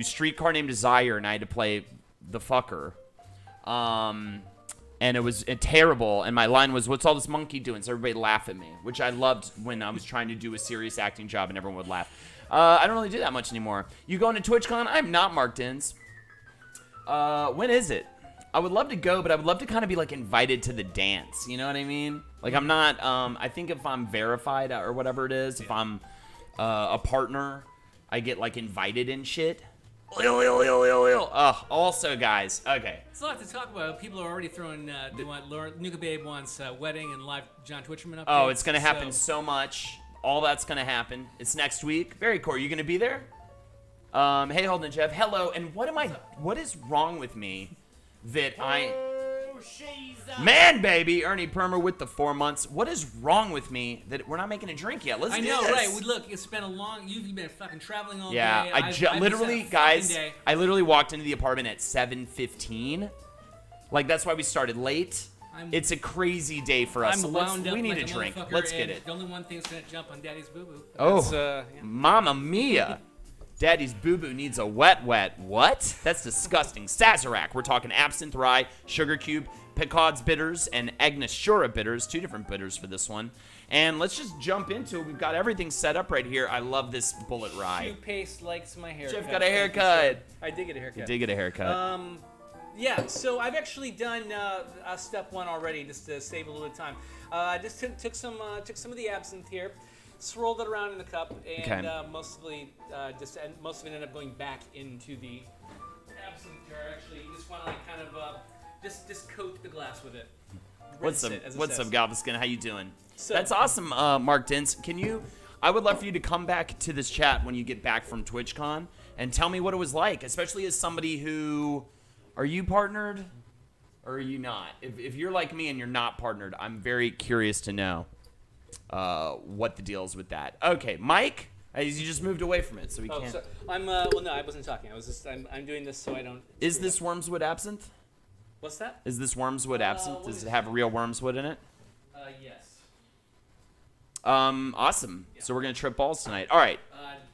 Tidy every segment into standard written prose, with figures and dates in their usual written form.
Streetcar Named Desire, and I had to play the fucker. And it was terrible. And my line was, "What's all this monkey doing?" So everybody laughed at me, which I loved when I was trying to do a serious acting job and everyone would laugh. I don't really do that much anymore. You going to TwitchCon? I'm not, Mark Dins. When is it? I would love to go, but I would love to kind of be like invited to the dance. You know what I mean? Like I'm not. I think if I'm verified or whatever it is, if I'm a partner, I get like invited and shit. Also, guys, okay. It's a lot to talk about. People are already throwing. They want Nuka Babe wants wedding and live John Twitcherman updates. Oh, it's gonna happen so much. All that's gonna happen. It's next week. Very cool. Are you gonna be there? Hey, Holden Jeff. Hello. And what is wrong with me that Man, baby, Ernie Permer with the 4 months. What is wrong with me that we're not making a drink yet? Let's do this. I know, right? Look, it's been a long. You've been fucking traveling all day. Yeah, I literally, guys. I literally walked into the apartment at 7:15. Like that's why we started late. It's a crazy day for us. So we need a drink. Let's get it. The only one thing that's gonna jump on Daddy's boo boo. Oh, yeah. Mamma mia. Daddy's boo-boo needs a wet. What? That's disgusting. Sazerac. We're talking absinthe rye, sugar cube, Picard's bitters, and Angostura bitters. 2 different bitters for this one. And let's just jump into it. We've got everything set up right here. I love this bullet rye. Shoe Paste likes my haircut. Jeff got a haircut. I did get a haircut. You did get a haircut. Yeah, so I've actually done step 1 already, just to save a little time. I just took some of the absinthe here, swirled it around in the cup, and most of it ended up going back into the absinthe jar. Actually, you just want to like kind of just coat the glass with it. What's up, Galveston? How you doing? So, that's awesome, Mark Dins. I would love for you to come back to this chat when you get back from TwitchCon and tell me what it was like, especially as somebody who, are you partnered or are you not? If you're like me and you're not partnered, I'm very curious to know what the deal is with that. Okay, Mike, you just moved away from it, so we can't. So well, no, I wasn't talking. I'm doing this so I don't. Is this Wormswood absinthe? What's that? Is this Wormswood absinthe? Does it have real wormswood in it? Yes. Awesome. Yeah. So we're gonna trip balls tonight. All right.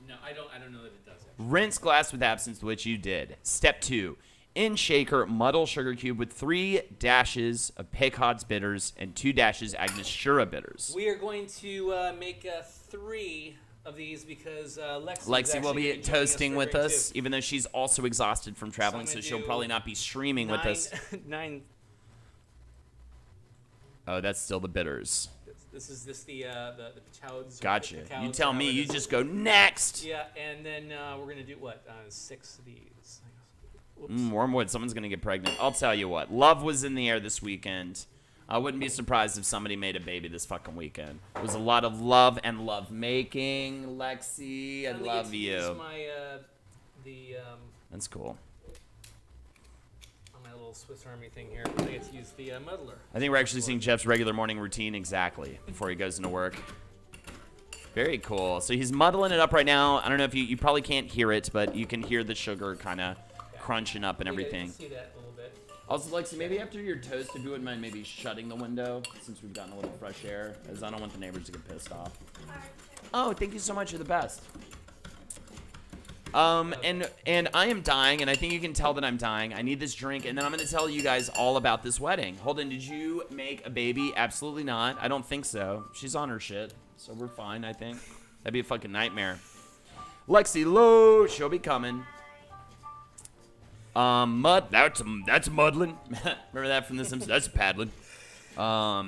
No, I don't know that it does. Actually. Rinse glass with absinthe, which you did. Step 2. In shaker, muddle sugar cube with 3 dashes of Picard's bitters and 2 dashes Angostura bitters. We are going to make 3 of these because Lexi will be toasting with us, even though she's also exhausted from traveling, so she'll probably not be streaming with us. 9. Oh, that's still the bitters. This is the Pichards. Gotcha. You tell me. You just go next. Yeah, and then we're gonna do what? 6 of these. Wormwood, someone's going to get pregnant. I'll tell you what. Love was in the air this weekend. I wouldn't be surprised if somebody made a baby this fucking weekend. It was a lot of love and love making. Lexi, I love you. That's cool. On my little Swiss Army thing here, I get to use the muddler. I think we're actually seeing Jeff's regular morning routine exactly before he goes into work. Very cool. So he's muddling it up right now. I don't know if you probably can't hear it, but you can hear the sugar kind of crunching up and everything. See that a little bit. Also, Lexi, maybe after your toast, if you wouldn't mind maybe shutting the window, since we've gotten a little fresh air, as I don't want the neighbors to get pissed off. Oh, thank you so much. You're the best. And I am dying, and I think you can tell that I'm dying. I need this drink, and then I'm going to tell you guys all about this wedding. Holden, did you make a baby? Absolutely not. I don't think so. She's on her shit, so we're fine, I think. That'd be a fucking nightmare. Lexi Lowe, she'll be coming. That's muddling. Remember that from The Simpsons? That's paddling. All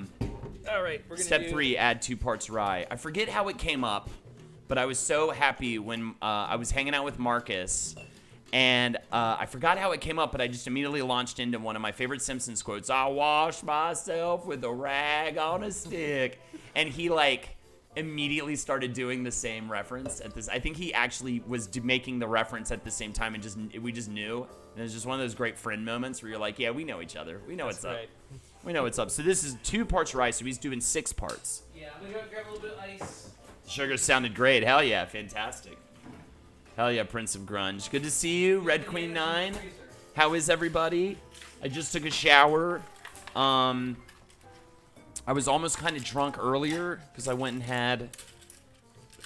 right, we're gonna Step 3, add 2 parts rye. I forget how it came up, but I was so happy when I was hanging out with Marcus, and I forgot how it came up, but I just immediately launched into one of my favorite Simpsons quotes. I wash myself with a rag on a stick. And he, like, immediately started doing the same reference at this. I think he actually was making the reference at the same time, and we just knew. And it was just one of those great friend moments where you're like, yeah, we know each other. We know what's up. We know what's up. So this is 2 parts rice, so he's doing 6 parts. Yeah, I'm going to grab a little bit of ice. Sugar sounded great. Hell yeah, fantastic. Hell yeah, Prince of Grunge. Good to see you, Red Queen 9. How is everybody? I just took a shower. I was almost kind of drunk earlier because I went and had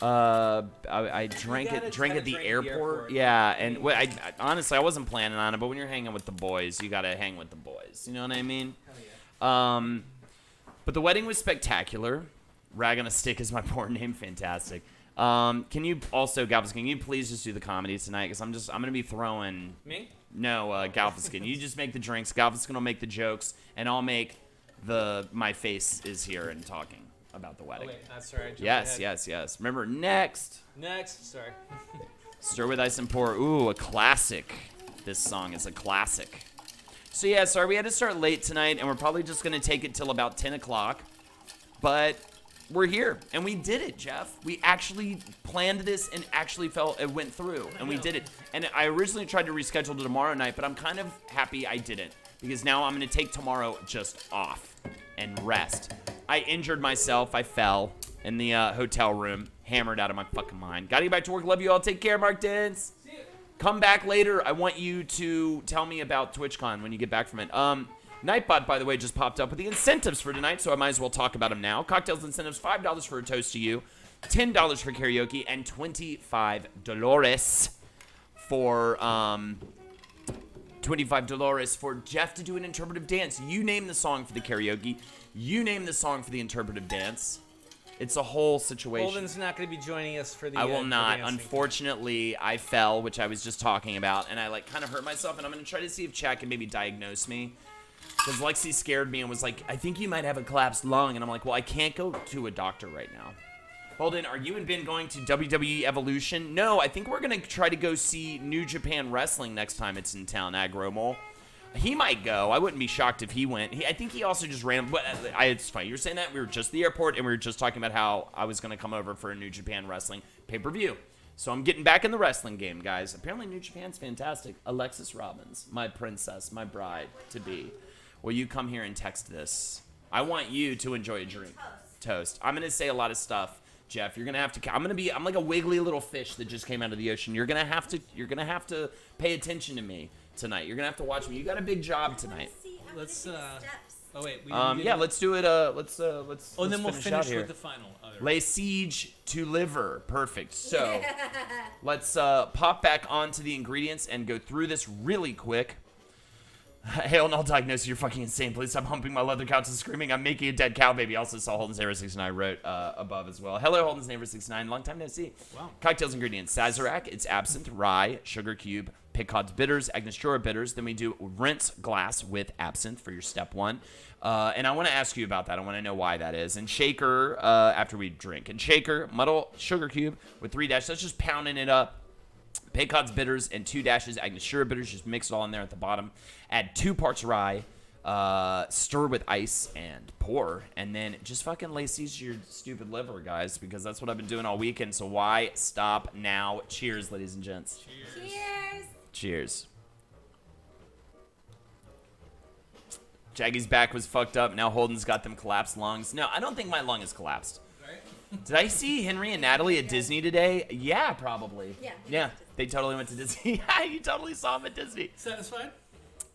I drank at the airport. Yeah, and I honestly I wasn't planning on it, but when you're hanging with the boys, you gotta hang with the boys. You know what I mean? Hell yeah. But the wedding was spectacular. Rag on a Stick is my porn name. Fantastic. Can you also, Galveston, can you please just do the comedy tonight? Because I'm gonna be throwing. Me? No, Galveston. You just make the drinks. Galveston will make the jokes, and I'll make my face is here and talking about the Oh, wedding. wait, that's right. Yes. Remember, next. Sorry. Stir with Ice and Pour. Ooh, a classic. This song is a classic. So yeah, sorry we had to start late tonight, and we're probably just gonna take it till about 10 o'clock. But we're here, and we did it, Jeff. We actually planned this and actually it went through, and we did it. And I originally tried to reschedule to tomorrow night, but I'm kind of happy I didn't, because now I'm gonna take tomorrow just off and rest. I injured myself. I fell in the hotel room, hammered out of my fucking mind. Gotta get back to work. Love you all. Take care, Mark Dance. Come back later. I want you to tell me about TwitchCon when you get back from it. Nightbot, by the way, just popped up with the incentives for tonight, so I might as well talk about them now. Cocktails incentives, $5 for a toast to you, $10 for karaoke, and $25 for $25 for Jeff to do an interpretive dance. You name the song for the karaoke. You name the song for the interpretive dance. It's a whole situation. Holden's not going to be joining us for the. I will not. dancing. Unfortunately, I fell, which I was just talking about, and I kind of hurt myself. And I'm gonna try to see if Chad can maybe diagnose me, because Lexi scared me and was like, "I think you might have a collapsed lung," and I'm like, "Well, I can't go to a doctor right now." Holden, are you and Ben going to WWE Evolution? No, I think we're gonna try to go see New Japan Wrestling next time it's in town. Agromole. He might go. I wouldn't be shocked if he went. I think he also just ran. But it's funny. You're saying that. We were just at the airport, and we were just talking about how I was going to come over for a New Japan Wrestling pay-per-view. So I'm getting back in the wrestling game, guys. Apparently New Japan's fantastic. Alexis Robbins, my princess, my bride-to-be. Will you come here and text this? I want you to enjoy a drink. Toast. I'm going to say a lot of stuff, Jeff. You're going to have to. I'm like a wiggly little fish that just came out of the ocean. You're going to have to pay attention to me tonight. You're gonna have to watch me. You got a big job tonight. Let's. Oh wait. Yeah. Let's do it. Let's. Oh, and then we'll finish here. with the final. Lay siege to liver. Perfect. So let's pop back onto the ingredients and go through this really quick. Hail and I'll diagnose you. You're fucking insane. Please stop humping my leather couch and screaming. I'm making a dead cow baby. Also saw Holden's Neighbor 69 wrote above as well. Hello, Holden's Neighbor 69. Long time no see. Wow. Cocktails ingredients. Sazerac. It's absinthe, rye, sugar cube, Picard's bitters, Angostura bitters. Then we do rinse glass with absinthe for your step one. And I want to ask you about that. I want to know why that is. And shaker after we drink. And shaker, muddle, sugar cube with 3 dashes. That's just pounding it up. Picard's bitters and 2 dashes Angostura bitters. Just mix it all in there at the bottom. Add 2 parts rye. Stir with ice and pour. And then just fucking lay siege to your stupid liver, guys, because that's what I've been doing all weekend. So why stop now? Cheers, ladies and gents. Cheers. Cheers. Jaggy's back was fucked up. Now Holden's got them collapsed lungs. No, I don't think my lung is collapsed. Right? Did I see Henry and Natalie at Disney today? Yeah, probably. Yeah, they totally went to Disney. Yeah, you totally saw them at Disney. Satisfied?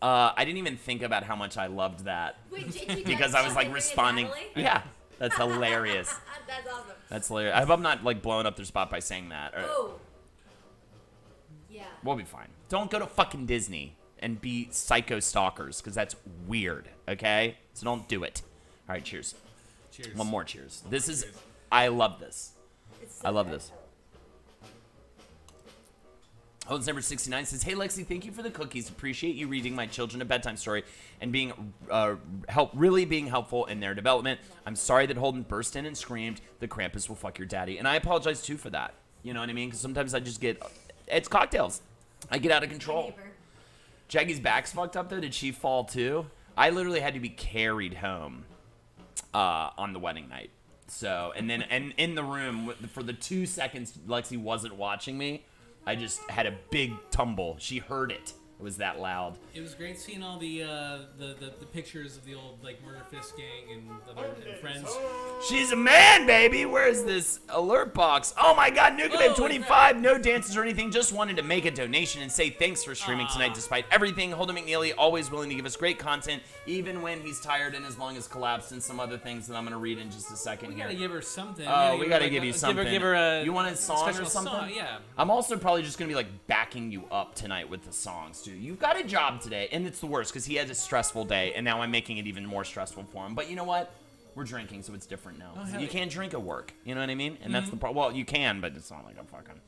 I didn't even think about how much I loved that. Wait, did you because I was like responding. Yeah, that's hilarious. That's awesome. That's hilarious. I hope I'm not like blowing up their spot by saying that. Oh. Yeah. We'll be fine. Don't go to fucking Disney and be psycho stalkers, because that's weird, okay? So don't do it. All right, cheers. Cheers. One more cheers. This is, I love this. So I love this. Holden's number 69 says, "Hey Lexi, thank you for the cookies. Appreciate you reading my children a bedtime story and being really being helpful in their development. I'm sorry that Holden burst in and screamed, 'The Krampus will fuck your daddy.' And I apologize too for that. You know what I mean? Because sometimes I just get, it's cocktails. I get out of control. Jaggy's back's fucked up though. Did she fall too? I literally had to be carried home on the wedding night. So, and in the room for the 2 seconds Lexi wasn't watching me, I just had a big tumble. She heard it. It was that loud. It was great seeing all the pictures of the old like Murder Fist gang and friends. She's a man, baby. Where's this alert box? Oh my God, Nuka Babe 25. No dances or anything. Just wanted to make a donation and say thanks for streaming tonight, despite everything. Holden McNeely always willing to give us great content, even when he's tired and his lung has collapsed, and some other things that I'm gonna read in just a second We here. gotta give her something. Oh, we gotta give you something. Give her a. You want a song or special something? Song, yeah. I'm also probably just gonna be like backing you up tonight with the songs too. You've got a job today, and it's the worst because he had a stressful day, and now I'm making it even more stressful for him. But you know what? We're drinking, so it's different now. You can't drink at work. You know what I mean? And that's the problem. Well, you can, but it's not like I'm fucking.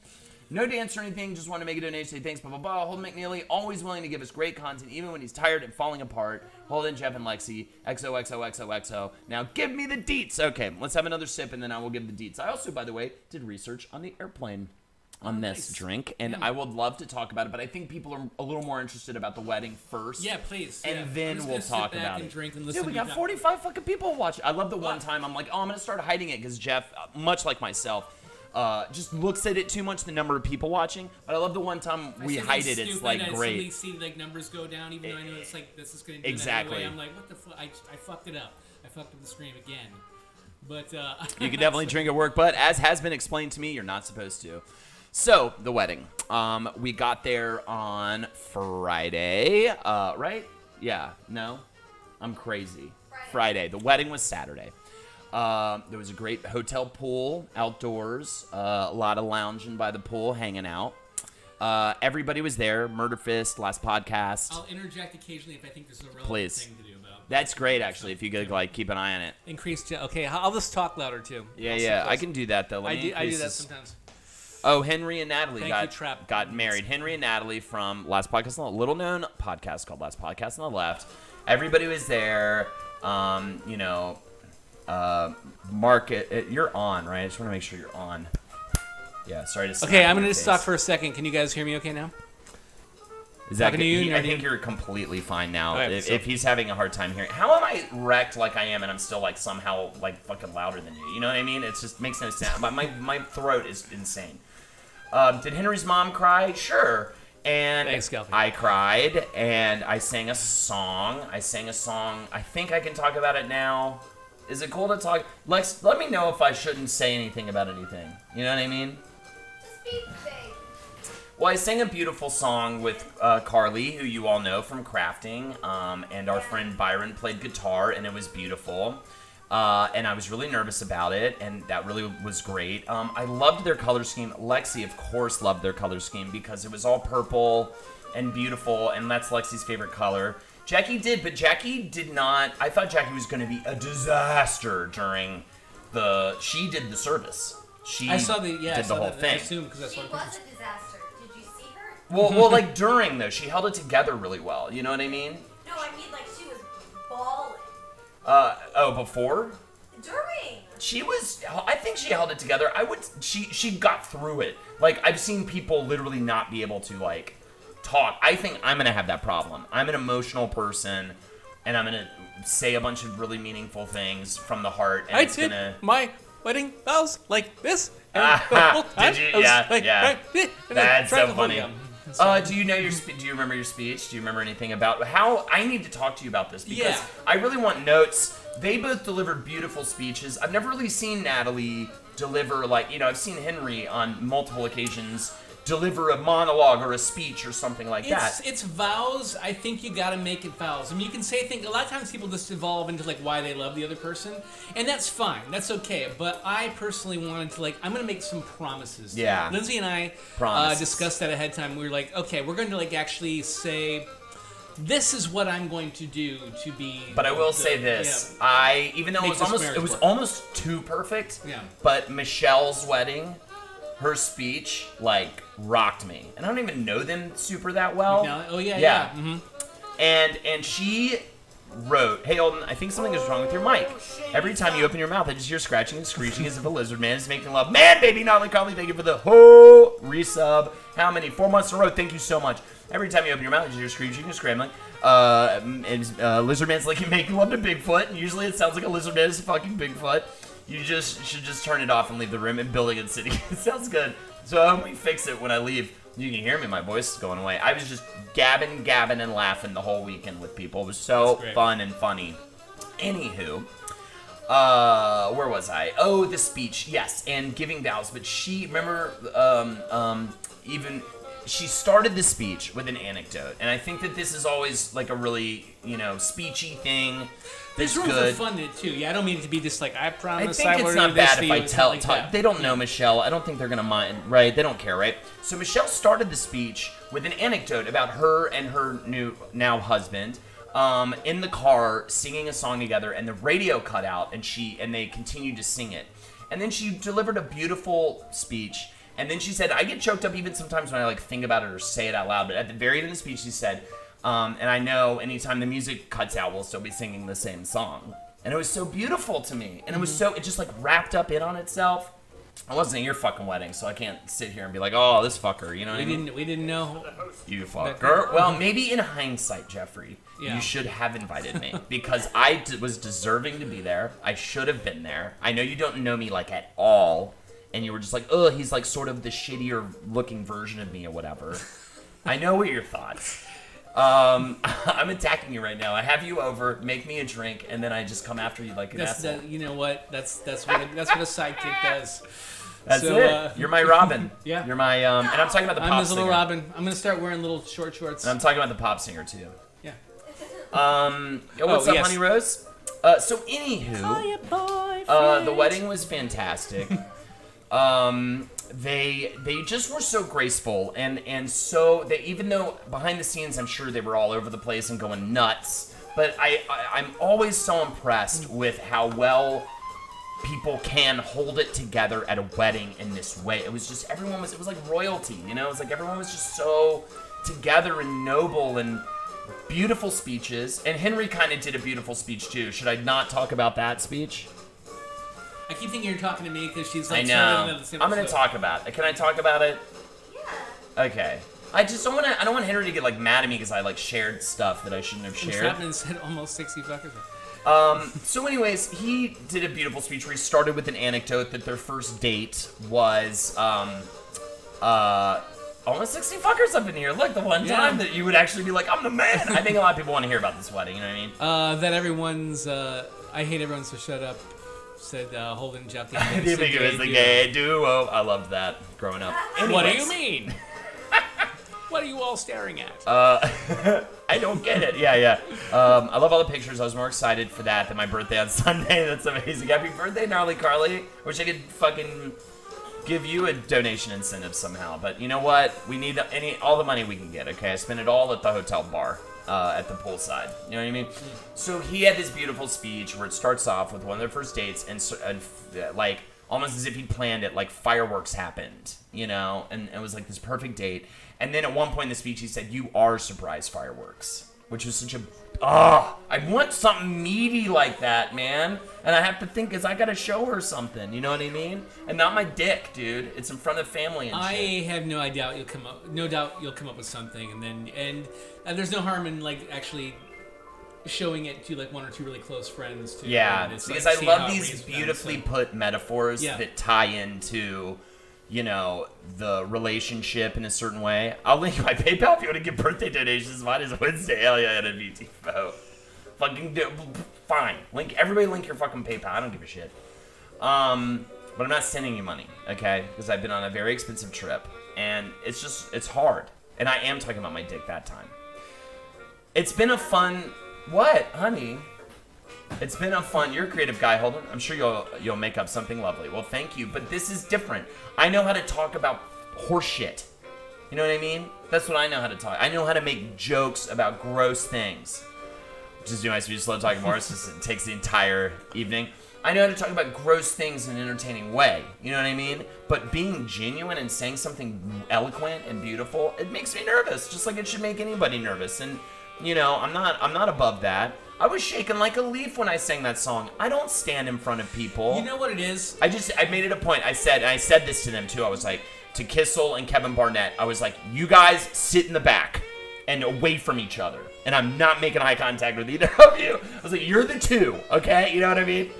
No dance or anything. Just want to make a donation. Say thanks, blah, blah, blah. Holden McNeely, always willing to give us great content, even when he's tired and falling apart. Holden, Jeff, and Lexi. XOXOXOXO. Now give me the deets. Okay, let's have another sip, and then I will give the deets. I also, by the way, did research on the airplane on this drink, and I would love to talk about it, but I think people are a little more interested about the wedding first. Yeah, please. And then we'll talk about it. Drink and Dude, we got 45 fucking people watching. I love the one time I'm like, oh, I'm going to start hiding it because Jeff, much like myself, just looks at it too much, the number of people watching. But I love the one time we hide it. It's like great. I see like numbers go down, even though I know it's like this is going to do exactly. that anyway. I'm like, what the fuck? I fucked it up. I fucked up the stream again. But you can definitely drink at work, but as has been explained to me, you're not supposed to. So, the wedding. We got there on Friday, right? Yeah, no? I'm crazy. Friday. The wedding was Saturday. There was a great hotel pool outdoors, a lot of lounging by the pool, hanging out. Everybody was there. Murder Fist, last podcast. I'll interject occasionally if I think this is a relevant thing to do about. That's great, actually, if you could like keep an eye on it. Increased. Okay, I'll just talk louder too. Yeah, I can do that though. I do that sometimes. Oh, Henry and Natalie got married. Henry and Natalie from Last Podcast on the Little known podcast called Last Podcast on the Left. Everybody was there. Mark, you're on, right? I just want to make sure you're on. Yeah, sorry to. Okay, I'm gonna just talk for a second. Can you guys hear me? Okay now? Is that you? I think you're completely fine now. Okay, if he's having a hard time hearing, how am I wrecked like I am, and I'm still like somehow like fucking louder than you? You know what I mean? It just makes no sense. My throat is insane. Did Henry's mom cry? Sure. And thanks, I cried, and I sang a song. I think I can talk about it now. Is it cool to talk? Lex, let me know if I shouldn't say anything about anything. You know what I mean? Just be vague. Well, I sang a beautiful song with Carly, who you all know from crafting, and our friend Byron played guitar, and it was beautiful. And I was really nervous about it, and that really was great. I loved their color scheme. Lexi, of course, loved their color scheme because it was all purple and beautiful, and that's Lexi's favorite color. Jackie did, but Jackie did not. I thought Jackie was going to be a disaster during she did the service. I saw the whole thing. I assumed because She was a disaster. Did you see her? Well, like during though, she held it together really well. You know what I mean? No, I mean like she was bawling. Before? During. I think she held it together. She got through it. Like, I've seen people literally not be able to, like, talk. I think I'm going to have that problem. I'm an emotional person, and I'm going to say a bunch of really meaningful things from the heart. And I did my wedding vows like this. And did you? Yeah. That's so funny. Do you remember your speech? Do you remember anything about how? I need to talk to you about this because I really want notes. They both delivered beautiful speeches. I've never really seen Natalie deliver I've seen Henry on multiple occasions deliver a monologue or a speech or something like that. It's vows. I think you gotta make it vows. I mean, you can say things. A lot of times people just evolve into like why they love the other person, and that's fine. That's okay. But I personally wanted to I'm gonna make some promises. Yeah. Lindsay and I discussed that ahead of time. We were like, okay, we're going to actually say, this is what I'm going to do to be. But I will say this: even though it was almost too perfect. Yeah. But Michelle's wedding, her speech rocked me, and I don't even know them super that well. Oh yeah. Mm-hmm. And she wrote, "Hey Holden, I think something is wrong with your mic. Every time you open your mouth, I just hear scratching and screeching as if a lizard man is making love. Man, baby, not like Carly. Thank you for the resub. How many? 4 months in a row. Thank you so much. Every time you open your mouth, I just hear screeching and scrambling. Lizard man's making love to Bigfoot. And usually it sounds like a lizard man is fucking Bigfoot. You should just turn it off and leave the room and building in city. It sounds good. So I hope we fix it when I leave. You can hear me. My voice is going away. I was just gabbing, and laughing the whole weekend with people. It was so fun and funny. Anywho, where was I? Oh, the speech. Yes, and giving vows. But she, remember, she started the speech with an anecdote. And I think that this is always like a really, speechy thing. There's room for fun in it too. Yeah, I don't mean it to be just like, I promise I think it's not bad if I tell. Like they don't know Michelle. I don't think they're going to mind, right? They don't care, right? So Michelle started the speech with an anecdote about her and her now husband in the car singing a song together, and the radio cut out, and they continued to sing it. And then she delivered a beautiful speech, and then she said, I get choked up even sometimes when I think about it or say it out loud, but at the very end of the speech she said, and I know anytime the music cuts out, we'll still be singing the same song. And it was so beautiful to me. And it was it just wrapped up in on itself. I wasn't at your fucking wedding, so I can't sit here and be like, oh, this fucker, you know what I mean? We didn't know. You fucker. Well, maybe in hindsight, Jeffrey, you should have invited me. Because I was deserving to be there. I should have been there. I know you don't know me at all. And you were just oh, he's sort of the shittier looking version of me or whatever. I know what your thoughts. I'm attacking you right now. I have you over, make me a drink, and then I just come after you like an asshole. You know what? That's what a sidekick does. That's it. You're my Robin. Yeah. You're my and I'm talking about the pop singer. I'm his little Robin. I'm gonna start wearing little short shorts. And I'm talking about the pop singer too. Yeah. What's up, Honey Rose? So anywho, the wedding was fantastic. They just were so graceful and so they, even though behind the scenes I'm sure they were all over the place and going nuts, but I'm always so impressed with how well people can hold it together at a wedding in this way. It was just it was like royalty, it was like everyone was just so together and noble and beautiful speeches. And Henry kind of did a beautiful speech too. Should I not talk about that speech? I keep thinking you're talking to me because she's I know. I'm going to talk about it. Can I talk about it? Yeah. Okay. I just don't want to. I don't want Henry to get mad at me because I shared stuff that I shouldn't have shared. Chapman said almost 60 fuckers. So anyways, he did a beautiful speech where he started with an anecdote that their first date was almost 60 fuckers up in here. Look, the one time that you would actually be like, I'm the man. I think a lot of people want to hear about this wedding. You know what I mean? That everyone's. I hate everyone, so shut up. Said Holden and Jeff. I didn't think it was the gay duo. I loved that growing up. Anyways. What do you mean? What are you all staring at? I don't get it. Yeah. I love all the pictures. I was more excited for that than my birthday on Sunday. That's amazing. Happy birthday, Gnarly Carly. Wish I could fucking give you a donation incentive somehow. But you know what? We need all the money we can get, okay? I spent it all at the hotel bar. At the poolside, you know what I mean? So he had this beautiful speech where it starts off with one of their first dates, and almost as if he'd planned it, fireworks happened, and it was this perfect date. And then at one point in the speech, he said, "You are surprise fireworks," which was such a I want something meaty like that, man. And I have to think, I gotta show her something, you know what I mean? And not my dick, dude. It's in front of family and shit. I have no doubt you'll come up with something, and there's no harm in actually showing it to one or two really close friends too. Yeah, because I love these beautifully put metaphors that tie into the relationship in a certain way. I'll link my PayPal if you want to give birthday donations. Mine is Wednesday. Hell yeah, and a VTFO. Fucking fine. Everybody link your fucking PayPal. I don't give a shit. But I'm not sending you money, okay? Because I've been on a very expensive trip, and it's hard. And I am talking about my dick that time. It's been a fun. What, honey? It's been a fun. You're a creative guy, Holden. I'm sure you'll make up something lovely. Well, thank you, but this is different. I know how to talk about horse shit. You know what I mean? That's what I know how to talk. I know how to make jokes about gross things. Just do my speech slow talking more. It takes the entire evening. I know how to talk about gross things in an entertaining way. You know what I mean? But being genuine and saying something eloquent and beautiful, it makes me nervous, just like it should make anybody nervous. And I'm not above that. I was shaking like a leaf when I sang that song. I don't stand in front of people. You know what it is? I made it a point. I said this to them too. I was like, to Kissel and Kevin Barnett, I was like, you guys sit in the back and away from each other. And I'm not making eye contact with either of you. I was like, you're the two, okay? You know what I mean?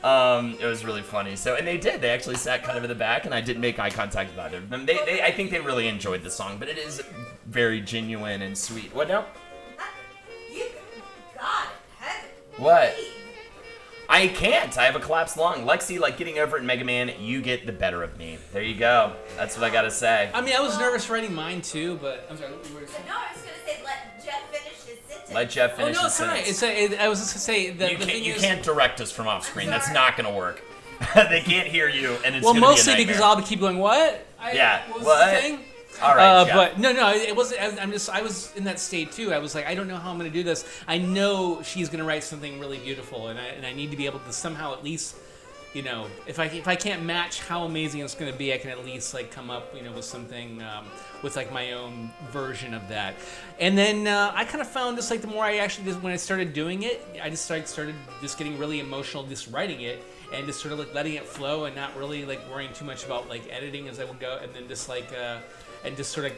It was really funny. So, and they did. They actually sat kind of in the back, and I didn't make eye contact with either of them. I think they really enjoyed the song, but it is very genuine and sweet. What now? You, God, heaven. What? Please. I can't. I have a collapsed lung. Lexi, like getting over it in Mega Man, you get the better of me. There you go. That's what I gotta say. I mean, I was nervous writing mine too, but I'm sorry. What were you saying? No, I was gonna say let Jeff finish his sentence. Let Jeff finish Oh no, his it's all right. sentence. I was just gonna say that You the thing is, can't direct us from off screen. That's sorry. not gonna work. They can't hear you, and it's well, gonna mostly be a because nightmare. I'll keep going. What? Yeah, What was what? the thing? All right, Jeff. But no, it wasn't. I was in that state too. I was like, I don't know how I'm gonna do this. I know she's gonna write something really beautiful, and I need to be able to somehow at least, you know, if I can't match how amazing it's gonna be, I can at least like come up, you know, with something with like my own version of that. And then I kind of found just like the more I actually just when I started doing it, I just started just getting really emotional just writing it. And just sort of like letting it flow and not really like worrying too much about like editing as I would go, and then just like and just sort of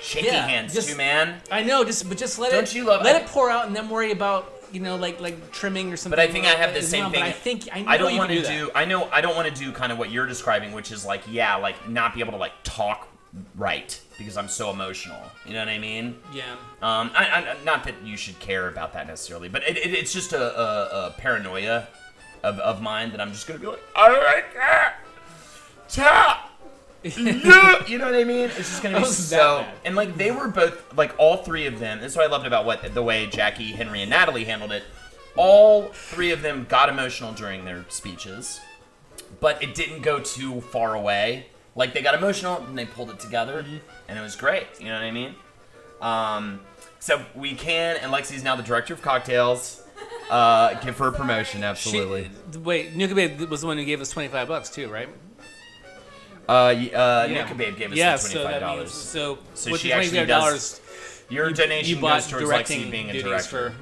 Shaky hands just- too, man. I know let Don't it you love- let it pour out and then worry about like trimming or something. But I think I have the as same well. thing. But I think I know I don't you want can to do. I don't want to do kind of what you're describing, which is like like not be able to like talk right because I'm so emotional. You know what I mean? Yeah. I not that you should care about that necessarily, but it's just a paranoia of mine that I'm just gonna be like, all right, yeah. You know what I mean? It's just gonna be Wasn't that so. bad. And like they were both like all three of them. That's what I loved about the way Jackie, Henry, and Natalie handled it. All three of them got emotional during their speeches, but it didn't go too far away. Like they got emotional and they pulled it together, and it was great. You know what I mean? So we can, and Lexi's now the director of CockTails. Give her a promotion, absolutely. Wait, Nuka Babe was the one who gave us $25 too, right? Nuka Babe gave us Yeah, the so that $25. means so So with she the actually $25, does. Your you donation bought goes towards directing Lexi being a duties director.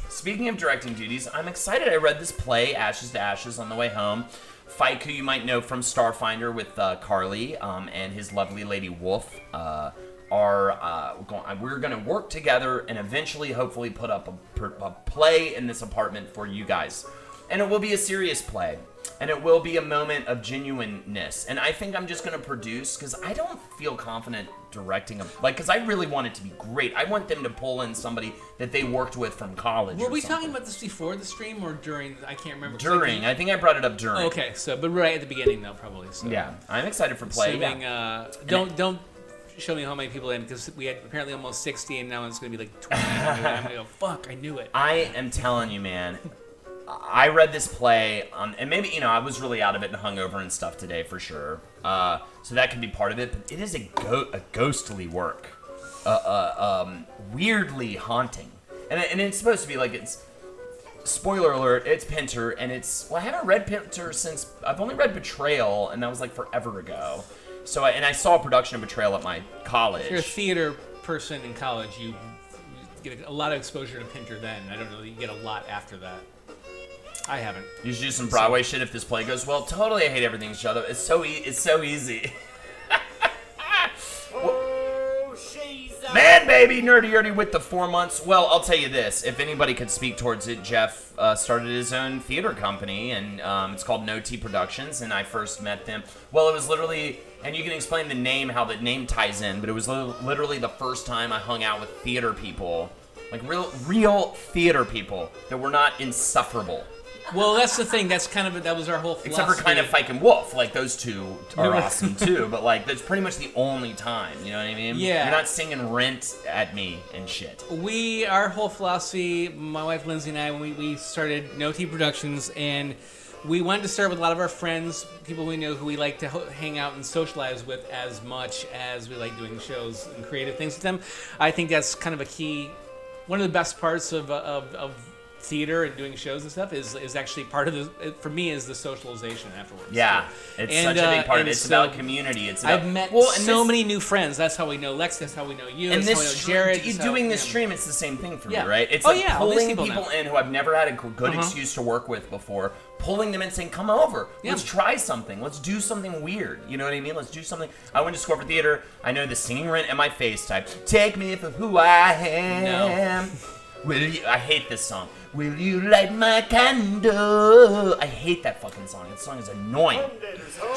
Speaking of directing duties, I'm excited. I read this play, Ashes to Ashes, on the way home. Fike, who you might know from Starfinder with Carly and his lovely lady Wolf, we're going to work together and eventually, hopefully, put up a play in this apartment for you guys. And it will be a serious play. And it will be a moment of genuineness. And I think I'm just going to produce, because I don't feel confident directing because I really want it to be great. I want them to pull in somebody that they worked with from college. Were or we something. talking about this before the stream or during? I can't remember. During. I think I brought it up during. Oh, okay, so but right at the beginning though, probably. So. Yeah, I'm excited for play. Assuming, Yeah. don't show me how many people in because we had apparently almost 60 and now it's going to be like 20. I'm going to go, fuck, I knew it. I am telling you, man. I read this play, and maybe, I was really out of it and hungover and stuff today for sure. So that could be part of it. But it is a ghostly work. Weirdly haunting. And it's supposed to be like it's... Spoiler alert, it's Pinter, and it's... Well, I haven't read Pinter since... I've only read Betrayal, and that was like forever ago. So, I saw a production of Betrayal at my college. If you're a theater person in college, you get a lot of exposure to Pinter then. I don't know that you get a lot after that. I haven't. You should do some Broadway shit if this play goes well. Totally, I hate everything each other. It's so easy. Man, baby, nerdy with the 4 months. Well, I'll tell you this. If anybody could speak towards it, Jeff started his own theater company, and it's called No Tea Productions, and I first met them. Well, it was literally, and you can explain the name, how the name ties in, but it was literally the first time I hung out with theater people, like real theater people that were not insufferable. Well, that's the thing. That was our whole philosophy. Except for kind of Fike and Wolf, like those two are awesome too. But like, that's pretty much the only time. You know what I mean? Yeah. You're not singing Rent at me and shit. Our whole philosophy, my wife Lindsay and I, when we started No Tea Productions, and we wanted to start with a lot of our friends, people we know who we like to hang out and socialize with as much as we like doing shows and creative things with them. I think that's kind of a key. One of the best parts of theater and doing shows and stuff is actually part of for me is the socialization afterwards. Yeah, it's such a big part of it. It's about community. It's about, I've met and many new friends. That's how we know Lex. That's how we know you. And that's how we know Jared. Doing this stream, it's the same thing for Yeah. me, right? It's Oh, like yeah, all these pulling people people know. in who I've never had a good excuse to work with before, pulling them in saying, come over. Yeah. Let's try something. Let's do something weird. You know what I mean? Let's do something. I went to school for theater. I know the singing Rent and my face type. Take me for who I am. I hate this song. Will you light my candle? I hate that fucking song. That song is annoying.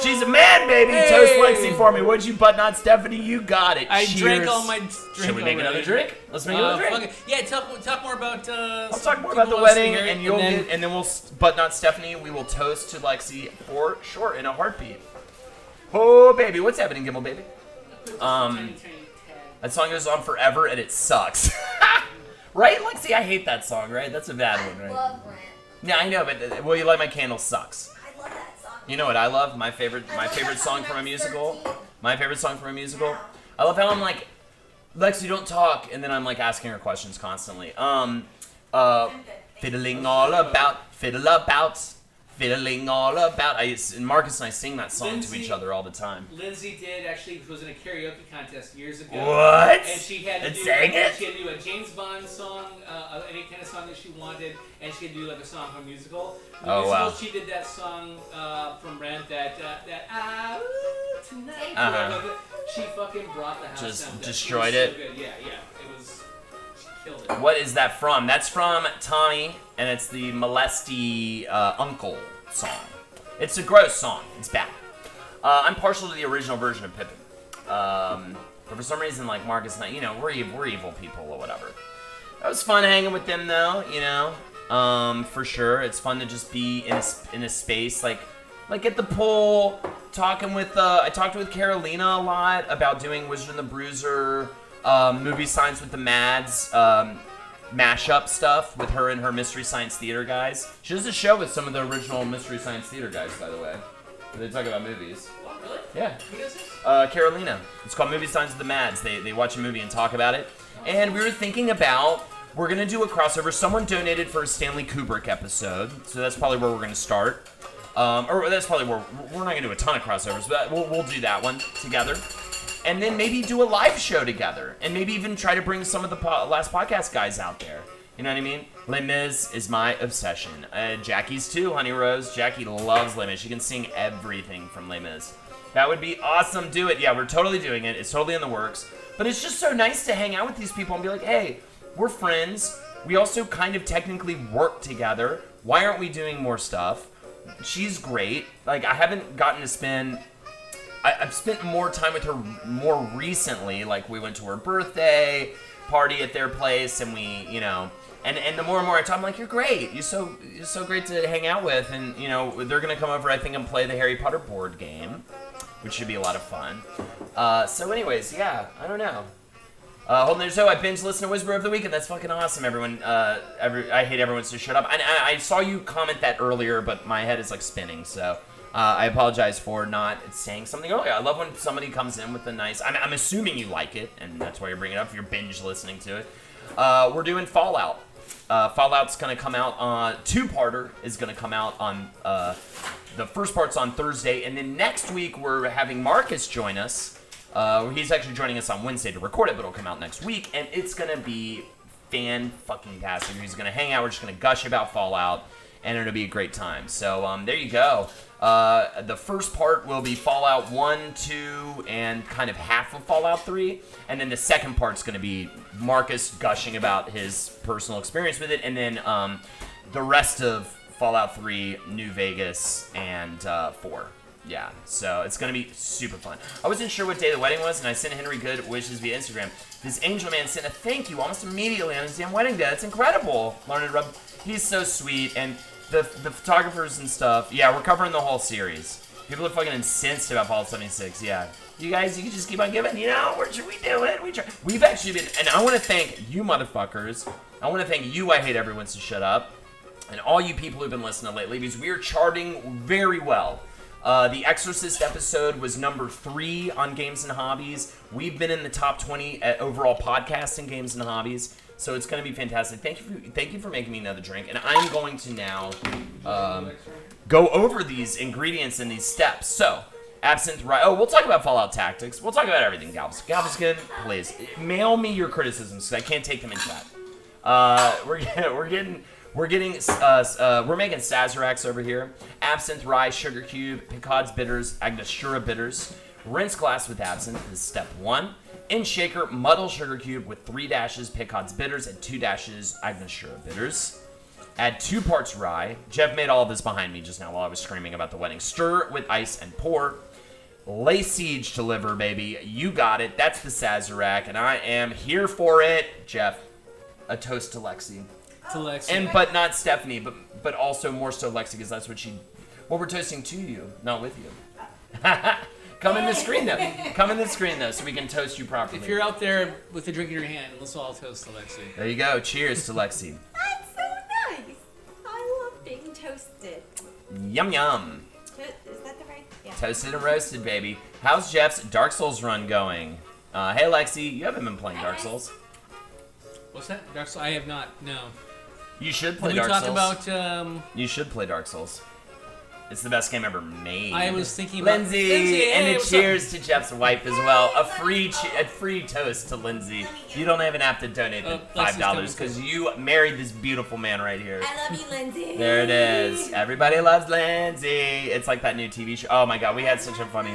She's a man, baby. Hey. Toast Lexi for me. Would you but not Stephanie? You got it. I Cheers. drank all my drink. Should we make another drink? Let's make another drink. Okay. Yeah, talk more about. I'll talk more about the wedding, and then we'll, but not Stephanie. We will toast to Lexi for sure in a heartbeat. Oh baby, what's happening, Gimel baby? That song goes on forever, and it sucks. Right, Lexi? I hate that song. Right? That's a bad one, right? I love Rent. Yeah, I know, but Will You Light My Candle sucks. I love that song. You know what I love? My favorite love that song song from a when I was musical. 13. My favorite song from a musical. I love how I'm like, Lexi, don't talk, and then I'm like asking her questions constantly. Fiddling all about, fiddling all about. And Marcus and I sing that song to each other all the time. Lindsay did actually was in a karaoke contest years ago. What? And she had to sang it? She had to do a James Bond song, any kind of song that she wanted, and she had to do like a song from a musical. The Oh, musical, wow. She did that song from Rent that tonight. Uh-huh. She fucking brought the house Just down. destroyed it. it? Was so good. Yeah. It was. She killed it. What is that from? That's from Tommy, and it's the Molesty Uncle song. It's a gross song. It's bad. I'm partial to the original version of Pippin. But for some reason, like Marcus and I, you know, we're evil people or whatever. That was fun hanging with them, though, you know. For sure. It's fun to just be in a space, like at the pool, talking with, I talked with Carolina a lot about doing Wizard and the Bruiser, movie science with the Mads, mashup stuff with her and her Mystery Science Theater guys. She does a show with some of the original Mystery Science Theater guys, by the way. Where they talk about movies. What, really? Yeah. Who does this? Carolina. It's called Movie Science with the Mads. They watch a movie and talk about it. And we were thinking about, we're going to do a crossover. Someone donated for a Stanley Kubrick episode, so that's probably where we're going to start. Or that's probably where, we're not going to do a ton of crossovers, but we'll do that one together. And then maybe do a live show together. And maybe even try to bring some of the last podcast guys out there. You know what I mean? Les Mis is my obsession. Jackie's too, Honey Rose. Jackie loves Les Mis. She can sing everything from Les Mis. That would be awesome. Do it. Yeah, we're totally doing it. It's totally in the works. But it's just so nice to hang out with these people and be like, hey, we're friends. We also kind of technically work together. Why aren't we doing more stuff? She's great. Like, I haven't gotten to spend... I've spent more time with her more recently. Like, we went to her birthday party at their place, and we, you know... And the more and more I talk, I'm like, you're great. You're so great to hang out with. And, you know, they're going to come over, I think, and play the Harry Potter board game, which should be a lot of fun. So anyways, yeah, I don't know. Holding their toe, I binge listen to Whisper of the Week, and that's fucking awesome, everyone. I hate everyone, so shut up. I saw you comment that earlier, but my head is, like, spinning, so... I apologize for not saying something earlier. I love when somebody comes in with a nice... I'm assuming you like it, and that's why you're bringing it up if you're binge listening to it. We're doing Fallout. Fallout's going to come out on... Two-parter is going to come out on... the first part's on Thursday, and then next week we're having Marcus join us. He's actually joining us on Wednesday to record it, but it'll come out next week, and it's going to be fan-fucking-tastic. He's going to hang out. We're just going to gush about Fallout, and it'll be a great time. So there you go. The first part will be Fallout 1, 2, and kind of half of Fallout 3. And then the second part's going to be Marcus gushing about his personal experience with it. And then the rest of Fallout 3, New Vegas, and 4. Yeah, so it's going to be super fun. I wasn't sure what day the wedding was, and I sent Henry good wishes via Instagram. This angel man sent a thank you almost immediately on his damn wedding day. That's incredible. Learned Rub. He's so sweet, and... The photographers and stuff, yeah, we're covering the whole series. People are fucking incensed about Fallout 76, yeah. You guys, you can just keep on giving, you know, where should we do it? We've actually been, and I want to thank you motherfuckers. I want to thank you, I Hate Everyone, so shut up. And all you people who've been listening lately, because we are charting very well. The Exorcist episode was number 3 on Games and Hobbies. We've been in the top 20 at overall podcasting Games and Hobbies. So it's going to be fantastic. Thank you for making me another drink. And I'm going to now go over these ingredients and these steps. So, absinthe, rye. Oh, we'll talk about Fallout Tactics. We'll talk about everything, Galveston, please. Mail me your criticisms, because I can't take them in chat. We're making Sazeracs over here. Absinthe, rye, sugar cube, Picard's bitters, Angostura bitters. Rinse glass with absinthe is step 1. In shaker, muddle sugar cube with 3 dashes Picard's bitters and 2 dashes Agnosura bitters. Add 2 parts rye. Jeff made all of this behind me just now while I was screaming about the wedding. Stir with ice and pour. Lay siege to liver, baby. You got it. That's the Sazerac, and I am here for it. Jeff, a toast to Lexi. To Lexi. And but not Stephanie, but also more so Lexi, because that's what she. Well, we're toasting to you, not with you. Come in the screen though. Come in the screen though, so we can toast you properly. If you're out there with the drink in your hand, let's all toast to Lexi. There you go. Cheers to Lexi. That's so nice. I love being toasted. Yum yum. Is that the right? Yeah. Toasted and roasted, baby. How's Jeff's Dark Souls run going? Hey, Lexi, you haven't been playing Dark Souls. What's that? Dark Souls? I have not. No. You should play Can we Dark talk Souls. about? You should play Dark Souls. It's the best game ever made. I was thinking about Lindsay, Lindsay, and hey, a what's cheers to Jeff's wife as well. A free toast to Lindsay. You don't even have to donate the $5 because you married this beautiful man right here. I love you, Lindsay. There it is. Everybody loves Lindsay. It's like that new TV show. Oh my God, we had such a funny.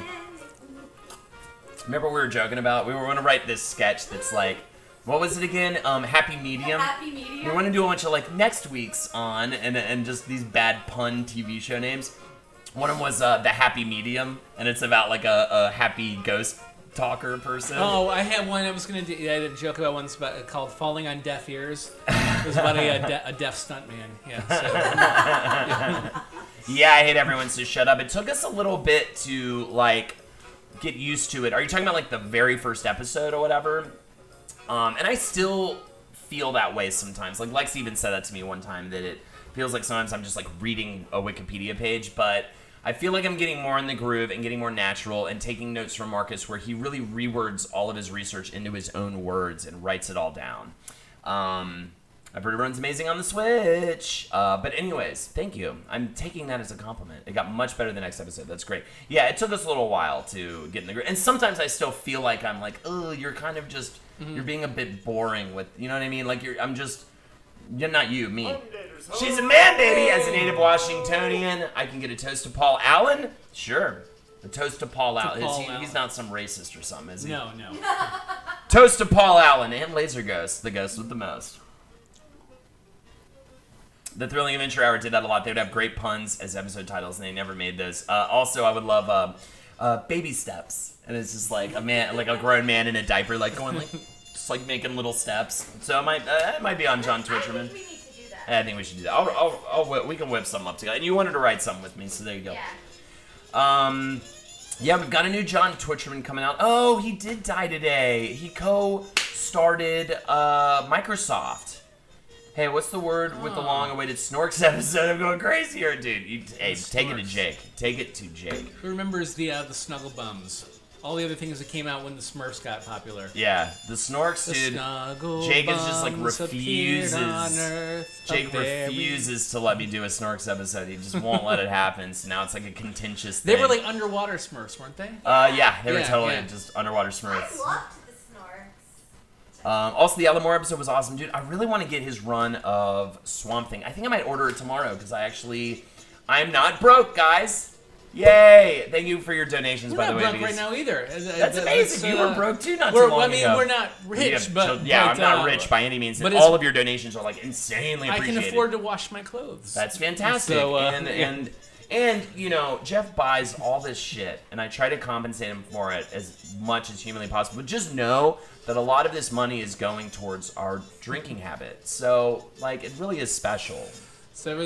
Remember we were joking about? We were going to write this sketch that's like, what was it again? Happy Medium. Happy Medium. We want to do a bunch of like next week's on and just these bad pun TV show names. One of them was The Happy Medium, and it's about like a happy ghost talker person. Oh, I had one. I was gonna do. I had a joke about one called "Falling on Deaf Ears." It was about a deaf stuntman. Yeah. So. Yeah, I hate everyone, so shut up. It took us a little bit to like get used to it. Are you talking about like the very first episode or whatever? And I still feel that way sometimes. Like Lex even said that to me one time, that it feels like sometimes I'm just like reading a Wikipedia page, but I feel like I'm getting more in the groove and getting more natural and taking notes from Marcus where he really rewords all of his research into his own words and writes it all down. I've heard it runs amazing on the Switch. But anyways, thank you. I'm taking that as a compliment. It got much better the next episode. That's great. Yeah, it took us a little while to get in the groove. And sometimes I still feel like I'm like, oh, you're kind of just, you're being a bit boring with, you know what I mean? Like you're not you, me. She's a man, baby. As a native Washingtonian, I can get a toast to Paul Allen. Sure, a toast to Paul Allen. He's not some racist or something, is he? No. Toast to Paul Allen and Laser Ghost, the ghost with the most. The Thrilling Adventure Hour did that a lot. They would have great puns as episode titles, and they never made those. Also, I would love Baby Steps, and it's just like a man, like a grown man in a diaper, like going like, just like making little steps. So it might be on John Twitcherman. I think we should do that. We can whip something up together. And you wanted to write something with me, so there you go. Yeah. Yeah, we've got a new John Twitcherman coming out. Oh, he did die today. He co-started Microsoft. Hey, what's the word with the long-awaited Snorks episode? I'm going crazy here, dude. Hey, take it to Jake. Take it to Jake. Who remembers the Snuggle Bums? All the other things that came out when the Smurfs got popular. Yeah, the Snorks, dude. Jake is just like refuses. Jake refuses to let me do a Snorks episode. He just won't let it happen. So now it's like a contentious thing. They were like underwater Smurfs, weren't they? Yeah, they were totally just underwater Smurfs. I loved the Snorks. Also, the Alamore episode was awesome, dude. I really want to get his run of Swamp Thing. I think I might order it tomorrow because I'm not broke, guys. Yay! Thank you for your donations, by the way. We're not broke right now either. That's amazing. You were broke too not too long ago. We're not rich, I'm not rich by any means. And all of your donations are like insanely appreciated. I can afford to wash my clothes. That's fantastic. So, and you know, Jeff buys all this shit, and I try to compensate him for it as much as humanly possible. But just know that a lot of this money is going towards our drinking habit. So, like, it really is special. So,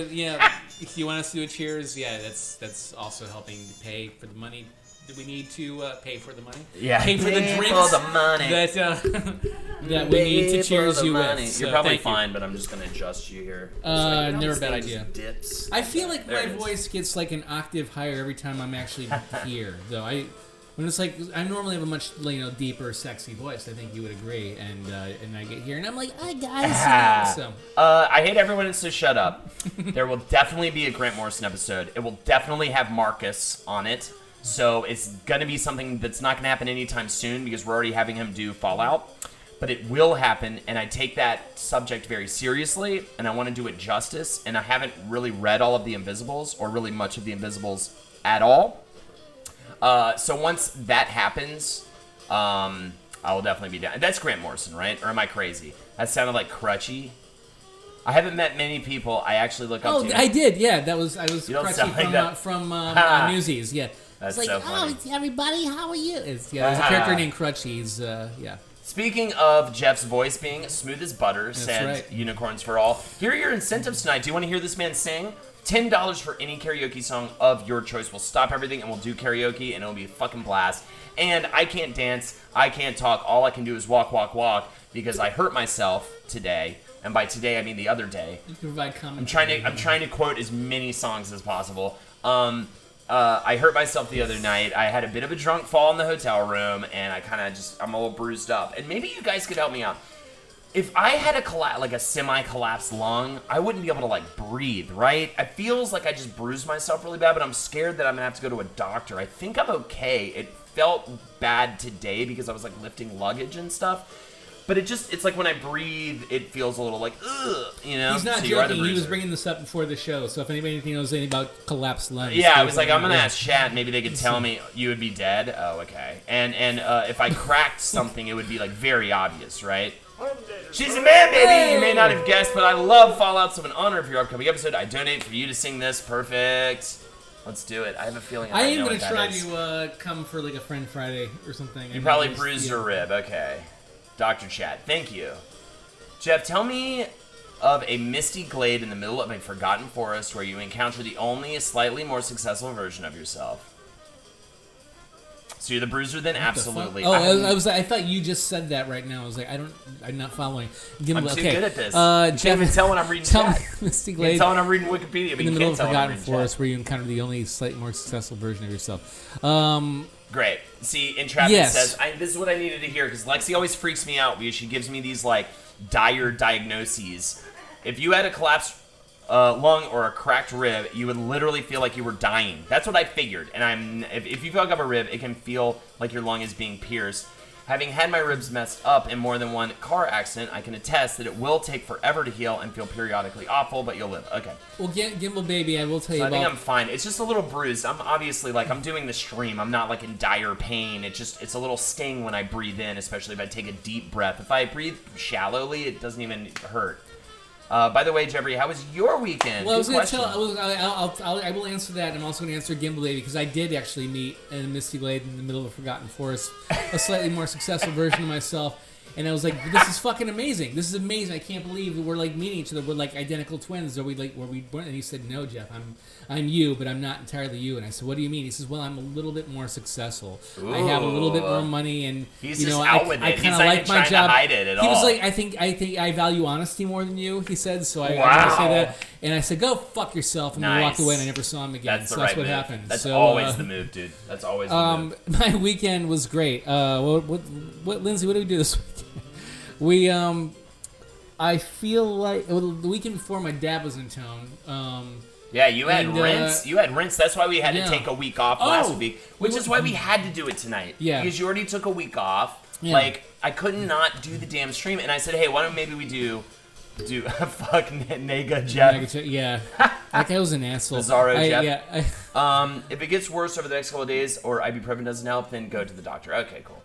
if you want us to do a cheers, that's also helping to pay for the money that we need to pay for the money. Yeah, pay for the drinks for the money that we need to cheers you with. So you're probably fine, but I'm just gonna adjust you here. Never a bad idea. Dips. I feel like my voice gets like an octave higher every time I'm actually here, though. When it's like I normally have a much deeper, sexy voice. I think you would agree. And I get here and I'm like, hi guys. So. I hate everyone, so shut up. There will definitely be a Grant Morrison episode. It will definitely have Marcus on it. So it's gonna be something that's not gonna happen anytime soon because we're already having him do Fallout. But it will happen, and I take that subject very seriously, and I want to do it justice. And I haven't really read all of the Invisibles or really much of the Invisibles at all. So once that happens, I will definitely be down. That's Grant Morrison, right? Or am I crazy? That sounded like Crutchy. I haven't met many people I actually look up to. Oh, I did. Yeah, I was sound Crutchy like from Newsies. Yeah. That's it's like, so funny. oh, everybody, how are you? There's a character named Crutchy. He's, yeah. Speaking of Jeff's voice being smooth as butter, said right. Unicorns for All. Here are your incentives tonight. Do you want to hear this man sing? $10 for any karaoke song of your choice. We'll stop everything and we'll do karaoke, and it'll be a fucking blast. And I can't dance. I can't talk. All I can do is walk, walk, walk because I hurt myself today. And by today, I mean the other day. You can provide commentary. I'm trying to quote as many songs as possible. I hurt myself the other night. I had a bit of a drunk fall in the hotel room, and I'm a little bruised up. And maybe you guys could help me out. If I had a semi-collapsed lung, I wouldn't be able to breathe, right? It feels like I just bruised myself really bad, but I'm scared that I'm gonna have to go to a doctor. I think I'm okay. It felt bad today because I was lifting luggage and stuff. But it's like when I breathe, it feels a little ugh, He's not joking. He was bringing this up before the show. So if anybody knows anything about collapsed lungs, yeah, I was like, I'm gonna ask chat. Maybe they could tell me you would be dead. Oh, okay. And if I cracked something, it would be very obvious, right? She's a man, baby. Hey! You may not have guessed, but I love Fallout. So in honor of your upcoming episode, I donate for you to sing this. Perfect. Let's do it. I have a feeling I am gonna try to come for a Friend Friday or something. You probably bruised your rib. Okay. Dr. Chad, thank you. Jeff, tell me of a misty glade in the middle of a forgotten forest where you encounter the only slightly more successful version of yourself. So you're the bruiser then? Absolutely. Oh, I thought you just said that right now. I was like, I'm not following. I'm too good at this. You can't even tell when I'm reading chat. Misty glade. You can't tell when I'm reading Wikipedia, but in the you middle can't of a tell forgotten forest where you encounter the only slightly more successful version of yourself. Great. See, Entrapment says, this is what I needed to hear, because Lexi always freaks me out because she gives me these, dire diagnoses. If you had a collapsed lung or a cracked rib, you would literally feel like you were dying. That's what I figured. And if you fuck up a rib, it can feel like your lung is being pierced. Having had my ribs messed up in more than one car accident, I can attest that it will take forever to heal and feel periodically awful, but you'll live. Okay. Well, Gimbal baby, I will tell you I think I'm fine. It's just a little bruised. I'm obviously, I'm doing the stream. I'm not, in dire pain. It's a little sting when I breathe in, especially if I take a deep breath. If I breathe shallowly, it doesn't even hurt. By the way, Jeffrey, how was your weekend? Well, I was going to tell. I will answer that. I'm also going to answer Gimbal Lady because I did actually meet in Misty Glade in the middle of a forgotten forest a slightly more successful version of myself, and I was like, "This is fucking amazing! This is amazing! I can't believe that we're meeting each other. We're identical twins. Are we were we born?" And he said, "No, Jeff, I'm you, but I'm not entirely you." And I said, "What do you mean?" He says, "Well, I'm a little bit more successful. Ooh. I have a little bit more money, and he's just out with it. I He's kind of not like even my trying job." to hide it at all. He was like, "I think I value honesty more than you." He said, so I wow. gotta say that. And I said, "Go fuck yourself," and we walked away, and I never saw him again. That's so the that's right what move. happened. That's so, always the move, dude. That's always the move. My weekend was great. What, Lindsay? What did we do this weekend? I feel like the weekend before my dad was in town. Yeah, you had rinse. You had rinse. That's why we had to take a week off last week, which is why we had to do it tonight. Yeah, because you already took a week off. Yeah. I could not do the damn stream, and I said, hey, why don't maybe we do fuck Nega Jeff. Yeah, that guy was an asshole. Bizarro Jeff. Yeah. If it gets worse over the next couple of days, or ibuprofen doesn't help, then go to the doctor. Okay, cool.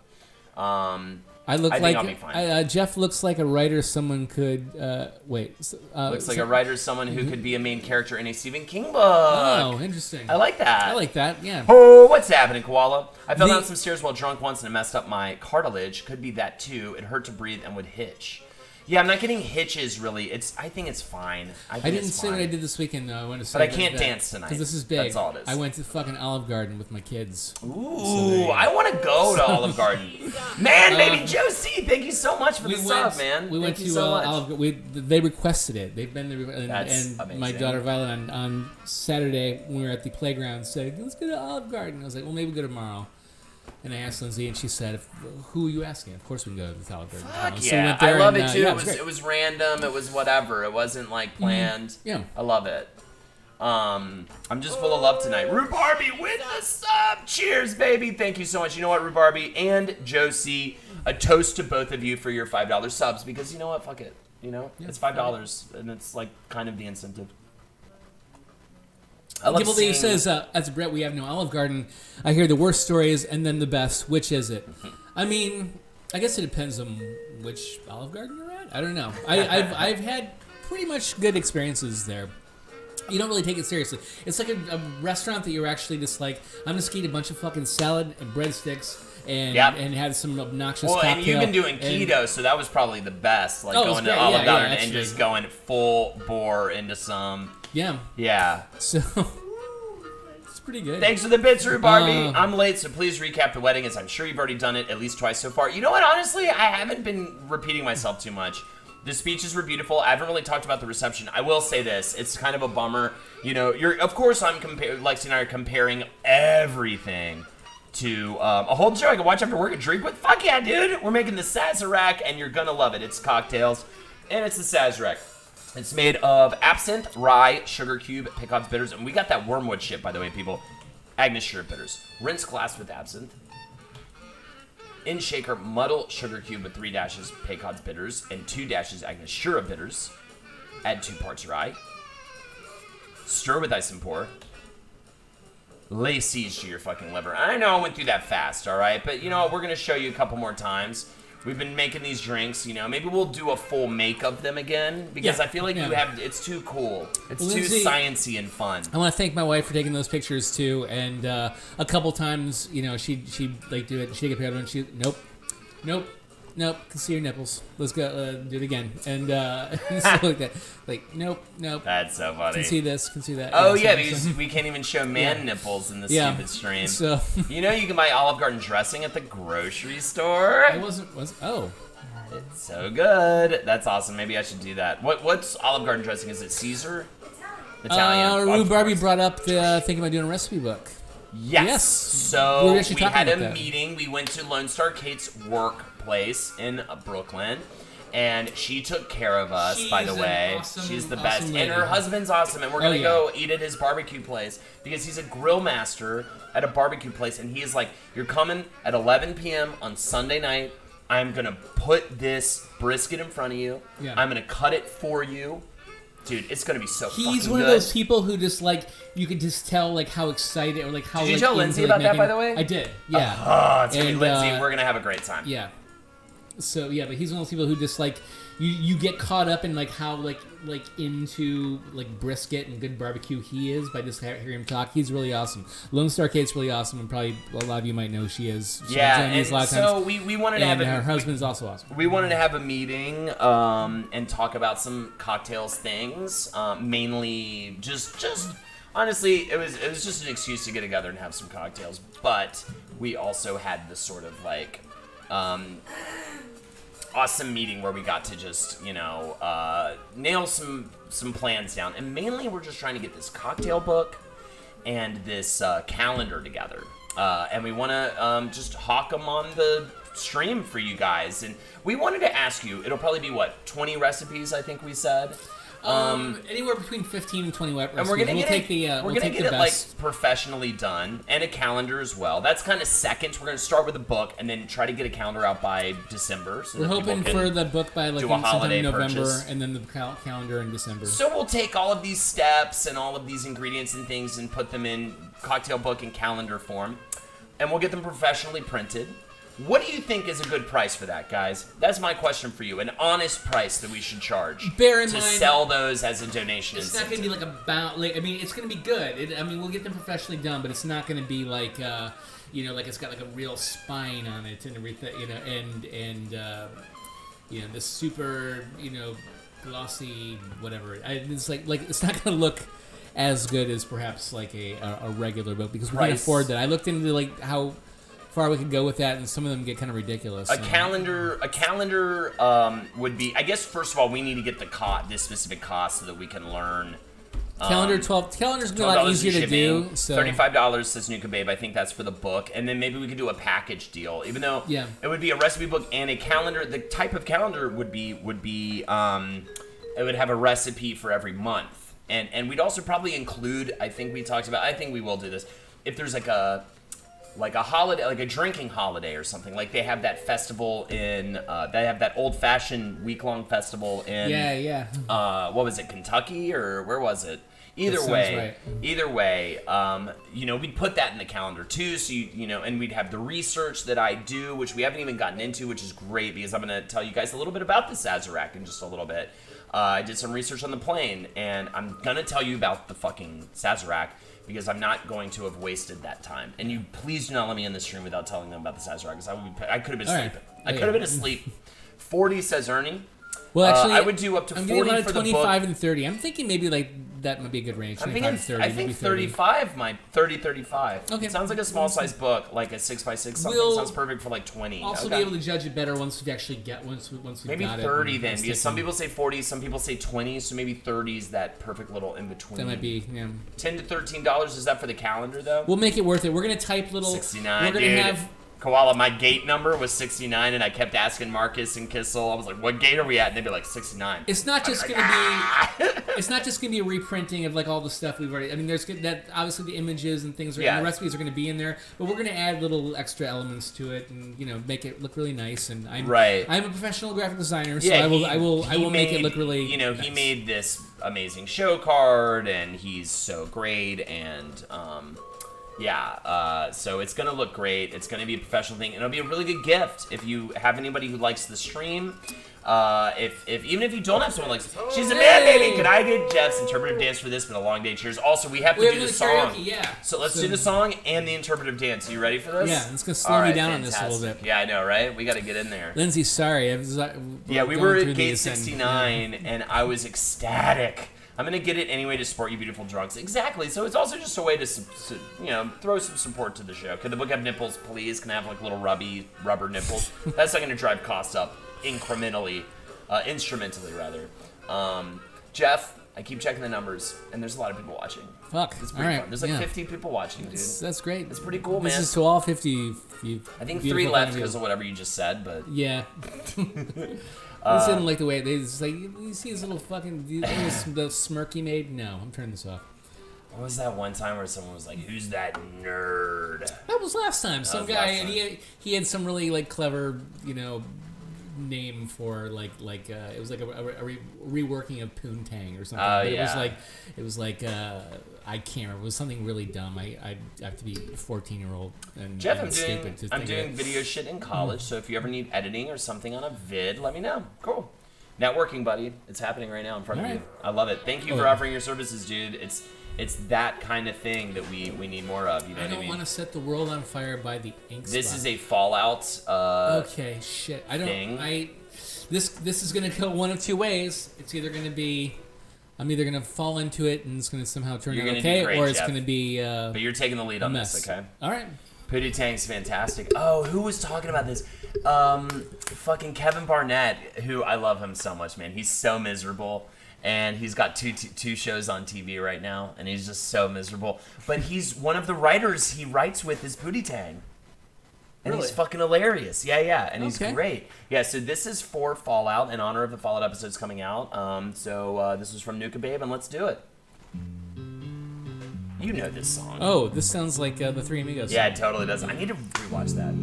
I think I'll be fine. Jeff looks like a writer someone could looks like a writer someone who could be a main character in a Stephen King book. Oh, interesting. I like that. Yeah. Oh, what's happening, Koala? I fell down some stairs while drunk once and it messed up my cartilage. Could be that too. It hurt to breathe and would hitch. Yeah, I'm not getting hitches really. I think it's fine. I didn't say what I did this weekend though. I want to say, but I can't dance tonight because this is big. That's all it is. I went to fucking Olive Garden with my kids. Ooh, I want to go to Olive Garden. Man, baby Josie, thank you so much for the sub, man. We went to Olive Garden. They requested it. They've been there, and amazing. My daughter Violet on Saturday when we were at the playground said, "Let's go to Olive Garden." I was like, "Well, maybe we'll go tomorrow." And I asked Lindsay, and she said, "Who are you asking?" Of course, we can go to the Olive Garden. Fuck So yeah, we went there I love and, it too. Yeah, it was random. It was whatever. It wasn't planned. Yeah, I love it. I'm just full of love tonight. Rhubarby with the sub. Cheers, baby. Thank you so much. You know what, Rhubarby and Josie, a toast to both of you for your $5 subs because you know what? Fuck it. It's $5 and it's kind of the incentive. Gimbal says, as Brett, we have no Olive Garden. I hear the worst stories and then the best. Which is it? I mean, I guess it depends on which Olive Garden you're at. I don't know. I've had pretty much good experiences there. You don't really take it seriously. It's like a restaurant that you're actually just like, I'm just gonna eat a bunch of fucking salad and breadsticks and have some obnoxious cocktail. And you've been doing keto, so that was probably the best. Like going to great. Olive Garden and actually. just going full bore into some. Yeah. Yeah. So it's pretty good. Thanks for the bits, Barbie. I'm late, so please recap the wedding, as I'm sure you've already done it at least twice so far. You know what? Honestly, I haven't been repeating myself too much. The speeches were beautiful. I haven't really talked about the reception. I will say this: it's kind of a bummer. You know, of course, Lexi and I are comparing everything to a whole show I can watch after work and drink with. Fuck yeah, dude! We're making the Sazerac, and you're gonna love it. It's CockTails, and it's the Sazerac. It's made of absinthe, rye, sugar cube, Picard's bitters, and we got that wormwood shit, by the way, people. Agnes Shira bitters. Rinse glass with absinthe. In shaker, muddle sugar cube with 3 dashes Pecod's bitters and 2 dashes Agnes Shira bitters. Add 2 parts rye. Stir with ice and pour. Lay siege to your fucking liver. I know I went through that fast, all right? But, you know, we're going to show you a couple more times. We've been making these drinks, you know. Maybe we'll do a full make of them again because I feel like it's too cool. It's too sciencey and fun. I want to thank my wife for taking those pictures too. And a couple times, you know, she like do it. She take a picture and she nope. Can see your nipples. Let's go do it again. And stuff like that. Like nope. That's so funny. Can see this. Can see that. Oh yeah, because we can't even show nipples in the stupid stream. So you know you can buy Olive Garden dressing at the grocery store. It wasn't. Oh. It's so good. That's awesome. Maybe I should do that. What's Olive Garden dressing? Is it Caesar? Italian. Rue Barbie brought up the thinking about doing a recipe book. Yes. So we had a that. meeting. We went to Lone Star Kate's workplace in Brooklyn, and she took care of us. By the way, she's the best, lady. and her husband's awesome. And we're gonna go eat at his barbecue place because he's a grill master at a barbecue place, and he is like, "You're coming at 11 p.m. on Sunday night. I'm gonna put this brisket in front of you. Yeah. I'm gonna cut it for you." Dude, it's gonna be so fucking good. He's one of those people who just like you could just tell like how excited or like how. Did you tell Lindsay about that, by the way? I did. Yeah. It's gonna be Lindsay. We're gonna have a great time. Yeah. So yeah, but he's one of those people who just like you get caught up in like how like into like brisket and good barbecue he is by just hearing him talk. He's really awesome. Lone Star Kate's really awesome, and probably a lot of you might know who she is. And so we wanted to have her husband's also awesome. We wanted to have a meeting and talk about some CockTails things. Mainly just honestly, it was just an excuse to get together and have some cocktails. But we also had this sort of like awesome meeting where we got to just, you know, nail some plans down. And mainly we're just trying to get this cocktail book and this calendar together. And we want to just hawk them on the stream for you guys. And we wanted to ask you, it'll probably be, 20 recipes, I think we said? Anywhere between 15 and 20 recipes. And we're gonna get it best. like professionally done, and a calendar as well. That's kind of second. We're gonna start with a book, and then try to get a calendar out by December. So we're hoping for the book by like sometime in November, purchase. And then the calendar in December. So we'll take all of these steps and all of these ingredients and things, and put them in cocktail book and calendar form, and we'll get them professionally printed. What do you think is a good price for that, guys? That's my question for you. An honest price that we should charge Bear in to mind, sell those as a donation. It's not going to be like I mean, it's going to be good. We'll get them professionally done, but it's not going to be like, you know, like it's got like a real spine on it and everything, you know, and you know, the super, you know, glossy whatever. It's like it's not going to look as good as perhaps like a regular book because we can't afford that. I looked into like how far we could go with that, and some of them get kind of ridiculous. A calendar would be, I guess. First of all, we need to get this specific cost so that we can learn. Calendar's gonna be a lot easier to do. So $35 says Nuka Babe. I think that's for the book, and then maybe we could do a package deal. Even though it would be a recipe book and a calendar. The type of calendar would be it would have a recipe for every month, and we'd also probably include. I think we will do this. If there's like a holiday, like a drinking holiday or something. Like they have that festival in, they have that old-fashioned week-long festival in, what was it, Kentucky or where was it? Either sounds way, right. we'd put that in the calendar too. So and we'd have the research that I do, which we haven't even gotten into, which is great because I'm gonna tell you guys a little bit about the Sazerac in just a little bit. I did some research on the plane, and I'm gonna tell you about the fucking Sazerac because I'm not going to have wasted that time. And you please do not let me in the stream without telling them about the Sazerac because I could have been sleeping. I could have been asleep. 40 says Ernie. Well, actually, I would do up to I'm 40 getting about for the 25 book. and 30. I'm thinking maybe like that might be a good range. 25 to 30. I think maybe 30. 35 might 35. Okay. It sounds like a small size book, like a 6x6 something. We'll sounds perfect for like 20. Also Okay. be able to judge it better once we actually get once we Maybe got 30 it. then, because some people say 40, some people say 20, so maybe 30 is that perfect little in between. That might be, yeah. $10 to $13. Is that for the calendar though? We'll make it worth it. We're gonna type little. 69, We're gonna dude. have. Koala, my gate number was 69, and I kept asking Marcus and Kissel. I was like, "What gate are we at?" And they'd be like, 69. It's not just gonna be. It's not just gonna be a reprinting of like all the stuff we've already. I mean, there's that obviously the images and things. And the recipes are gonna be in there, but we're gonna add little extra elements to it and make it look really nice. And I'm a professional graphic designer, so I will make it look really. Nice. He made this amazing show card, and he's so great, and so it's gonna look great. It's gonna be a professional thing, and it'll be a really good gift if you have anybody who likes the stream. Even if you don't have someone like she's a man, baby. Can I get Jeff's interpretive dance for this? Been a long day. Cheers. Also, we have to do the song. Karaoke, yeah. So let's do the song and the interpretive dance. You ready for this? Yeah, it's gonna slow me down on this a little bit. Yeah, I know, right? We got to get in there. Lindsay, sorry. We were at gate 69, and I was ecstatic. I'm gonna get it anyway to support you beautiful drunks. Exactly. So it's also just a way to throw some support to the show. Could the book have nipples, please? Can I have like little rubber nipples? That's not gonna drive costs up instrumentally rather. Jeff, I keep checking the numbers, and there's a lot of people watching. Fuck. It's pretty fun. There's like 15 people watching, dude. That's great. It's pretty cool, man. This is to all 50. I think 3 left because of whatever you just said, but yeah. I just didn't like the way they just like you see his little fucking the smirk he made. No, I'm turning this off. What was that one time where someone was like, "Who's that nerd?" That was last time. Some guy and he had some really like clever name for like it was like a reworking of Poontang or something. But it was like I can't remember. It was something really dumb. I have to be a 14-year-old and Jeff, stupid. I'm doing video shit in college, so if you ever need editing or something on a vid, let me know. Cool. Networking, buddy. It's happening right now in front of you. I love it. Thank you for offering your services, dude. It's that kind of thing that we need more of. You know what I mean? I don't want to set the world on fire by the ink This spot. is a Fallout. Okay, shit. I don't. Thing. This is gonna go one of two ways. It's either gonna be, I'm either gonna fall into it and it's gonna somehow turn out okay, great, or it's Jeff. gonna be. But you're taking the lead on mess. this, okay? All right. Pootie Tang's fantastic. Oh, who was talking about this? Fucking Kevin Barnett, who I love him so much, man. He's so miserable. And he's got two shows on TV right now, and he's just so miserable. But he's one of the writers he writes with is Pootie Tang. And he's fucking hilarious. Yeah, and he's great. Yeah, so this is for Fallout, in honor of the Fallout episodes coming out. This is from Nuka Babe, and let's do it. You know this song. Oh, this sounds like the Three Amigos. Yeah, it totally does. I need to rewatch that.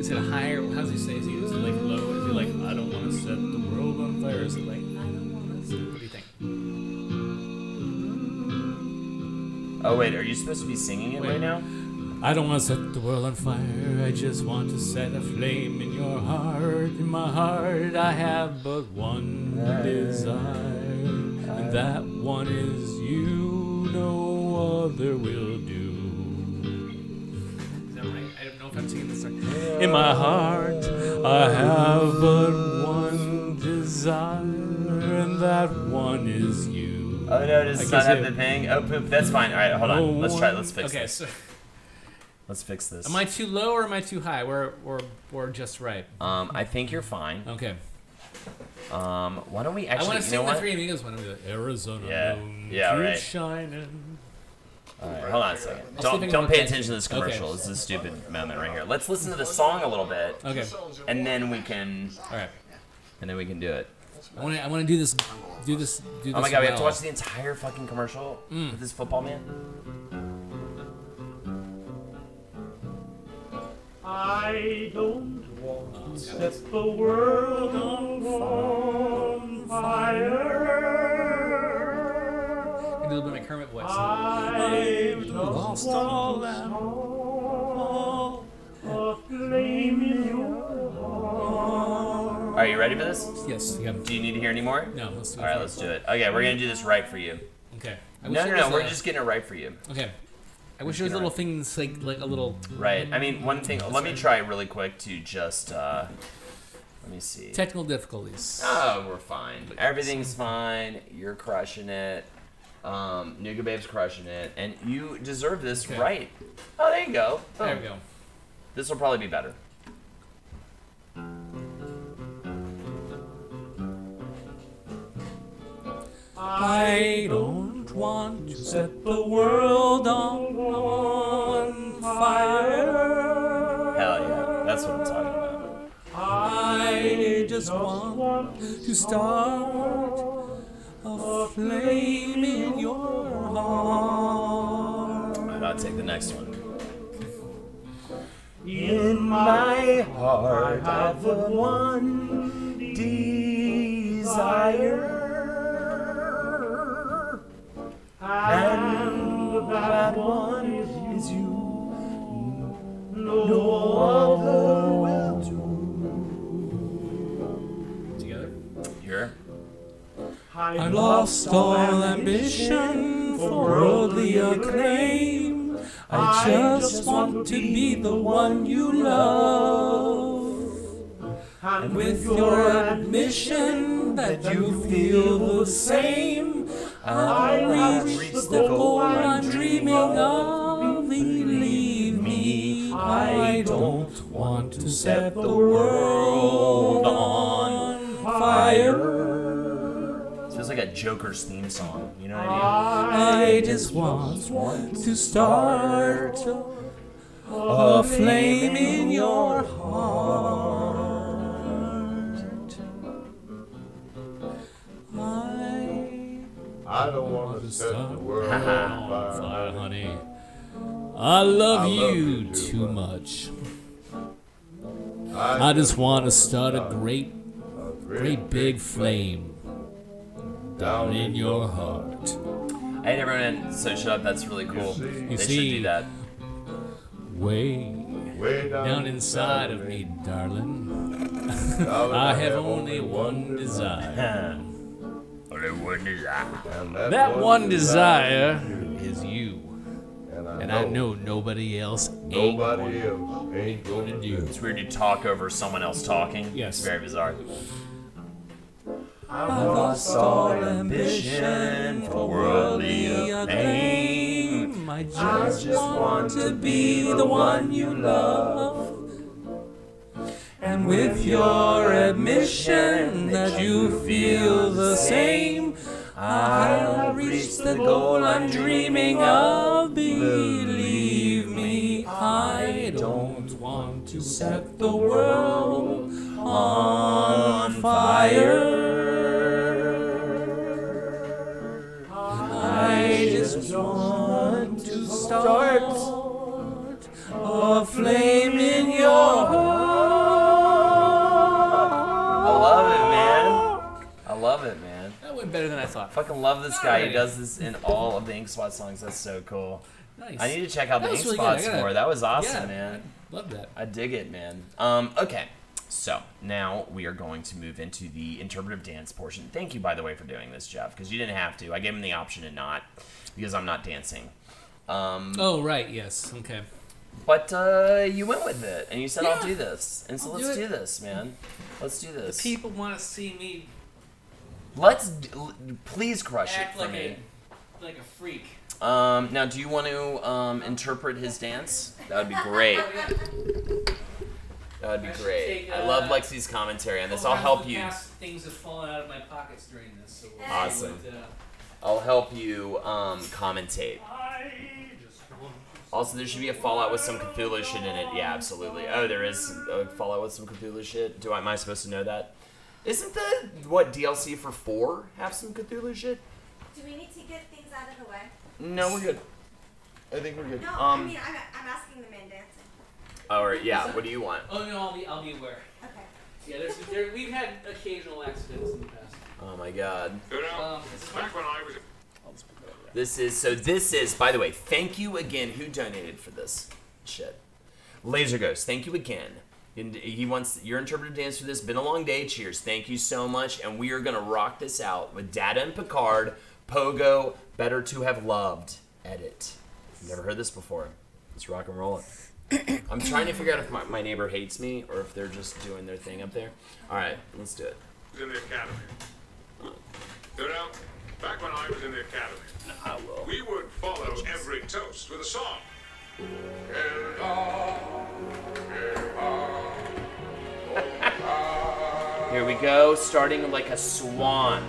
Is it a higher? How does he say? Is it like low? Is it like I don't want to set the world on fire? Is it like I don't want to set? What do you think? Oh wait, are you supposed to be singing it right now? I don't want to set the world on fire. I just want to set a flame in your heart. In my heart, I have but one desire, and that one is you. No other will do. Is that right? I don't know if I'm singing this right. In my heart, I have but one desire, and that one is you. Oh no, does not have the thing? Oh poop, that's fine. Alright, hold on. Let's try it. Let's fix this. So let's fix this. am I too low or am I too high? Or just right? I think you're fine. Okay. Why don't we actually? I want to sing the Three Amigos one. Arizona moon, right. shining. All right, hold on a second. Don't pay attention to this commercial. This is a stupid moment right here. Let's listen to the song a little bit. Okay. And then we can. All right. And then we can do it. I want to do this. Do this. Oh my god, we have to watch the entire fucking commercial with this football man. I don't want to set the world on fire. a little bit of my Kermit voice. I've lost all that. a flame in your heart. Are you ready for this? Yes. Yeah. Do you need to hear any more? No. Let's do it. All right, let's do it. Okay, we're gonna do this right for you. Okay. No. We're just getting it right for you. Okay. I wish there was little things like a little. Right. I mean, one thing. Let me try really quick to just. Let me see. Technical difficulties. Oh, we're fine. Everything's fine. You're crushing it. Nougat Babe's crushing it, and you deserve this, Okay. right? Oh, there you go. Boom. There we go. This will probably be better. I don't want to set the world on fire. Hell yeah, that's what I'm talking about. I just want to start a flame in your heart. I'll take the next one. In my heart, I've one desire. And that one is you. No other will do. Together. Here. I lost all ambition for worldly acclaim. I just want to be the one you love. And with your admission that you feel the same, I'll reach the goal I'm dreaming of. Believe me, I don't want to set the world on fire. Feels like a Joker's theme song. You know what I I just want to start a flame in your heart. I don't want to set the world on fire. Honey. I love you too much. I just want to start a great big flame down in your heart. mean? Hey everyone, so shut up. That's really cool. They should see, do that. Way Way down inside of me, darling, I have only one desire. Only one desire. And That one desire is you. and And I know nobody else ain't nobody else ain't gonna gonna do. It's weird to talk over someone else talking. Yes. It's very bizarre. I've lost all ambition for worldly acclaim. I just want to be the one you love. And with your admission that you feel the same, I'll reach the goal I'm dreaming of. Believe me, I don't want to set the world on fire. I just want to start a flame in your heart. I love it, man. I love it, man. That went better than I thought. Fucking love this guy. He does this in all of the Ink Spot songs. That's so cool. Nice. I need to check out the That was Ink really Spot good. I gotta- score. That was awesome, Yeah, man. Love that. I dig it, man. Okay. So now we are going to move into the interpretive dance portion. Thank you, by the way, for doing this, Jeff, because you didn't have to. I gave him the option to not, because I'm not dancing. Oh, right. Yes. Okay. But you went with it, and you said, I'll Yeah. do this. And so I'll let's do do it. this, man. Let's do this. People want to see me Please crush act it for like me. like a freak. Now, do you want to interpret his dance? That would be great. That would be I should great. take, I love Lexi's commentary on this. I'll Sometimes help in the you. past, things have fallen out of my pockets during this. So we'll Awesome. see what, I'll help you commentate. I just want Also, there should be a Fallout with some Cthulhu shit in it. Yeah, absolutely. Oh, there is a Fallout with some Cthulhu shit. Am I supposed to know that? Isn't the DLC for 4 have some Cthulhu shit? Do we need to get things out of the way? No, we're good. I think we're good. No, I mean, I'm asking the man dancing. All right. Yeah. What do you want? Oh no, I'll be aware. Okay. Yeah, we've had occasional accidents in the past. Oh my God. Um, back when I was I'll just put that over there. This is, by the way, thank you again. Who donated for this shit? Laser Ghost, thank you again. And he wants your interpretive dance for this. Been a long day. Cheers. Thank you so much. And we are going to rock this out with Data and Picard, Pogo, Better to Have Loved, edit. Never heard this before. Let's rock and roll it. I'm trying to figure out if my neighbor hates me or if they're just doing their thing up there. All right, let's do it. In the academy. You know, back when I was in the academy, I will. we would follow every toast with a song. Here we go, starting like a swan.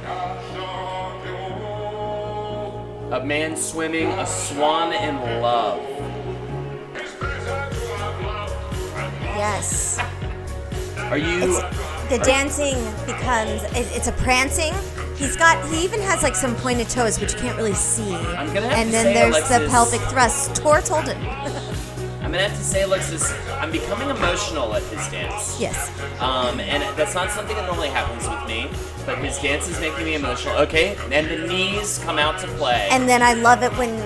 A man swimming, a swan in love. Yes. Are you... The dancing becomes, it's a prancing. He even has like some pointed toes, which you can't really see. I'm gonna have and to then say, there's the Alexis- pelvic thrust. Tor told it. I'm gonna have to say, Alexis, I'm becoming emotional at his dance. Yes. And that's not something that normally happens with me, but his dance is making me emotional. Okay, and the knees come out to play. And then I love it when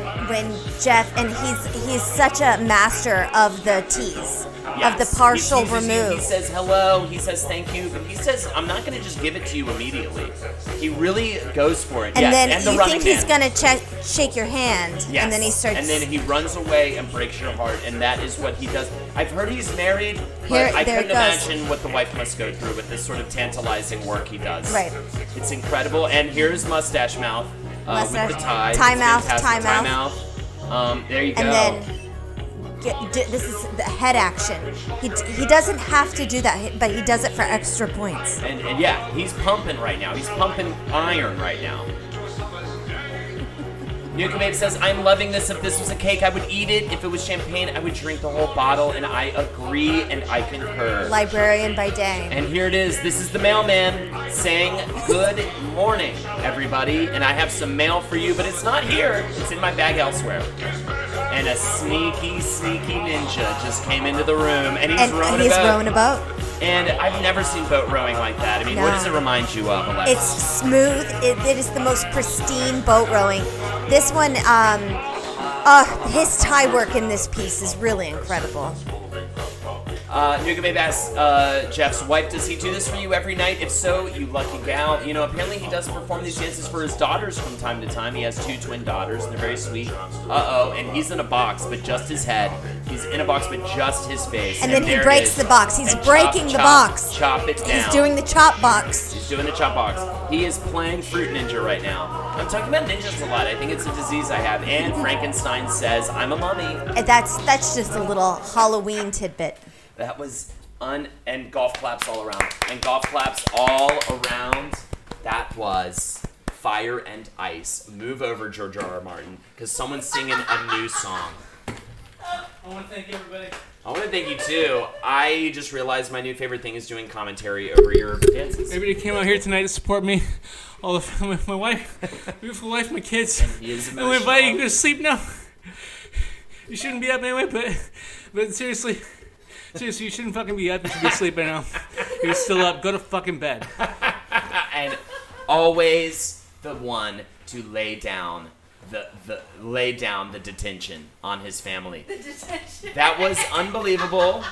Jeff, and he's such a master of the tease, of the partial He teases you, remove. he says hello, he says thank you, but he says, I'm not going to just give it to you immediately. He really goes for it. And Yes, then and the you running think he's man. gonna shake your hand, Yes. and then he starts. And then he runs away and breaks your heart, and that is what he does. I've heard he's married, but Here- I there couldn't it goes. imagine what the wife must go through with this sort of tantalizing work he does. Right. It's incredible. And here's Mustache Mouth Mustache- with the tie. tie It's mouth, fantastic. tie Tie mouth. There you go. and then this is the head action. He doesn't have to do that, but he does it for extra points. And yeah, he's pumping right now. He's pumping iron right now. Nuka Babe says, I'm loving this. If this was a cake, I would eat it. If it was champagne, I would drink the whole bottle. And I agree and I concur. Librarian by day. And here it is. This is the mailman saying, good morning, everybody. And I have some mail for you, but it's not here. It's in my bag elsewhere. And a sneaky, sneaky ninja just came into the room. And he's rowing he's a boat. rowing a boat. And I've never seen boat rowing like that. I mean, No. what does it remind you of, Alexa? It's smooth. It is the most pristine boat rowing. This one, his tie work in this piece is really incredible. Nuka Babe asks, Jeff's wife, does he do this for you every night? If so, you lucky gal. You know, apparently he does perform these dances for his daughters from time to time. He has 2 twin daughters, and they're very sweet. Uh-oh, and he's in a box, but just his head. He's in a box, but just his face. And then he there it breaks is. the box. He's And breaking the box. Chop it down. He's doing the chop box. He's doing the chop box. He is playing Fruit Ninja right now. I'm talking about ninjas a lot. I think it's a disease I have. And Frankenstein says, I'm a mummy. And that's just a little Halloween tidbit. That was and golf claps all around. And golf claps all around. That was Fire and Ice. Move over, George R.R. Martin, because someone's singing a new song. I want to thank everybody. I want to thank you, too. I just realized my new favorite thing is doing commentary over your dances. Everybody came out here tonight to support me. All the my wife, beautiful wife, my kids. He is And we invite you emotional. to go to sleep now. You shouldn't be up anyway, but seriously, you shouldn't fucking be up. You should be asleep right now. You're still up. Go to fucking bed. And always the one to lay down the detention on his family. The detention. That was unbelievable.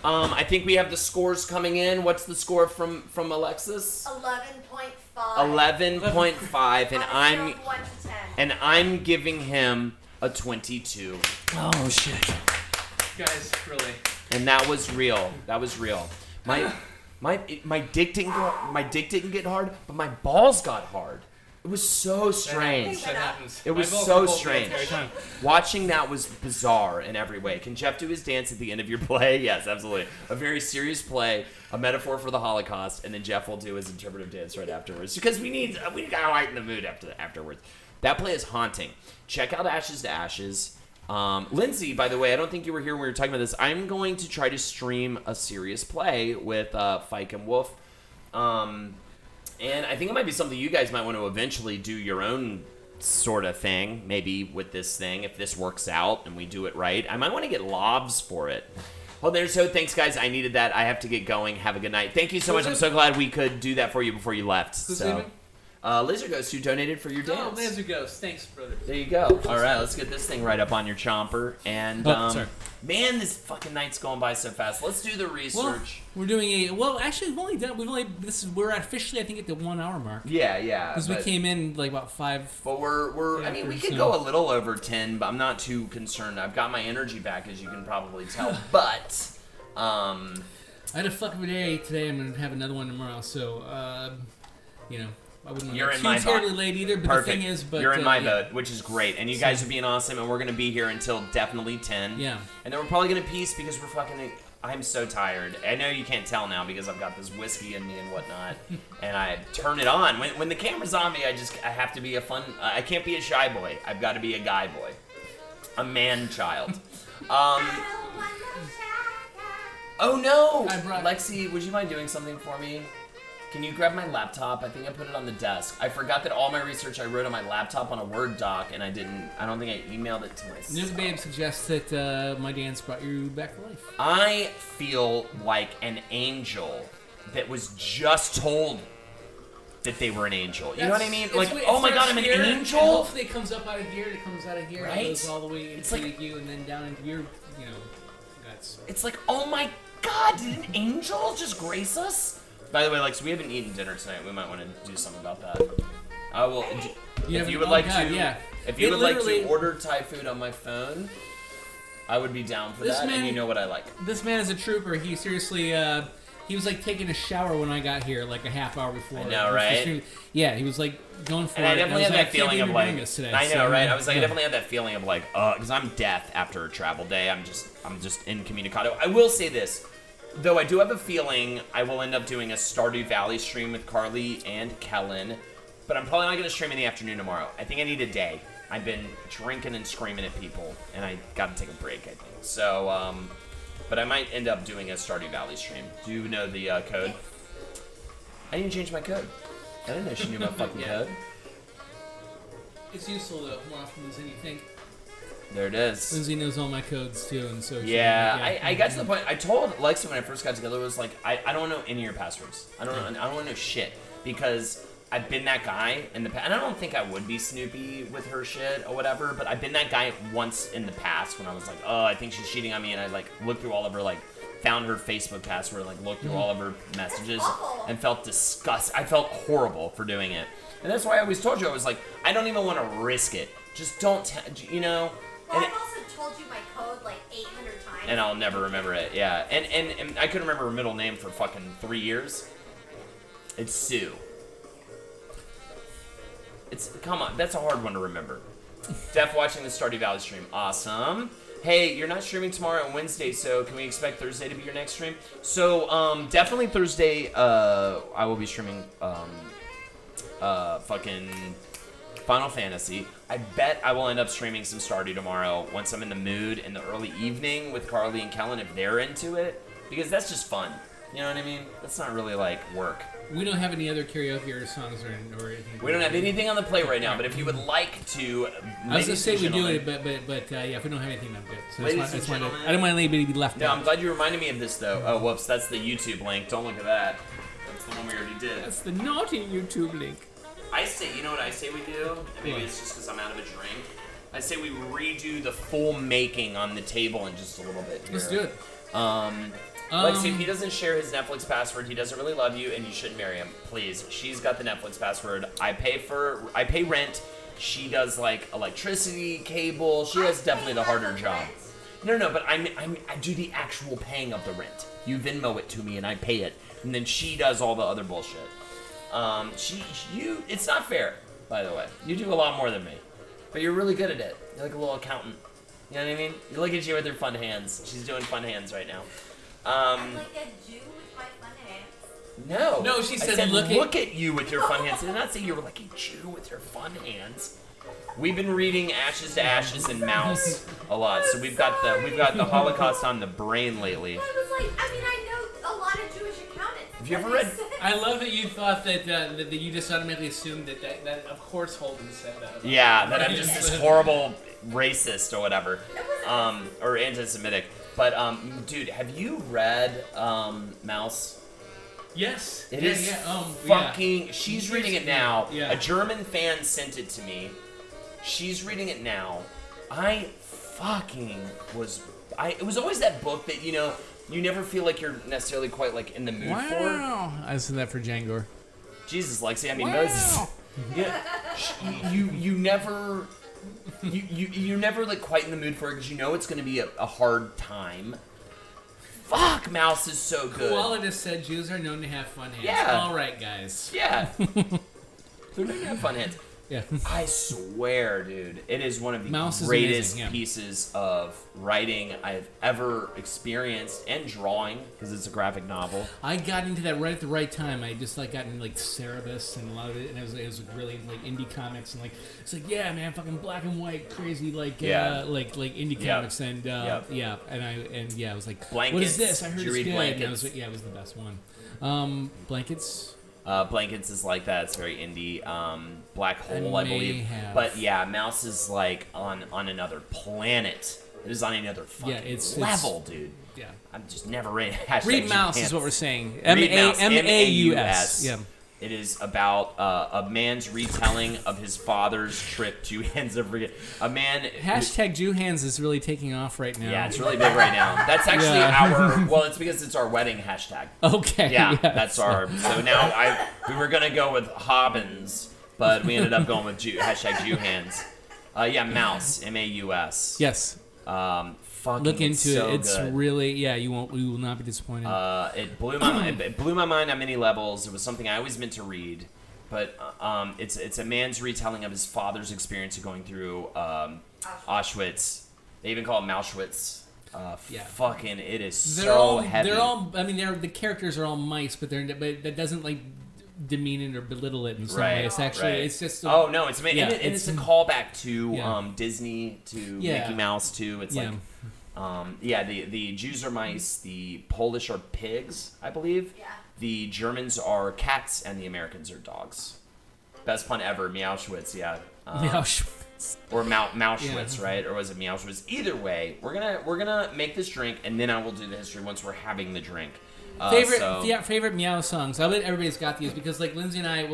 I think we have the scores coming in. What's the score from Alexis? 11.5. 11.5, and On a scale of 1 to 10. I'm giving him a 22. Oh shit, guys, really. And that was real. That was real. My dick didn't get hard, but my balls got hard. It was so strange. That happens. It was My balls so are both strange. every time. Watching that was bizarre in every way. Can Jeff do his dance at the end of your play? Yes, absolutely. A very serious play, a metaphor for the Holocaust, and then Jeff will do his interpretive dance right afterwards because we gotta lighten the mood afterwards. That play is haunting. Check out Ashes to Ashes. Lindsay, by the way, I don't think you were here when we were talking about this. I'm going to try to stream a serious play with Fike and Wolf. And I think it might be something you guys might want to eventually do your own sort of thing, maybe with this thing, if this works out and we do it right. I might want to get lobs for it. Well, there's so thanks, guys. I needed that. I have to get going. Have a good night. Thank you so much. I'm so glad we could do that for you before you left. Who's so, leaving? Laser Ghost, who donated for your dance. Oh, Laser Ghost. Thanks, brother. There you go. All right, let's get this thing right up on your chomper. And sorry. man, this fucking night's going by so fast. Let's do the research. Well, we're doing actually we're officially I think at the 1 hour mark. Yeah. Because we came in like about 5. But I mean, we could go a little over 10, but I'm not too concerned. I've got my energy back, as you can probably tell. But I had a fuck of a day today. I'm gonna have another one tomorrow. So I wouldn't want You're to in get my too terribly boat. late either. But Perfect. the thing is, You're in my yeah. boat, which is great. And you guys are being awesome, and we're going to be here until definitely 10. Yeah. And then we're probably going to peace because we're fucking... I'm so tired. I know you can't tell now because I've got this whiskey in me and whatnot. And I turn it on. When the camera's on me, I have to be a fun... I can't be a shy boy. I've got to be a guy boy. A man-child. Oh, no! Lexi, would you mind doing something for me? Can you grab my laptop? I think I put it on the desk. I forgot that all my research I wrote on my laptop on a Word doc, and I don't think I emailed it to myself. New Babe suggests that my dance brought you back to life. I feel like an angel that was just told that they were an angel. You know what I mean? Like, oh my god, I'm an angel? And hopefully it comes up out of here, it comes out of here, Right? it goes all the way into like, you, and then down into your, guts. It's like, oh my god, did an angel just grace us? By the way, Lex, we haven't eaten dinner tonight. We might want to do something about that. I will. If you would like to order Thai food on my phone, I would be down for that. And you know what I like. This man is a trooper. He seriously, he was like taking a shower when I got here, like a half hour before. I know, right? Yeah, he was like going for it. And I definitely had that feeling of like, today, I know, right? I was like, I definitely had that feeling of like, because I'm death after a travel day. I'm just incommunicado. I will say this. Though I do have a feeling I will end up doing a Stardew Valley stream with Carly and Kellen, but I'm probably not going to stream in the afternoon tomorrow. I think I need a day. I've been drinking and screaming at people, and I got to take a break, I think. So, but I might end up doing a Stardew Valley stream. Do you know the code? I didn't change my code. I didn't know she knew my fucking code. It's useful, though, more often than you think. There it is. Lindsay knows all my codes too, and so I got to the point. I told Lexi when I first got together, it was like I don't know any of your passwords. I don't want to know shit because I've been that guy in the past, and I don't think I would be snoopy with her shit or whatever. But I've been that guy once in the past when I was like, oh, I think she's cheating on me, and I like looked through all of her found her Facebook password, looked through all of her messages, and felt disgusted. I felt horrible for doing it, and that's why I always told you I was like, I don't even want to risk it. Just don't, Well, I've also told you my code like 800 times. And I'll never remember it, yeah. And I couldn't remember her middle name for fucking 3 years. It's Sue. Come on, that's a hard one to remember. Def watching the Stardew Valley stream, awesome. Hey, you're not streaming tomorrow and Wednesday, so can we expect Thursday to be your next stream? So, definitely Thursday, I will be streaming, fucking Final Fantasy. I bet I will end up streaming some Stardew tomorrow once I'm in the mood in the early evening with Carly and Kellen if they're into it, because that's just fun. You know what I mean? That's not really like work. We don't have any other karaoke or songs or anything. We don't have anything on the plate right now, but if you would like to, I was gonna say we do it, but yeah, if we don't have anything, I'm good. So Ladies and gentlemen, I don't want anybody to be left No, out. I'm glad you reminded me of this though. Oh, whoops, that's the YouTube link. Don't look at that. That's the one we already did. That's the naughty YouTube link. I say, you know what I say we do? And maybe it's just because I'm out of a drink. I say we redo the full making on the table in just a little bit here. Let's do it. Lexi, if he doesn't share his Netflix password, he doesn't really love you, and you shouldn't marry him. Please, she's got the Netflix password. I pay rent. She does like electricity, cable. She has definitely the harder job. No, but I do the actual paying of the rent. You Venmo it to me, and I pay it, and then she does all the other bullshit. It's not fair, by the way. You do a lot more than me, but you're really good at it. You're like a little accountant. You know what I mean? You look at you with her fun hands. She's doing fun hands right now. I'm like a Jew with my fun hands. No, she I said look at you with your fun hands. I did not say you were like a Jew with your fun hands. We've been reading Ashes to Ashes and Mouse a lot, so we've got the Holocaust on the brain lately. I was like, I know a lot of Jewish accountants. Have you ever read? I love that you thought that you just automatically assumed that of course Holden said that. Yeah, that I'm just this horrible racist or whatever, or anti-Semitic. But dude, have you read Mouse? Yes. It yeah, is yeah. fucking. She's reading it now. Yeah. A German fan sent it to me. She's reading it now. I fucking was. It was always that book that you never feel like you're necessarily quite like in the mood for. Wow. I said that for Jangor. Jesus, Lexi. I mean, Moses. Yeah. You never. You're never like quite in the mood for it because you know it's going to be a hard time. Fuck, Mouse is so good. Koala said Jews are known to have fun hands. Yeah. All right, guys. Yeah. They're known to have fun hands. Yeah. I swear, dude, it is one of the Mouse is greatest amazing, yeah. pieces of writing I've ever experienced, and drawing, because it's a graphic novel. I got into that right at the right time. I just like got into like Cerebus and a lot of it, and it was really like indie comics and like it's like yeah, man, fucking black and white, crazy like like indie comics and yeah, and I was like, Blankets. what is this? I heard Did you it's read good. Blankets? And I was like, yeah, it was the best one. Blankets. Blankets is like that. It's very indie. Black Hole, I may believe. have. But yeah, Mouse is like on another planet. It is on another fucking it's level, dude. Yeah. I'm just never ready. Hashtag Read Mouse Japan. is what we're saying. Read Mouse, M-A-U-S. Yeah. It is about a man's retelling of his father's trip to Hands of Forget. A man. Hashtag Jew Hands is really taking off right now. Yeah, it's really big right now. That's actually our. Well, it's because it's our wedding hashtag. Okay. Yeah, yes. that's our. So now we were gonna go with Hobbins, but we ended up going with hashtag Jew Hands. Yeah, Mouse, M-A-U-S. Yes. Fucking Look into so it. It's good. really you will not be disappointed. It blew my mind. It blew my mind on many levels. It was something I always meant to read, but it's a man's retelling of his father's experience of going through Auschwitz. They even call it Mauschwitz. Fucking, it is They're so all heavy. they're all. I mean, the characters are all mice, but that doesn't like demean it or belittle it in some way. It's actually it's just. Oh no, it's and it's a callback to Yeah. Disney, to Yeah. Mickey Mouse too. It's Yeah. like the Jews are mice, the Polish are pigs, I believe. Yeah. The Germans are cats, and the Americans are dogs. Best pun ever, Meowschwitz, yeah. Or Mauschwitz, right? Or was it Meowschwitz? Either way, we're gonna make this drink, and then I will do the history once we're having the drink. Favorite meow songs. I bet everybody's got these because like Lindsay and I,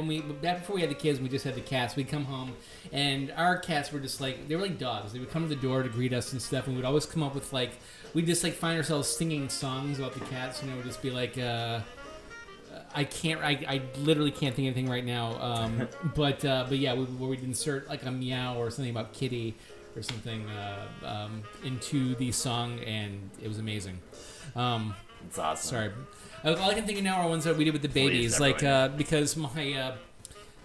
back before we had the kids, we just had the cats. We'd come home, and our cats were just like they were like dogs. They would come to the door to greet us and stuff, and we'd always come up with like we'd just like find ourselves singing songs about the cats, and it would just be like. I literally can't think of anything right now. But yeah, where we'd insert like a meow or something about Kitty or something into the song, and it was amazing. It's awesome. Sorry, all I can think of now are ones that we did with the babies, Please, like because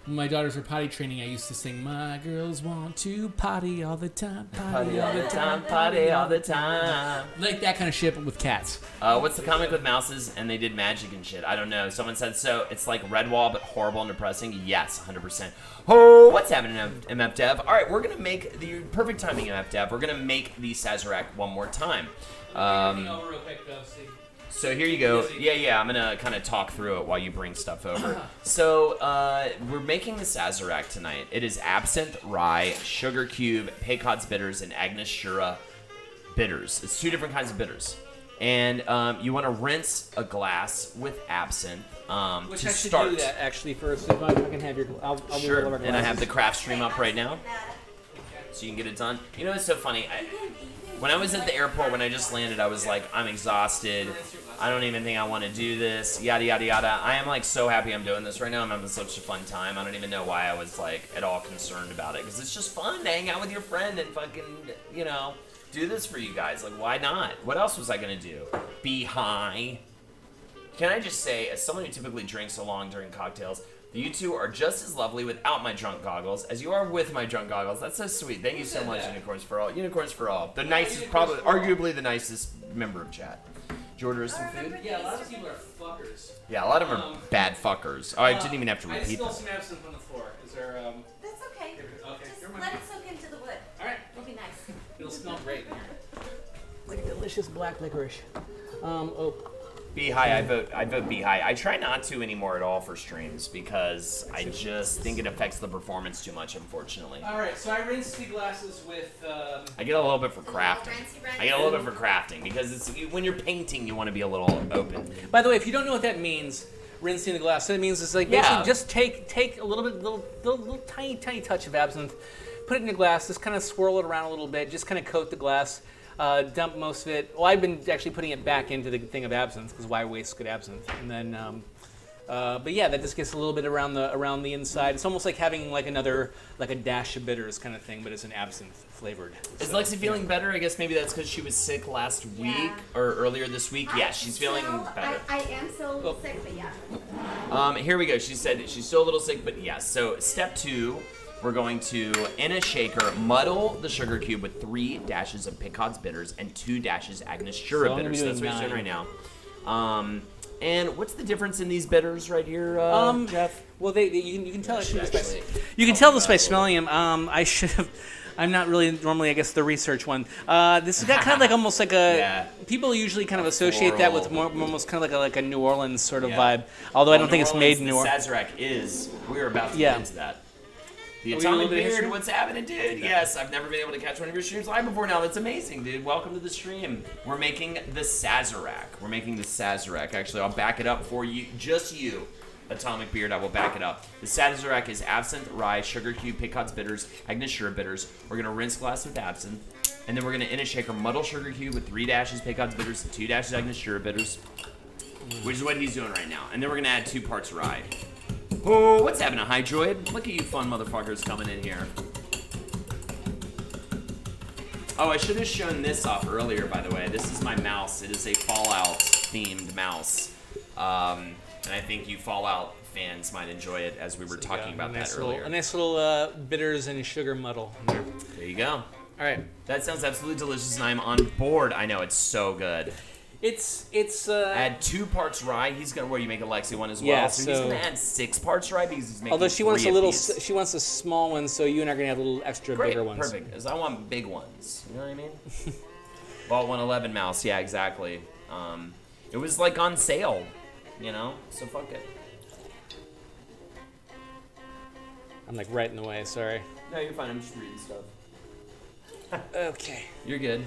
my daughters were potty training. I used to sing, "My girls want to potty all the time, Potty all the time, potty all the time. like that kind of shit, but with cats. What's the comic with mouses and they did magic and shit? I don't know. Someone said so. It's like Redwall, but horrible and depressing. Yes, 100%. Oh, what's happening, MF Dev? All right, we're gonna make the perfect timing, MF Dev. We're gonna make the Sazerac one more time. So here you go. Yeah, I'm gonna kind of talk through it while you bring stuff over. So we're making the Sazerac tonight. It is absinthe, rye, sugar cube, Peychaud's bitters, and Angostura bitters. It's 2 different kinds of bitters. And you want to rinse a glass with absinthe Which to I should start. do that actually first. If I can have your, I'll move all Sure. of our And I have the glasses. craft stream up right now, so you can get it done. You know, it's so funny. When I was at the airport, when I just landed, I was like, I'm exhausted. I don't even think I want to do this. Yada, yada, yada. I am like so happy I'm doing this right now. I'm having such a fun time. I don't even know why I was like at all concerned about it. Because it's just fun to hang out with your friend and fucking, do this for you guys. Like, why not? What else was I going to do? Be high? Can I just say, as someone who typically drinks along during cocktails, you two are just as lovely without my drunk goggles as you are with my drunk goggles. That's so sweet. Thank you so much, Unicorns for All. Unicorns for All. The nicest, probably, arguably the nicest member of chat. Did you order us some food? Yeah, a lot of people are fuckers. Yeah, a lot of them are bad fuckers. Oh, I didn't even have to I repeat spilled that. some absinthe on the floor. Is there? That's okay. Okay. Just let it soak into the wood. All right. It'll be nice. It'll smell great. Like a delicious black licorice. Oh. Be high. I vote be high. I try not to anymore at all for streams because I just think it affects the performance too much, unfortunately. All right. So I rinsed the glasses with. I get a little bit for crafting. Rinsey, I get a little bit for crafting because when you're painting, you want to be a little open. By the way, if you don't know what that means, rinsing the glass. So it means it's like basically just take a little tiny touch of absinthe, put it in your glass, just kind of swirl it around a little bit, just kind of coat the glass, dump most of it. Well, I've been actually putting it back into the thing of absinthe because why waste good absinthe? And then, but yeah, that just gets a little bit around the inside. It's almost like having like a dash of bitters kind of thing, but it's an absinthe flavored. Is Lexi feeling better? I guess maybe that's because she was sick last week or earlier this week. Yeah, she's feeling better. I am still a little sick, but yeah. Here we go. She said she's still a little sick, but yes. So step 2, we're going to, in a shaker, muddle the sugar cube with 3 dashes of Picard's bitters and 2 dashes Angostura bitters. That's what he's doing right now. And what's the difference in these bitters right here, Jeff? Well, you can tell you can tell this by smelling them. I should have. I'm not really normally, I guess, the research one. This has got kind of like almost like a. People usually kind of associate that with almost kind of like a New Orleans sort of vibe. Although I don't think it's made in New Orleans. Sazerac is. We're about to get into that. The Atomic Beard, what's happening, dude? Yes, I've never been able to catch one of your streams live before now. That's amazing, dude. Welcome to the stream. We're making the Sazerac. Actually, I'll back it up for you. Just you, Atomic Beard, I will back it up. The Sazerac is absinthe, rye, sugar cube, Picard's bitters, Angostura bitters. We're going to rinse glass with absinthe. And then we're going to, in a shaker, muddle sugar cube with 3 dashes Picard's bitters and 2 dashes Angostura bitters, which is what he's doing right now. And then we're going to add 2 parts rye. Oh, what's happening, Hydroid? Look at you fun motherfuckers coming in here. Oh, I should have shown this off earlier, by the way. This is my mouse. It is a Fallout-themed mouse. And I think you Fallout fans might enjoy it as we were talking about that earlier. A nice little bitters and sugar muddle. There you go. All right. That sounds absolutely delicious, and I'm on board. I know, it's so good. It's add 2 parts rye. He's gonna you make a Lexi one as well. Yeah, so he's gonna add 6 parts rye because he's making. Although she wants 3 she wants a small one, so you and I are gonna have little extra bigger ones. Perfect. Because I want big ones. You know what I mean? Vault 111 mouse. Yeah, exactly. It was like on sale, you know. So fuck it. I'm like right in the way. Sorry. No, you're fine. I'm just reading stuff. Okay. You're good.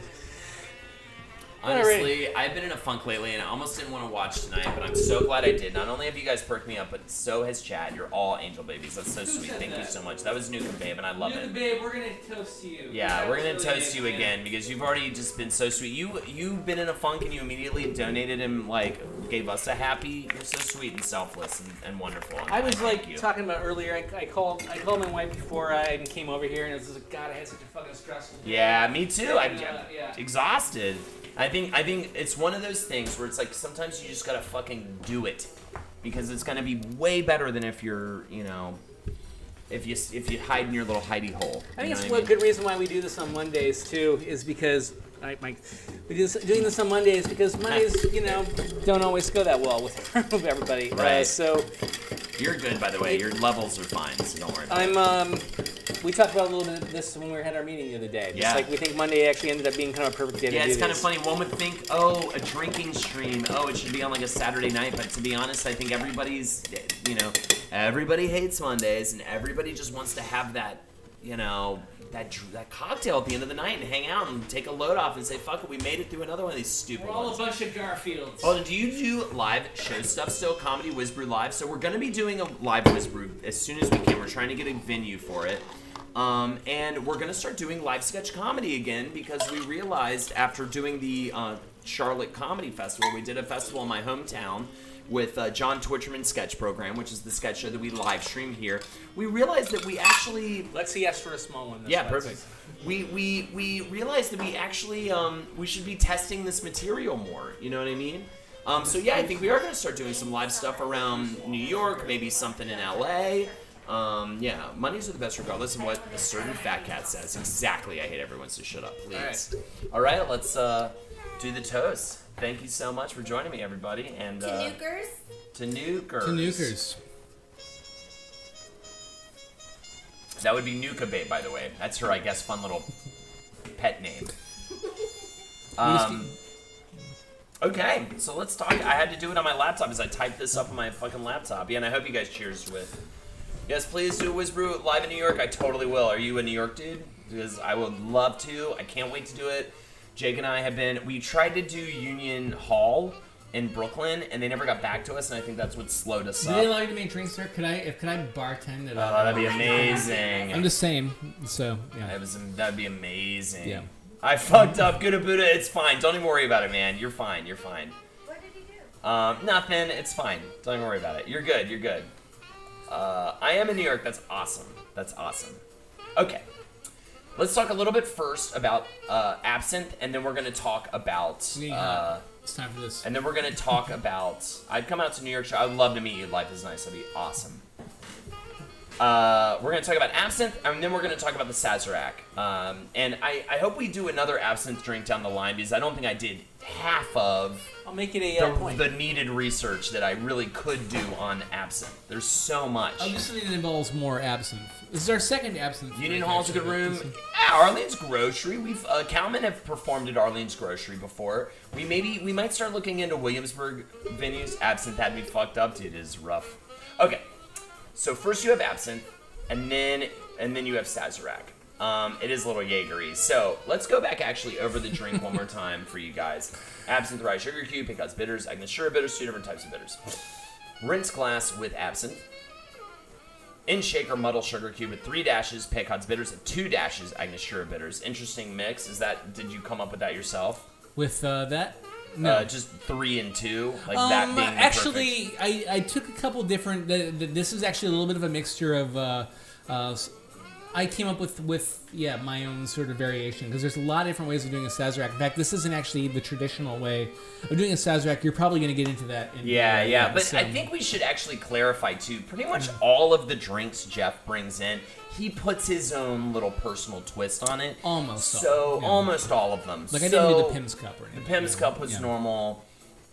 Honestly, I've been in a funk lately, and I almost didn't want to watch tonight, but I'm so glad I did. Not only have you guys perked me up, but so has Chad. You're all angel babies. That's so sweet. Thank you so much. That was Nuka Babe, and I love it. Nuka Babe, we're going to toast you. Yeah, we're going to toast you again, because you've already just been so sweet. You've been in a funk, and you immediately donated him, like, gave us a happy. You're so sweet and selfless and wonderful. And I was thank like you. talking about earlier. I called my wife before I even came over here, and it was like, God, I had such a fucking stressful day. Yeah, me too. I'm yeah. exhausted. I think it's one of those things where it's like sometimes you just gotta fucking do it, because it's gonna be way better than if you're, you know, if you hide in your little hidey hole. I think it's a good reason why we do this on Mondays too, is because doing this on Mondays because Mondays, you know, don't always go that well with everybody. Right. So you're good, by the way. Your levels are fine, so don't worry about it. We talked about a little bit of this when we had our meeting the other day. Yeah. Like we think Monday actually ended up being kind of a perfect day to do this. Yeah, it's kind of funny. One would think, oh, a drinking stream. Oh, it should be on like a Saturday night. But to be honest, I think everybody hates Mondays, and everybody just wants to have that, you know, that cocktail at the end of the night and hang out and take a load off and say, fuck it, we made it through another one of these stupid We're all ones. a bunch of Garfields. Oh, do you do live show stuff still? Comedy Whizbrew Live? So we're going to be doing a live Whizbrew as soon as we can. We're trying to get a venue for it. And we're going to start doing live sketch comedy again because we realized after doing the Charlotte Comedy Festival, we did a festival in my hometown with John Twitcherman's sketch program, which is the sketch show that we live stream here. We realized that we actually... Let's see, yes for a small one. Yeah, perfect. We realized that we actually we should be testing this material more. You know what I mean? So yeah, I think we are going to start doing some live stuff around New York, maybe something in LA. Yeah, Mondays are the best regardless of what a certain fat cat says. Exactly. I hate everyone, so shut up, please. All right, let's do the toast. Thank you so much for joining me, everybody. And to Nukers. To Nukers. To Nukers. That would be Nuka Babe, by the way. That's her, I guess, fun little pet name. Okay, so let's talk. I had to do it on my laptop as I typed this up on my fucking laptop. Yeah, and I hope you guys cheers with. Yes, please do a Whizbrew live in New York. I totally will. Are you a New York dude? Because I would love to. I can't wait to do it. Jake and I have been. We tried to do Union Hall in Brooklyn, and they never got back to us, and I think that's what slowed us Do up. they allow you to make drinks there? Could I bartend it? Oh, that'd be amazing. I'm just saying. So yeah. That'd be amazing. Yeah. I fucked up, Gouda Buddha. It's fine. Don't even worry about it, man. You're fine. You're fine. What did he do? Nothing. It's fine. Don't even worry about it. You're good. You're good. I am in New York. That's awesome. That's awesome. Okay. Let's talk a little bit first about absinthe, and then we're going to talk about. It's time for this. And then we're going to talk about. I'd come out to New York. I'd love to meet you. Life is nice. That'd be awesome. We're going to talk about absinthe, and then we're going to talk about the Sazerac. And I hope we do another absinthe drink down the line, because I don't think I did half of I'll make it a point. the needed research that I really could do on absinthe. There's so much. I'm just saying it involves more absinthe. This is our second absinthe. Union drink, Hall's a good actually, room. but this- Yeah, Arlene's Grocery. We've Cowman have performed at Arlene's Grocery before. We might start looking into Williamsburg venues. Absinthe had me fucked up, dude. It is rough. Okay, so first you have absinthe, and then you have Sazerac. It is a little Jaegery. So let's go back actually over the drink one more time for you guys. Absinthe, rye, sugar cube, Pecos bitters, Angostura bitters, 2 different types of bitters. Rinse glass with absinthe. In shaker, muddle sugar cube with 3 dashes, Pecos bitters, and 2 dashes, Angostura bitters. Interesting mix. Did you come up with that yourself? With that? No. Just 3 and 2, like that being the actually, I took a couple different. This is actually a little bit of a mixture of. I came up with my own sort of variation, because there's a lot of different ways of doing a Sazerac. In fact, this isn't actually the traditional way of doing a Sazerac. You're probably going to get into that. Yeah. But so- I think we should actually clarify too. Pretty much all of the drinks Jeff brings in, he puts his own little personal twist on it. Almost all, So yeah. almost all of them. Like I didn't do the Pim's Cup or anything. The Pim's Cup was Yeah. normal,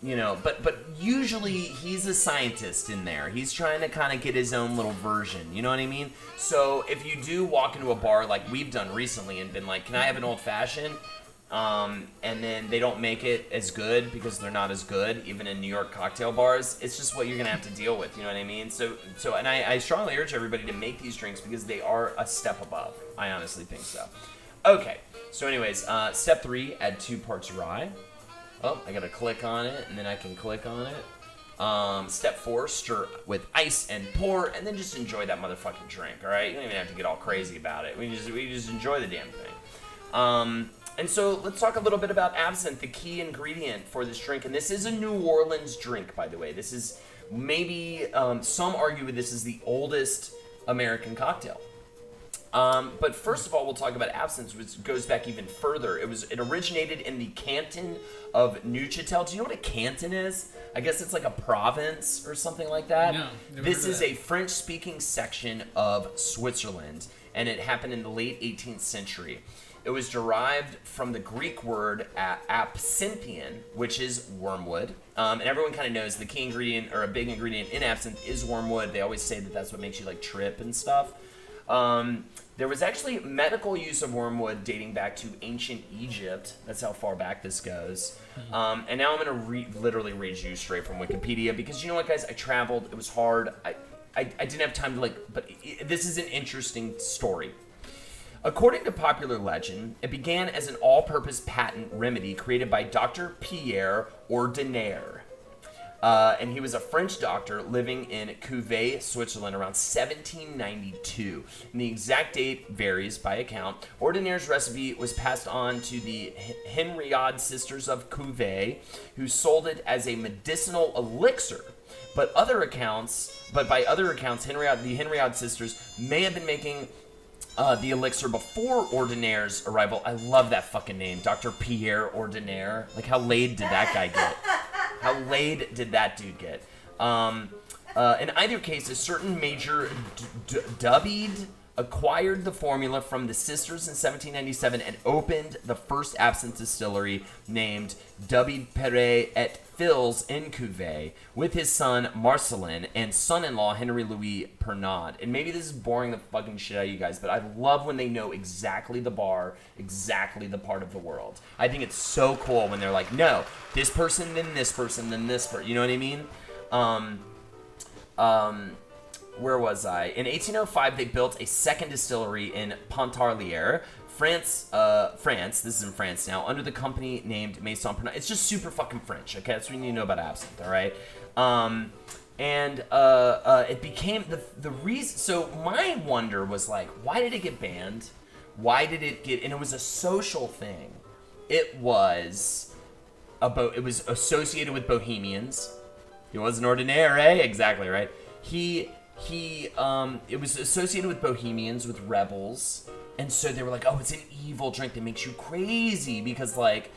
but usually he's a scientist in there. He's trying to kind of get his own little version, you know what I mean? So if you do walk into a bar like we've done recently and been like, can I have an old fashioned? And then they don't make it as good because they're not as good, even in New York cocktail bars. It's just what you're gonna have to deal with, you know what I mean? So and I strongly urge everybody to make these drinks because they are a step above. I honestly think so. Okay, so anyways, step 3, add 2 parts rye. Oh, I gotta click on it, and then I can click on it. Step 4, stir with ice and pour, and then just enjoy that motherfucking drink, alright? You don't even have to get all crazy about it. We just enjoy the damn thing. And so let's talk a little bit about absinthe, the key ingredient for this drink. And this is a New Orleans drink, by the way. This is maybe, some argue this is the oldest American cocktail. But first of all, we'll talk about absinthe, which goes back even further. It originated in the canton of Neuchâtel. Do you know what a canton is? I guess it's like a province or something like that. No, never this heard of is that. a French-speaking section of Switzerland, and it happened in the late 18th century. It was derived from the Greek word absinthian, which is wormwood. And everyone kind of knows the key ingredient, or a big ingredient in absinthe, is wormwood. They always say that that's what makes you like trip and stuff. There was actually medical use of wormwood dating back to ancient Egypt. That's how far back this goes. And now I'm going to literally read you straight from Wikipedia, because you know what, guys? I traveled. It was hard. I didn't have time to but this is an interesting story. According to popular legend, it began as an all-purpose patent remedy created by Dr. Pierre Ordinaire. And he was a French doctor living in Cuvée, Switzerland around 1792. And the exact date varies by account. Ordinaire's recipe was passed on to the Henriade sisters of Cuvée, who sold it as a medicinal elixir. But by other accounts, the Henriade sisters may have been making the elixir before Ordinaire's arrival. I love that fucking name, Dr. Pierre Ordinaire. Like, how laid did that guy get? How laid did that dude get? In either case, a certain major David acquired the formula from the sisters in 1797 and opened the first absinthe distillery named David Perret et Fils in Cuvée with his son Marcelin and son-in-law Henry Louis Pernod. And maybe this is boring the fucking shit out of you guys, but I love when they know exactly the bar, exactly the part of the world. I think it's so cool when they're like, no, this person, then this person, then this person. You know what I mean? Where was I? In 1805, they built a second distillery in Pontarlier, France, this is in France now, under the company named Maison Pernod. It's just super fucking French, okay? That's what you need to know about absinthe, all right? It became the reason. So my wonder was like, why did it get banned? Why did it get? And it was a social thing. It was it was associated with bohemians. He was an ordinaire, eh? Exactly right. It was associated with bohemians, with rebels, and so they were like, oh, it's an evil drink that makes you crazy because like,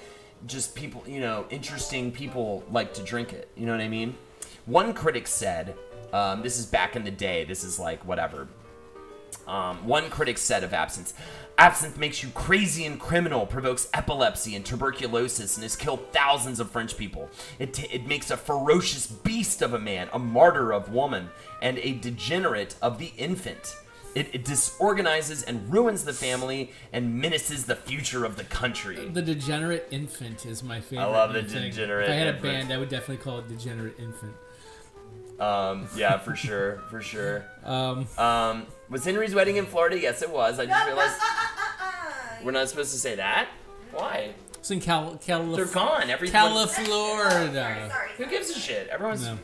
just people, interesting people like to drink it. You know what I mean? One critic said, this is back in the day, this is like whatever. One critic said of absinthe makes you crazy and criminal, provokes epilepsy and tuberculosis, and has killed thousands of French people. It makes a ferocious beast of a man, a martyr of woman, and a degenerate of the infant. It disorganizes and ruins the family and menaces the future of the country. The degenerate infant is my favorite. I love the thing. degenerate If I had infant. a band, I would definitely call it Degenerate Infant. Yeah, for sure. Was Henry's wedding in Florida? Yes, it was. I just realized we're not supposed to say that. Why? It's in They're gone. Everyone. California. Who gives a shit? Everyone's No.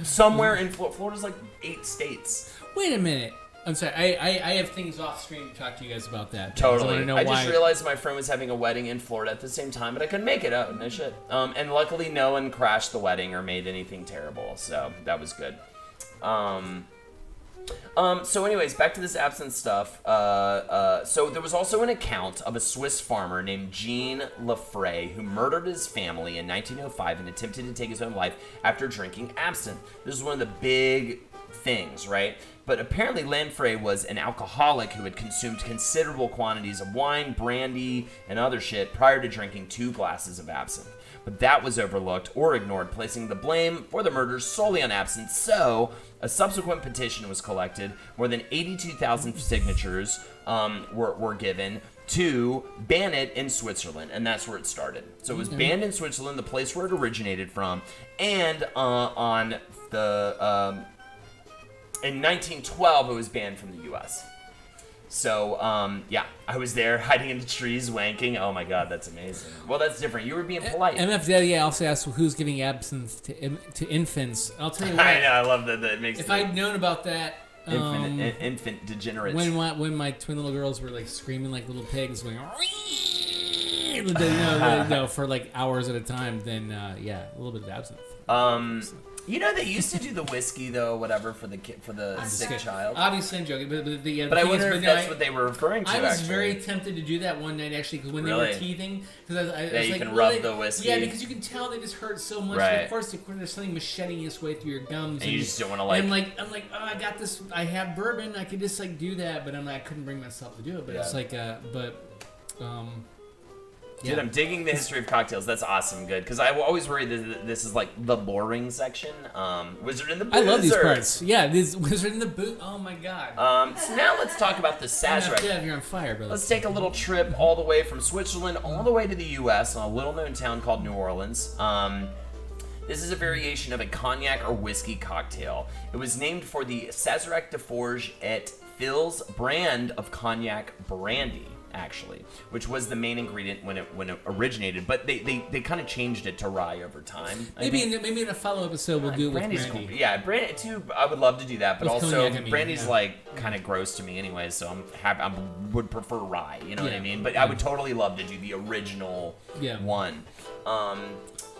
somewhere in Florida. Florida's like 8 states. Wait a minute. I'm sorry. I have things off screen to talk to you guys about that. Totally. I want to know I why. just realized my friend was having a wedding in Florida at the same time, but I couldn't make it. Oh, no shit. And luckily, no one crashed the wedding or made anything terrible, so that was good. So anyways, back to this absinthe stuff. So there was also an account of a Swiss farmer named Jean Lefray who murdered his family in 1905 and attempted to take his own life after drinking absinthe. This is one of the big things, right? But apparently Lanfray was an alcoholic who had consumed considerable quantities of wine, brandy, and other shit prior to drinking 2 glasses of absinthe. But that was overlooked or ignored, placing the blame for the murders solely on absinthe. So a subsequent petition was collected. More than 82,000 signatures were given to ban it in Switzerland, and that's where it started. So it was banned in Switzerland, the place where it originated from, and in 1912, it was banned from the U.S. So, yeah, I was there hiding in the trees, wanking. Oh my God, that's amazing. Well, that's different. You were being polite. MF Daddy also asked who's giving absinthe to infants. I'll tell you what. I know, I love that. That makes If I'd known about that, infant degenerates. when my twin little girls were like screaming like little pigs, going for like hours at a time, then yeah, a little bit of absinthe. You know, they used to do the whiskey though, whatever, for the kid, for the sick child. Obviously, I'm joking, But I wonder if that's what they were referring to. I was actually. very tempted to do that one night actually, because when they Really? were teething, because I Yeah, was you like, can well, rub the whiskey. Yeah, because you can tell they just hurt so much. Right. And of course, there's something macheting its way through your gums. And you just don't want to like. I'm like, oh, I got this. I have bourbon. I could just like do that, but I couldn't bring myself to do it. But Yeah. it's like, Dude, I'm digging the history of cocktails. That's awesome. Good. Because I always worry that this is like the boring section. Wizard in the Booth. I love these parts. Yeah, this Wizard in the Booth. Oh my God. So now let's talk about the Sazerac. Yeah, you're on fire, brother. Let's take a little trip all the way from Switzerland all the way to the U.S. on a little-known town called New Orleans. This is a variation of a cognac or whiskey cocktail. It was named for the Sazerac de Forge et Fils brand of cognac brandy, actually, which was the main ingredient when it originated. But they kind of changed it to rye over time. Maybe in a follow episode we'll do it with brandy's brandy. cool. Yeah, brandy too. I would love to do that, but With also cognac, I mean, brandy's yeah. like kind of gross to me anyway. So I would prefer rye. You know what I Yeah. mean? But I would totally love to do the original one.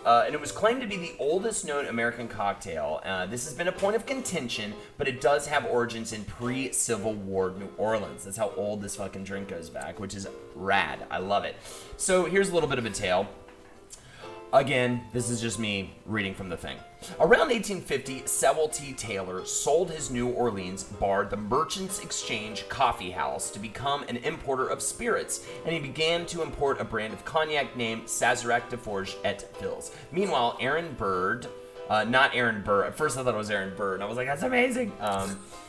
And it was claimed to be the oldest known American cocktail. This has been a point of contention, but it does have origins in pre-Civil War New Orleans. That's how old this fucking drink goes back, which is rad. I love it. So here's a little bit of a tale. Again, this is just me reading from the thing. Around 1850, Sewell T. Taylor sold his New Orleans bar, the Merchants Exchange Coffee House, to become an importer of spirits, and he began to import a brand of cognac named Sazerac de Forge et Fils. Meanwhile, Aaron Bird, not Aaron Burr, at first I thought it was Aaron Bird, and I was like, that's amazing.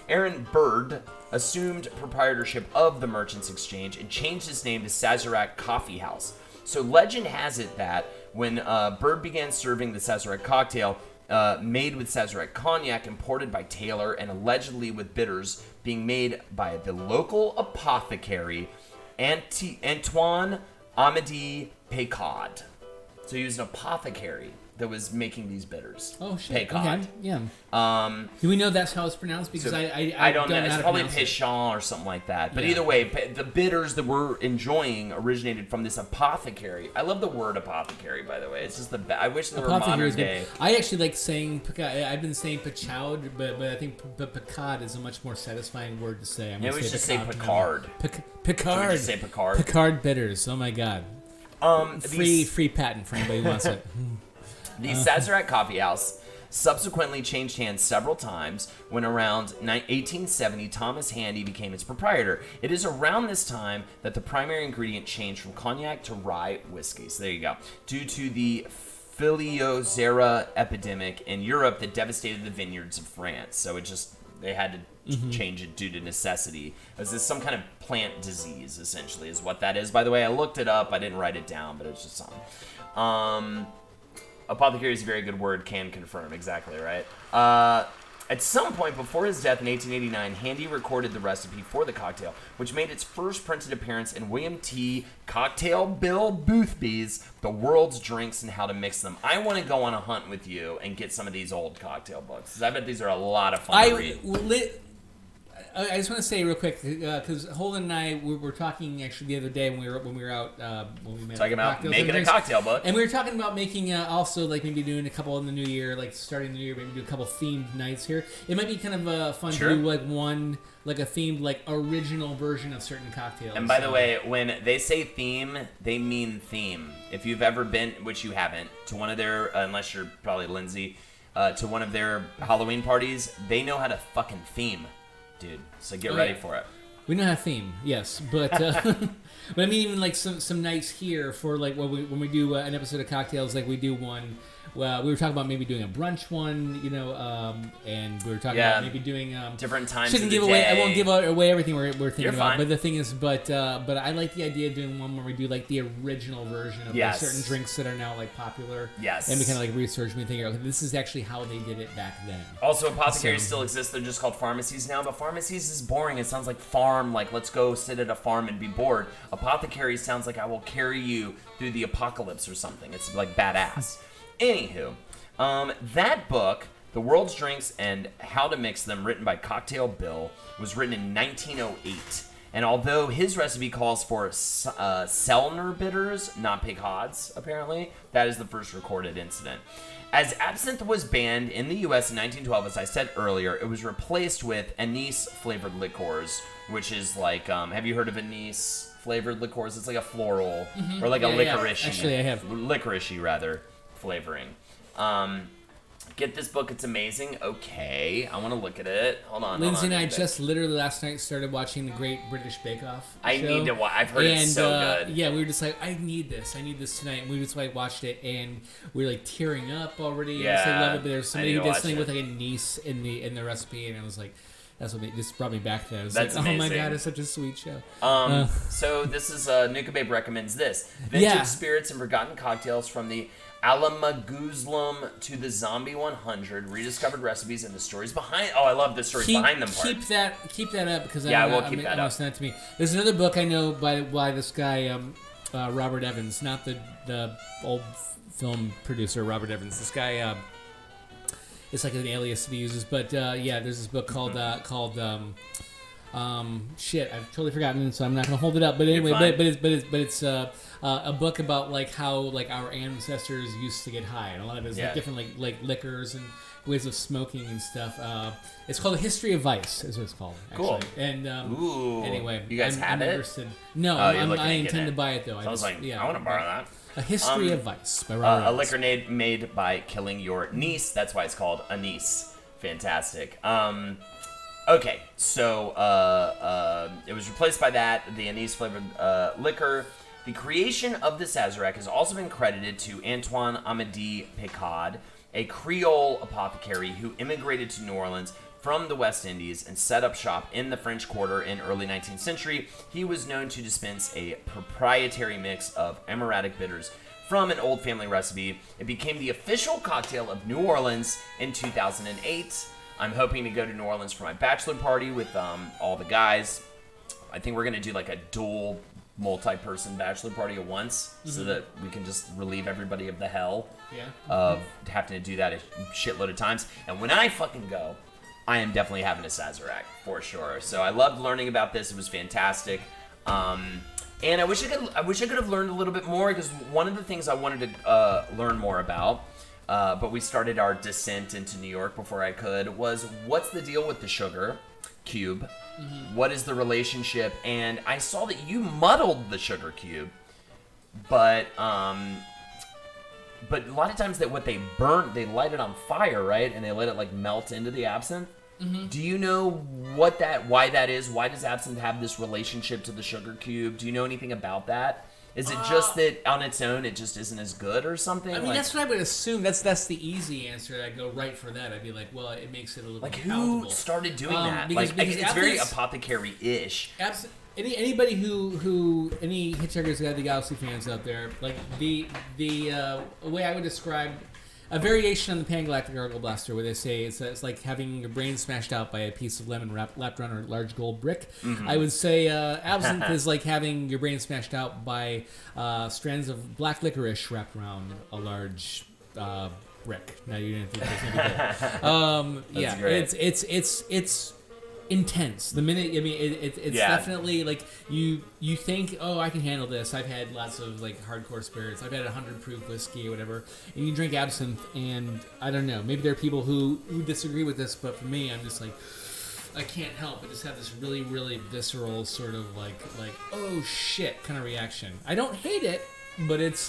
Aaron Bird assumed proprietorship of the Merchants Exchange and changed his name to Sazerac Coffee House. So legend has it that when Bird began serving the Sazerac cocktail, made with Sazerac cognac imported by Taylor and allegedly with bitters being made by the local apothecary Antoine Amédée Picard. So he was an apothecary that was making these bitters. Oh shit. Picard. Okay. Yeah. Do we know that's how it's pronounced? Because So, I don't know. how It's to probably pronounce it. Pichon or something like that. But Yeah. either way, the bitters that we're enjoying originated from this apothecary. I love the word apothecary, by the way. It's just I wish they were Apothecary modern is good. day. I actually like saying Picard. I've been saying Pichaud, but I think Picard is a much more satisfying word to say. I'm Yeah, gonna we should say Picard. Picard. Picard. Should we just say Picard? Picard bitters. Oh my god. Free patent for anybody who wants it. The Sazerac Coffee House subsequently changed hands several times when around 1870 Thomas Handy became its proprietor. It is around this time that the primary ingredient changed from cognac to rye whiskey. So there you go. Due to the Phylloxera epidemic in Europe that devastated the vineyards of France. So they had to change it due to necessity. Is this some kind of plant disease, essentially, is what that is? By the way, I looked it up. I didn't write it down, but it's just something. Apothecary is a very good word, can confirm, exactly, right? At some point before his death in 1889, Handy recorded the recipe for the cocktail, which made its first printed appearance in William T. Cocktail Bill Boothby's The World's Drinks and How to Mix Them. I want to go on a hunt with you and get some of these old cocktail books, because I bet these are a lot of fun to read. I just want to say real quick because Holden and I were talking actually the other day when we were out when we met. Talking about Cocktails making and a Drinks. cocktail book. And we were talking about making also like maybe doing a couple in the new year, like starting the new year, maybe do a couple themed nights here. It might be kind of fun Sure. to do like a themed like original version of certain cocktails. And by the way, when they say theme, they mean theme. If you've ever been, which you haven't, to one of their, unless you're probably Lindsay, to one of their Halloween parties, they know how to fucking theme, dude. So get ready for it. We know how to theme, yes, but but I mean even like some nights here for like when we do an episode of Cocktails, like we do one. Well, we were talking about maybe doing a brunch one, and we were talking about maybe doing different times. Shouldn't of the give away. day. I won't give away everything we're thinking You're about. fine. But the thing is, but I like the idea of doing one where we do like the original version of like, certain drinks that are now like popular. Yes. And we kind of like research and we think, okay, this is actually how they did it back then. Also, apothecaries still exist. They're just called pharmacies now, but pharmacies is boring. It sounds like farm, like let's go sit at a farm and be bored. Apothecary sounds like I will carry you through the apocalypse or something. It's like badass. Anywho, that book, The World's Drinks and How to Mix Them, written by Cocktail Bill, was written in 1908. And although his recipe calls for Selner bitters, not Picards, apparently, that is the first recorded incident. As absinthe was banned in the U.S. in 1912, as I said earlier, it was replaced with anise-flavored liqueurs, which is like, have you heard of anise-flavored liqueurs? It's like a floral, or like a licorice-y. Actually, I have. Licorice-y, rather, flavoring. Get this book, it's amazing. Okay, I want to look at it. Hold on. Lindsay and I Hold on. just literally last night started watching the Great British Bake Off. I show. need to watch. I've heard it's so good. Yeah, we were just like, I need this tonight. And we just like watched it, and we were like tearing up already. Yeah, Just, like, love it. But there's I somebody need who to did watch something it. with like a niece in the recipe, and I was like, that's what this brought me back to that. I was That's like, oh my amazing. god, it's such a sweet show. So this is Nuka Babe recommends this vintage Yeah. spirits and forgotten cocktails from the Alamaguzlum to the Zombie 100, rediscovered recipes and the stories behind. Oh, I love the stories behind them part. Keep that up because Yeah, I we'll keep that I up. send it to me. There's another book I know by this guy Robert Evans, not the old film producer Robert Evans. This guy, it's like an alias that he uses. But yeah, there's this book called shit. I've totally forgotten, so I'm not gonna hold it up. But anyway, but it's a book about like how like our ancestors used to get high, and a lot of it is like different like liquors and ways of smoking and stuff. It's called A History of Vice, is what it's called. Actually. Cool. And Ooh. anyway, You guys have I'm it? interested. No, Oh, you're looking I at getting intend it. to buy it though. I was like, I want to borrow that. A History of Vice by Robert A Evans. liquor made by killing your niece. That's why it's called anise. Fantastic. Okay, so it was replaced by that, the anise-flavored liquor. The creation of the Sazerac has also been credited to Antoine Amédée Picard, a Creole apothecary who immigrated to New Orleans from the West Indies and set up shop in the French Quarter in early 19th century. He was known to dispense a proprietary mix of aromatic bitters from an old family recipe. It became the official cocktail of New Orleans in 2008. I'm hoping to go to New Orleans for my bachelor party with all the guys. I think we're going to do like a dual multi-person bachelor party at once, so that we can just relieve everybody of the hell Yeah. of having to do that a shitload of times. And when I fucking go, I am definitely having a Sazerac for sure. So I loved learning about this. It was fantastic. And I wish I could have learned a little bit more, because one of the things I wanted to learn more about, but we started our descent into New York before I could, was what's the deal with the sugar cube? What is the relationship? And I saw that you muddled the sugar cube, but a lot of times that what they burn, they light it on fire, right? And they let it like melt into the absinthe. Do you know why that is? Why does absinthe have this relationship to the sugar cube? Do you know anything about that? Is it just that on its own it just isn't as good or something? I mean, that's what I would assume. That's the easy answer. I'd go right for that. I'd be like, well, it makes it a little like more who palatable. started doing that? Because It's very absinthe's- apothecary-ish. Anybody who any Hitchhiker's Guide to the Galaxy fans out there, like the way I would describe a variation on the Pan-Galactic Argo Blaster, where they say it's like having your brain smashed out by a piece of lemon wrapped around a large gold brick. I would say absinthe is like having your brain smashed out by strands of black licorice wrapped around a large brick. Now you didn't think there's anything good. Yeah, great. It's intense. The minute, I mean, it's definitely like you think, oh, I can handle this. I've had lots of like hardcore spirits. I've had 100 proof whiskey or whatever, and you drink absinthe, and I don't know. Maybe there are people who disagree with this, but for me, I'm just like, I can't help but just have this really, really visceral sort of like oh shit kind of reaction. I don't hate it, but it's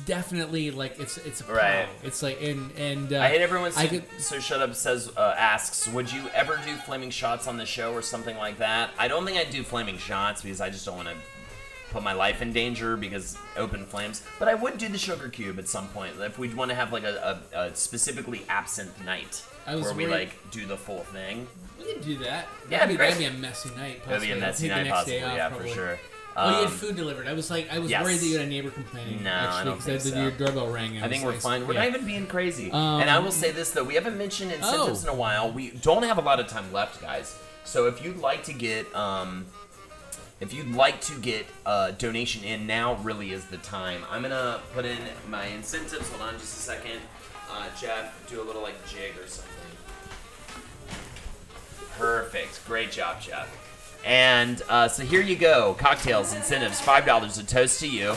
definitely like it's a pro. Right. It's like and I hate everyone. I could, So Shut Up says asks, would you ever do flaming shots on the show or something like that? I don't think I'd do flaming shots because I just don't want to put my life in danger because open flames. But I would do the sugar cube at some point if we'd want to have like a specifically absinthe night where we like do the full thing. We could do that. Yeah, that'd be a messy night. That'd be a messy night, possibly. Yeah, for sure. Oh, you had food delivered. I was worried that you had a neighbor complaining. No, actually, I don't think so. Your doorbell rang. I think we're fine. We're not even being crazy. And I will say this though, we haven't mentioned incentives in a while. We don't have a lot of time left, guys. So if you'd like to get a donation in, now really is the time. I'm gonna put in my incentives. Hold on just a second. Jeff, do a little like jig or something. Perfect. Great job, Jeff. And so here you go. CockTails incentives: $5 a toast to you,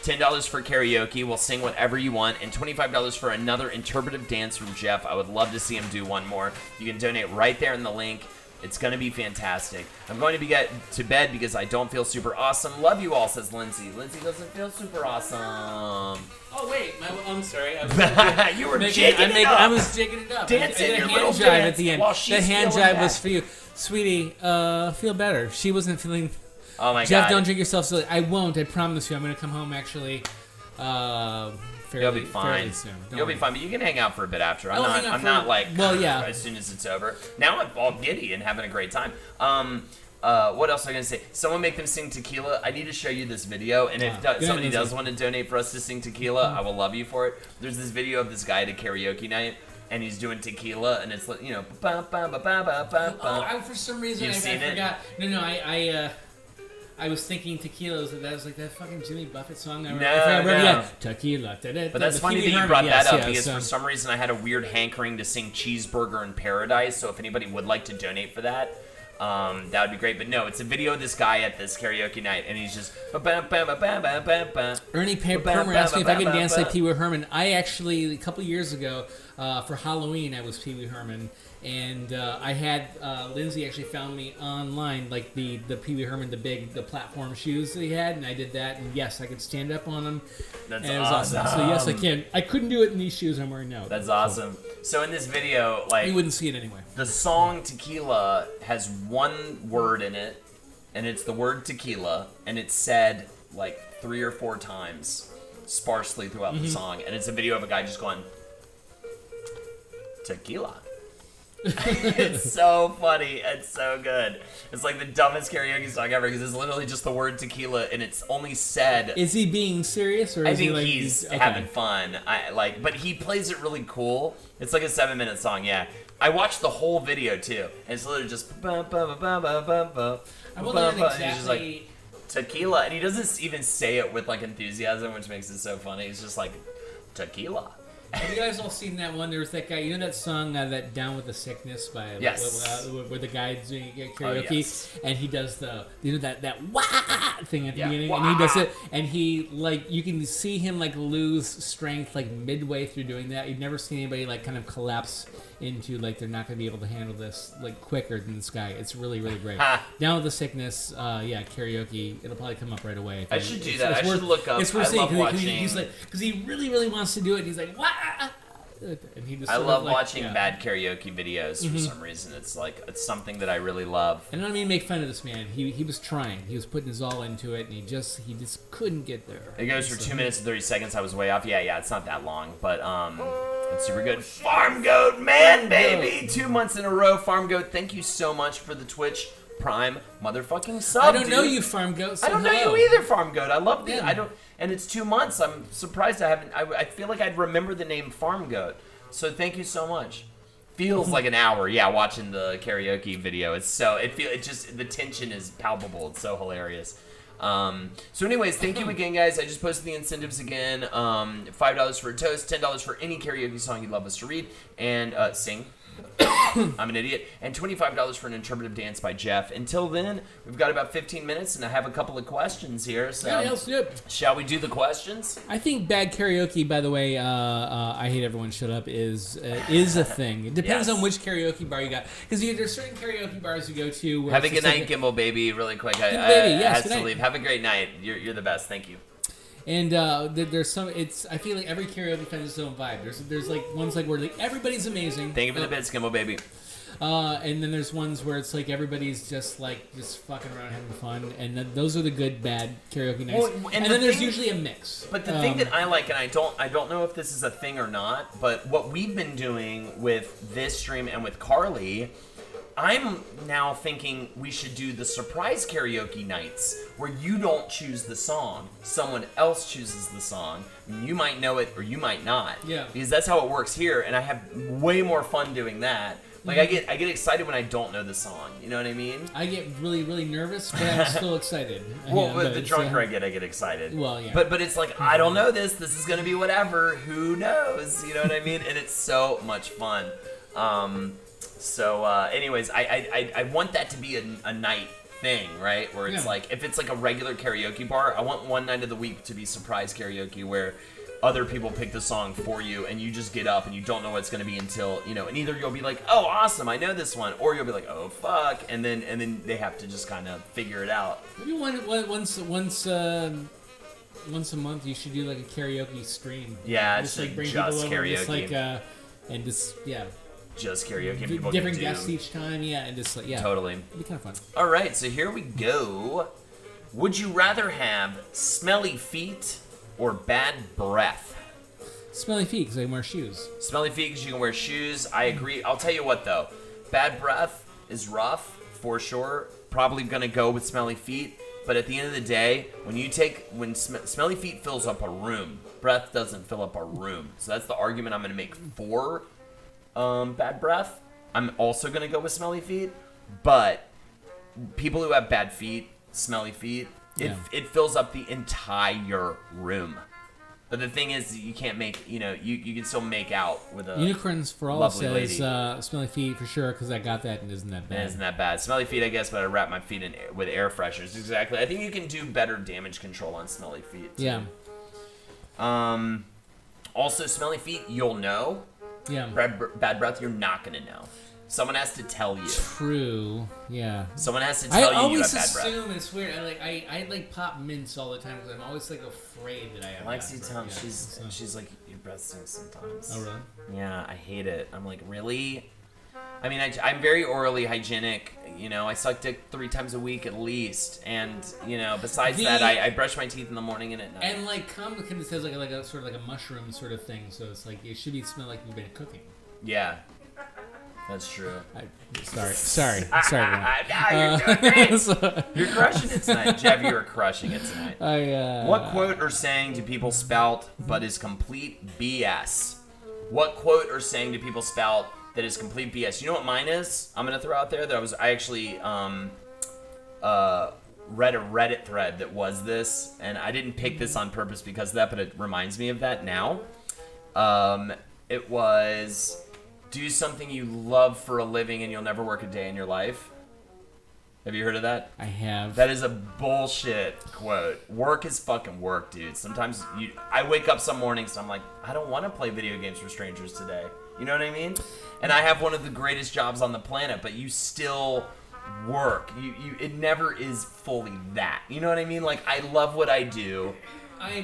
$10 for karaoke. We'll sing whatever you want, and $25 for another interpretive dance from Jeff. I would love to see him do one more. You can donate right there in the link. It's going to be fantastic. I'm going to get to bed because I don't feel super awesome. Love you all, says Lindsay. Lindsay doesn't feel super awesome. Oh wait, I'm sorry. You were jigging it up. I was jigging it up. Dancing I did your a little hand jive dance at the end. while she's The hand feeling jive was bad. for you, sweetie. Feel better. She wasn't feeling. Oh my Jeff, God. don't drink yourself silly. I won't. I promise you. I'm gonna come home actually. You'll be fine. Soon. You'll be fine, but you can hang out for a bit after. I'll hang out I'm for- not like well, yeah. as soon as it's over. Now I'm all giddy and having a great time. What else am I gonna say? Someone make them sing Tequila. I need to show you this video, and if somebody Lindsay. does want to donate for us to sing Tequila, I will love you for it. There's this video of this guy at a karaoke night, and he's doing Tequila, and it's like, you know, ba ba ba ba ba ba. Oh, for some reason You've I seen it? forgot. No, I was thinking Tequila. That was like that fucking Jimmy Buffett song. No. Yeah, Tequila. But that's funny that you brought that up because for some reason I had a weird hankering to sing Cheeseburger in Paradise. So if anybody would like to donate for that, that would be great. But no, it's a video of this guy at this karaoke night, and he's just. Ernie Permer asked me if I could dance like Pee Wee Herman. I actually, a couple years ago, for Halloween, I was Pee Wee Herman. And I had Lindsay actually found me online, like the Pee Wee Herman, the platform shoes that he had, and I did that. And yes, I could stand up on them. That's and it was awesome. So yes, I can. I couldn't do it in these shoes I'm wearing now. That's awesome. So in this video, like You wouldn't see it anyway. the song Tequila has one word in it, and it's the word tequila, and it's said like 3 or 4 times sparsely throughout the song, and it's a video of a guy just going tequila. It's so funny and so good. It's like the dumbest karaoke song ever because it's literally just the word tequila, and it's only said. Is he being serious, or I is he think like he's okay. having fun. But he plays it really cool. It's like a 7-minute song, yeah. I watched the whole video too. And it's literally just I will and learn he's just like exactly. tequila, and he doesn't even say it with like enthusiasm, which makes it so funny. He's just like tequila. Have you guys all seen that one? There was that guy. You know that song, that "Down with the Sickness" by Yes. where the guy doing karaoke, Oh, yes. and he does the that wah thing at the Yeah. beginning, Wah. and he does it, and he like you can see him like lose strength like midway through doing that. You've never seen anybody like kind of collapse into like they're not going to be able to handle this like quicker than this guy. It's really great. Ha. Down with the Sickness, karaoke. It'll probably come up right away. I should do that. I should look up. It's worth I seeing love 'cause watching. he's like because he really wants to do it. And he's like wah. And he just I sort of, love like, watching yeah. bad karaoke videos for some reason. It's something that I really love. And I don't mean to make fun of this man. He was trying. He was putting his all into it, and he just couldn't get there. It goes for 2 minutes and 30 seconds. I was way off. Yeah, it's not that long, but it's super good. Farm Goat, man, baby! 2 months in a row, Farm Goat. Thank you so much for the Twitch Prime motherfucking sub. I don't know dude. you, Farm Goat. So I don't know hello. you either, Farm Goat. I love the. Yeah. I don't. And it's 2 months. I'm surprised I haven't. I feel like I'd remember the name Farm Goat. So thank you so much. Feels like an hour, watching the karaoke video. It just the tension is palpable. It's so hilarious. So anyways, thank you again, guys. I just posted the incentives again. $5 for a toast, $10 for any karaoke song you'd love us to read and sing. I'm an idiot. And $25 for an interpretive dance by Jeff. Until then, we've got about 15 minutes, and I have a couple of questions here. So, let's do it. shall we do the questions? I think bad karaoke, by the way, I hate everyone shut up, is a thing. It depends Yes. on which karaoke bar you got. Because there's certain karaoke bars you go to where Have a it's good just night, like Gimbal baby. Really quick, I baby, yes, has good to night. leave. Have a great night. You're the best. Thank you. And there's some. I feel like every karaoke finds its own vibe. There's like ones like where like everybody's amazing. Thank you for the bits, Gimbal baby. And then there's ones where it's like everybody's just fucking around having fun, and those are the good bad karaoke nights. Well, and the then there's thing- usually a mix. But the thing that I like, and I don't know if this is a thing or not, but what we've been doing with this stream and with Carly, I'm now thinking we should do the surprise karaoke nights where you don't choose the song, someone else chooses the song. You might know it or you might not. Yeah. Because that's how it works here, and I have way more fun doing that. Like I get excited when I don't know the song. You know what I mean? I get really nervous, but I'm still excited. Well, Yeah, but the it's, drunker I get excited. Well, yeah. But it's like I don't know this. This is gonna be whatever. Who knows? You know what I mean? And it's so much fun. Anyways, I want that to be a night thing, right? Where it's Yeah. like if it's like a regular karaoke bar, I want one night of the week to be surprise karaoke where other people pick the song for you and you just get up and you don't know what it's going to be until, and either you'll be like, oh, awesome, I know this one, or you'll be like, oh, fuck, and then they have to just kind of figure it out. Maybe once a month you should do like a karaoke stream. Yeah, just it's like bring just people over, just karaoke. like and just Just karaoke. And people different can do guests each time, and just like Totally. it'd be kind of fun. All right, so here we go. Would you rather have smelly feet or bad breath? Smelly feet because I wear shoes. Smelly feet because you can wear shoes. I agree. I'll tell you what though, bad breath is rough for sure. Probably gonna go with smelly feet. But at the end of the day, when smelly feet fills up a room, breath doesn't fill up a room. So that's the argument I'm gonna make for bad breath. I'm also gonna go with smelly feet, but people who have bad feet, smelly feet, it fills up the entire room. But the thing is, you can't make, you can still make out with a Unicorns for all lovely says lady. smelly feet for sure because I got that and isn't that bad. It isn't that bad. Smelly feet, I guess, but I wrap my feet in with air fresheners. Exactly. I think you can do better damage control on smelly feet. Too. Yeah. Also, smelly feet, you'll know. Yeah. Bad breath, you're not gonna know. Someone has to tell you. True. Yeah. Someone has to I tell you always have bad breath. assume it's weird. I like pop mints all the time because I'm always like afraid that I have. Lexi bad tells breath. she's like, your breath stinks sometimes. Oh really? Yeah, I hate it. I'm like, really? I mean, I'm very orally hygienic. I suck dick 3 times a week at least, and besides that, I brush my teeth in the morning and at night. And like cum kind of says like a sort of like a mushroom sort of thing, so it's like it should smell like you've been cooking. Yeah, that's true. Sorry. Everyone. You're doing great. You're crushing it tonight, Jeff. You're crushing it tonight. What quote or saying do people spout but is complete BS? What quote or saying do people spout that is complete BS. You know what mine is? I'm gonna throw out there that I actually read a Reddit thread that was this, and I didn't pick this on purpose because of that, but it reminds me of that now. It was, do something you love for a living and you'll never work a day in your life. Have you heard of that? I have. That is a bullshit quote. Work is fucking work, dude. Sometimes I wake up some mornings and I'm like, I don't want to play video games for strangers today. You know what I mean? And I have one of the greatest jobs on the planet, but you still work. It never is fully that. You know what I mean? Like, I love what I do,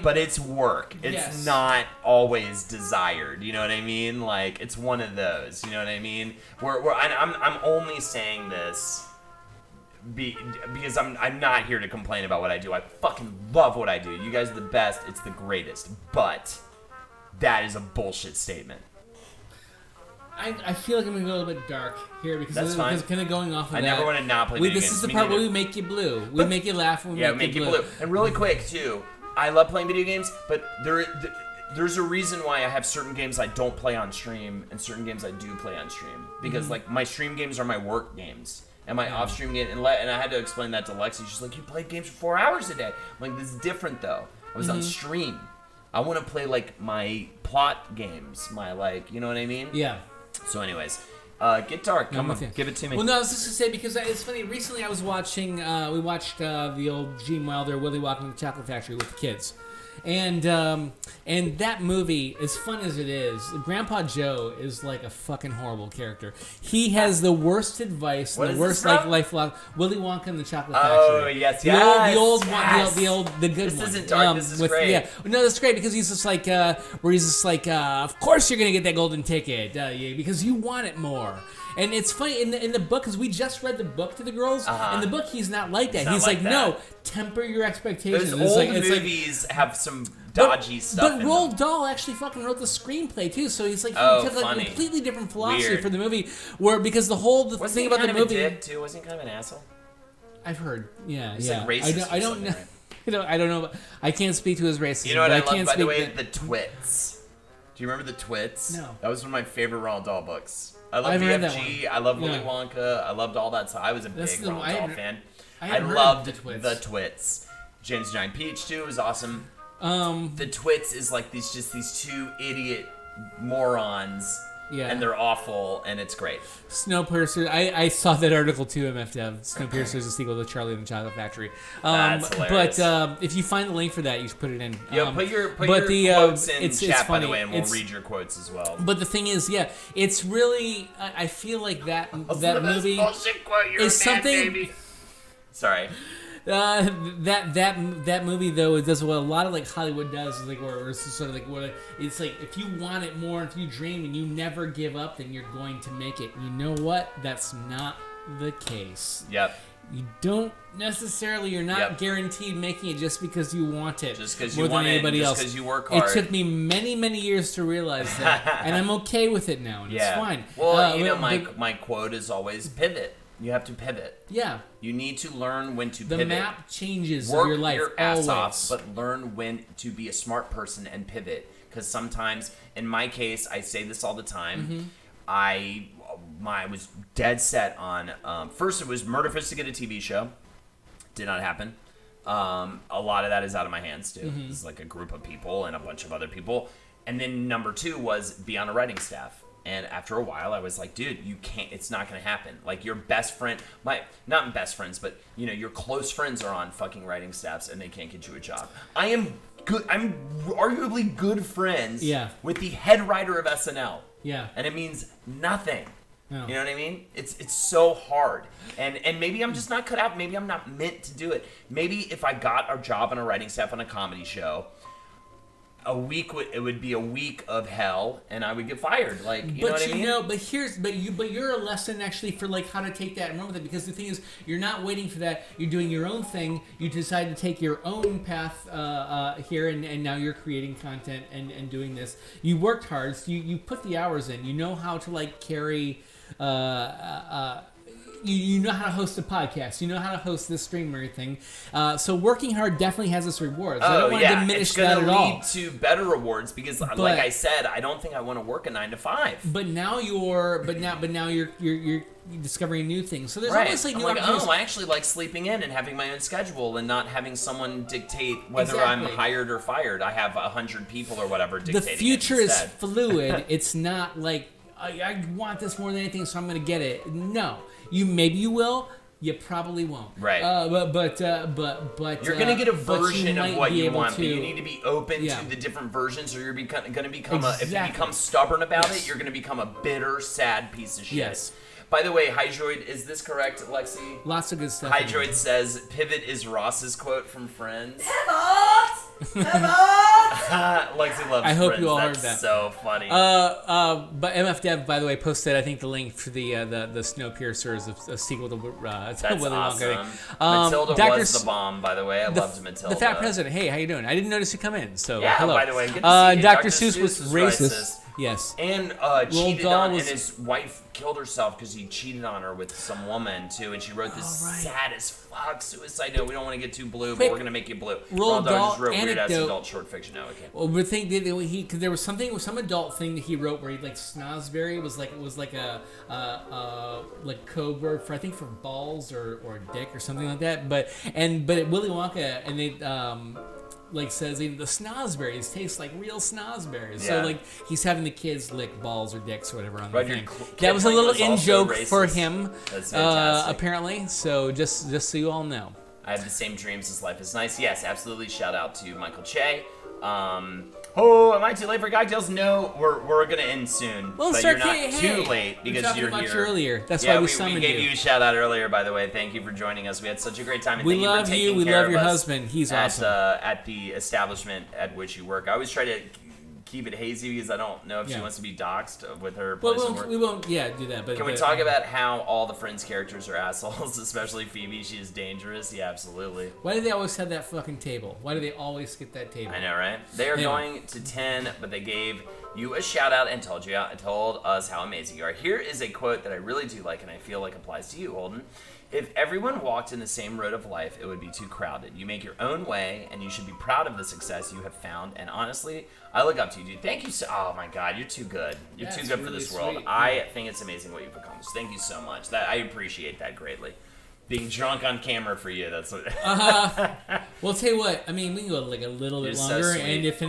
but it's work. It's not always desired. You know what I mean? Like, it's one of those. You know what I mean? I'm only saying this because I'm not here to complain about what I do. I fucking love what I do. You guys are the best. It's the greatest. But that is a bullshit statement. I feel like I'm gonna go a little bit dark here because That's fine. Kind of going off of I that. never want to not play video games. This is the part where we make you blue. We make you laugh when we make you blue. And really quick too, I love playing video games, but there's a reason why I have certain games I don't play on stream and certain games I do play on stream because like my stream games are my work games. And my off-stream game, and I had to explain that to Lexi. She's like, "You play games for 4 hours a day." I'm like, "This is different, though. I was on stream. I want to play like my plot games, you know what I mean?" Yeah. So, anyways, get dark. Come on, give it to me. Well, no, I was just to say because it's funny. Recently, I was watching. We watched the old Gene Wilder, Willy Wonka and the Chocolate Factory with the kids. And that movie, as fun as it is, Grandpa Joe is like a fucking horrible character. He has the worst advice, What the is worst this from? Willy Wonka and the Chocolate Factory. Oh yes, The good This one. isn't dark. This is great. Yeah, no, that's great because he's just like, of course you're gonna get that golden ticket because you want it more. And it's funny in the book because we just read the book to the girls. In the book, he's not like that. He's like, no, temper your expectations. Those old movies have some dodgy stuff. But in Roald them. Dahl actually fucking wrote the screenplay too, so he's like he took like funny. a completely different philosophy Weird. for the movie. Where because the thing about the movie, Wasn't he kind of a dick too? Wasn't he kind of an asshole? I've heard, He's like racist. I don't know. Right? I don't know. I can't speak to his racism. You know what I but love, can't by the speak way? to- The Twits. Do you remember The Twits? No. That was one of my favorite Roald Dahl books. I love I've read that BFG. one. I love Willy Yeah. Wonka. I loved all that stuff. I was a That's big the- Roald I Dahl haven't- fan. I I haven't heard loved of The Twits. The Twits. James Giant Peach too was awesome. Um, The Twits is like these two idiot morons. Yeah. And they're awful, and it's great. Snowpiercer. I saw that article too, MFDev. Snowpiercer is a sequel to Charlie and the Chocolate Factory. That's hilarious. But if you find the link for that, you should put it in. Yeah, put your but quotes in it's chat, by the funny. way, and we'll read your quotes as well. But the thing is, yeah, it's really. I feel like that movie is something. Sorry. That movie though, it does what a lot of like Hollywood does, is like where it's sort of like where it's like if you want it more, if you dream and you never give up, then you're going to make it. You know what? That's not the case. Yep. You don't necessarily. You're not guaranteed making it just because you want it. Just because more you than want anybody it, just else. because you work hard. It took me many years to realize that, and I'm okay with it now, and it's fine. Well, my quote is always pivot. You have to pivot. Yeah. You need to learn when to The pivot. map changes Work of your life your ass always. off, but learn when to be a smart person and pivot. Because sometimes, in my case, I say this all the time. I was dead set on. First, it was Murder Fist to get a TV show. Did not happen. A lot of that is out of my hands too. It's like a group of people and a bunch of other people. And then number 2 was be on a writing staff. And after a while, I was like, dude, you can't, it's not going to happen. Like, your best friend, not best friends, but, your close friends are on fucking writing staffs and they can't get you a job. I'm arguably good friends with the head writer of SNL. Yeah. And it means nothing. No. You know what I mean? It's so hard. And maybe I'm just not cut out. Maybe I'm not meant to do it. Maybe if I got a job on a writing staff on a comedy show, it would be a week of hell, and I would get fired. Like, you know what I mean? But you're a lesson actually for like how to take that and run with it, because the thing is, you're not waiting for that. You're doing your own thing. You decide to take your own path here, and now you're creating content and doing this. You worked hard. So you put the hours in. You know how to like carry. you know how to host a podcast. You know how to host this stream and everything. So working hard definitely has its rewards. I don't want to diminish it's gonna that at all. lead to better rewards because, like I said, I don't think I want to work a 9 to 5. But now you're discovering new things. So there's always like I'm new like, opportunities. I actually like sleeping in and having my own schedule and not having someone dictate whether I'm hired or fired. I have 100 people or whatever The dictating future it is instead. fluid. It's not like I want this more than anything, so I'm going to get it. No, maybe you will. You probably won't. Right. But You're going to get a but you version of might what be you able want, to- but you need to be open Yeah. to the different versions, or you're going to become if you Exactly. become stubborn about Yes. it, you're going to become a bitter, sad piece of shit. Yes. By the way, Hydroid, is this correct, Lexi? Lots of good stuff. Hydroid says, "Pivot is Ross's quote from Friends." Lexi loves I hope Friends. you all That's heard that. so funny. But MF Dev, by the way, posted I think the link for the Snowpiercer, a sequel to That's Willy awesome. Wonka. Matilda Dr. was the bomb, by the way. I loved Matilda. The Fat President. Hey, how you doing? I didn't notice you come in. So Yeah, hello. by the way, good to see you. Dr. Seuss was racist. racist. Yes. And cheated Dahl on, was- and his wife killed herself because he cheated on her with some woman too, and she wrote this sad as fuck suicide note. We don't want to get too blue, but Quick, we're gonna make you blue. Roald Dahl Dahl just wrote weird ass anecdote. adult short fiction. No, okay. Well, we think that because there was some adult thing that he wrote where he like snozberry was like a code word for I think for balls or dick or something like that. But Willy Wonka and they like says the snozberries taste like real snozberries. So Yeah. like he's having the kids lick balls or dicks or whatever on the Roger thing. Kid That was a Pling little was in also joke for racist. him. That's fantastic. Apparently. So just so you all know. I have the same dreams as life is nice. Yes, absolutely. Shout out to Michael Che. Am I too late for cocktails? No, we're gonna end soon. Well, but sir, you're not hey, too hey, late we because talked you're about here you earlier. That's yeah, why we we summoned gave you. you a shout out earlier, by the way. Thank you for joining us. We had such a great time. And We thank love you for you. taking We care love of your us husband. He's awesome. At the establishment at which you work. I always try to keep it hazy because I don't know if she Yeah. wants to be doxxed with her Well, place of work. we won't. Yeah, do that. But Can we talk about how all the Friends characters are assholes, especially Phoebe? She is dangerous. Yeah, absolutely. Why do they always have that fucking table? Why do they always skip that table? I know, right? They are Anyway. going to 10, but they gave you a shout out and told us how amazing you are. Here is a quote that I really do like and I feel like applies to you, Holden. If everyone walked in the same road of life, it would be too crowded. You make your own way, and you should be proud of the success you have found. And honestly, I look up to you, dude. Thank you so. Oh my God, you're too good. You're too That's good for really this world. sweet. I think it's amazing what you've accomplished. Thank you so much. That I appreciate that greatly. Being drunk on camera for you, that's what. Well, tell you what. I mean, we can go like a little bit You're so longer, sweet. and if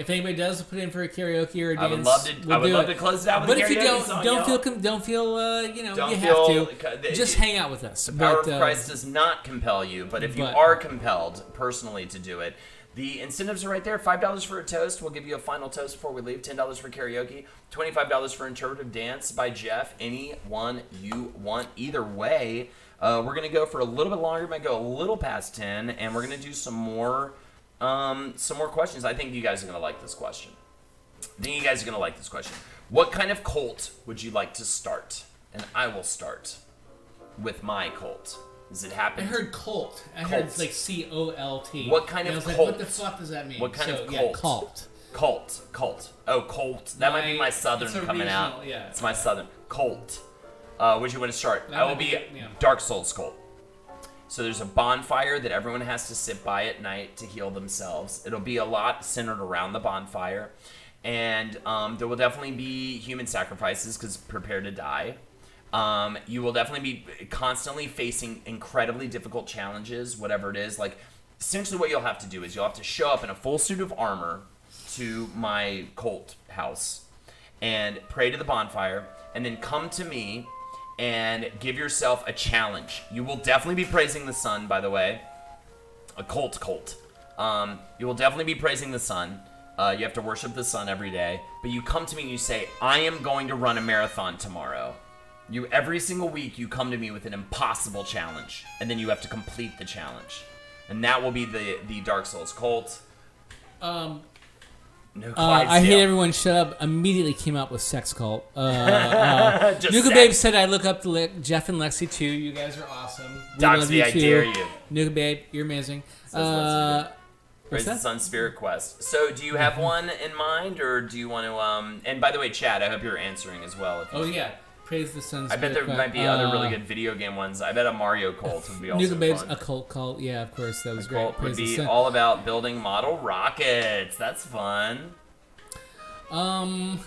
anybody does put in for a karaoke or a dance, I would love to. we'll I would do love it. to close it out with But a if you karaoke song, don't y'all. feel you Don't you feel- have to just hang out with us. The power But, of Christ does not compel you, but if you but- are compelled personally to do it, the incentives are right there. $5 for a toast. We'll give you a final toast before we leave. $10 for karaoke. $25 for interpretive dance by Jeff. Any one you want. Either way, we're going to go for a little bit longer. Might go a little past 10, and we're going to do some more questions. I think you guys are going to like this question. What kind of cult would you like to start? And I will start with my cult. Does it happen? I heard cult. I Cult. heard it's like COLT. What kind And of I was cult? Like, what the fuck does that mean? What kind of Yeah, cult? cult. Cult. Oh, Colt. That might be my southern it's a coming out. regional, yeah. It's my southern. Colt. Would you want to start? That I will might be be- yeah. Dark Souls Cult. So there's a bonfire that everyone has to sit by at night to heal themselves. It'll be a lot centered around the bonfire. And there will definitely be human sacrifices because prepare to die. You will definitely be constantly facing incredibly difficult challenges, whatever it is. Like, essentially what you'll have to do is you'll have to show up in a full suit of armor to my cult house and pray to the bonfire and then come to me and give yourself a challenge. You will definitely be praising the sun, by the way. A cult. You will definitely be praising the sun. You have to worship the sun every day. But you come to me and you say, I am going to run a marathon tomorrow. Every single week, you come to me with an impossible challenge. And then you have to complete the challenge. And that will be the Dark Souls cult. No I Clydesdale. hate everyone. Shut up! Immediately came out with sex cult. Just Nuka sex. Babe said I look up to Jeff and Lexi too. You guys are awesome. We love Doxby, you I too. dare you. Nuka Babe, you're amazing. Says Lexi. What's Praise the that? Sun Spirit Quest. So, do you have one in mind, or do you want to? And by the way, Chad, I hope you're answering as well. If you Oh yeah. Praise the Sun's I bet there Good, might be other really good video game ones. I bet a Mario Cult would be also Nuka Babes, fun. a cult. Yeah, of course, that was A great. cult would Praise the be Sun. all about building model rockets. That's fun. Let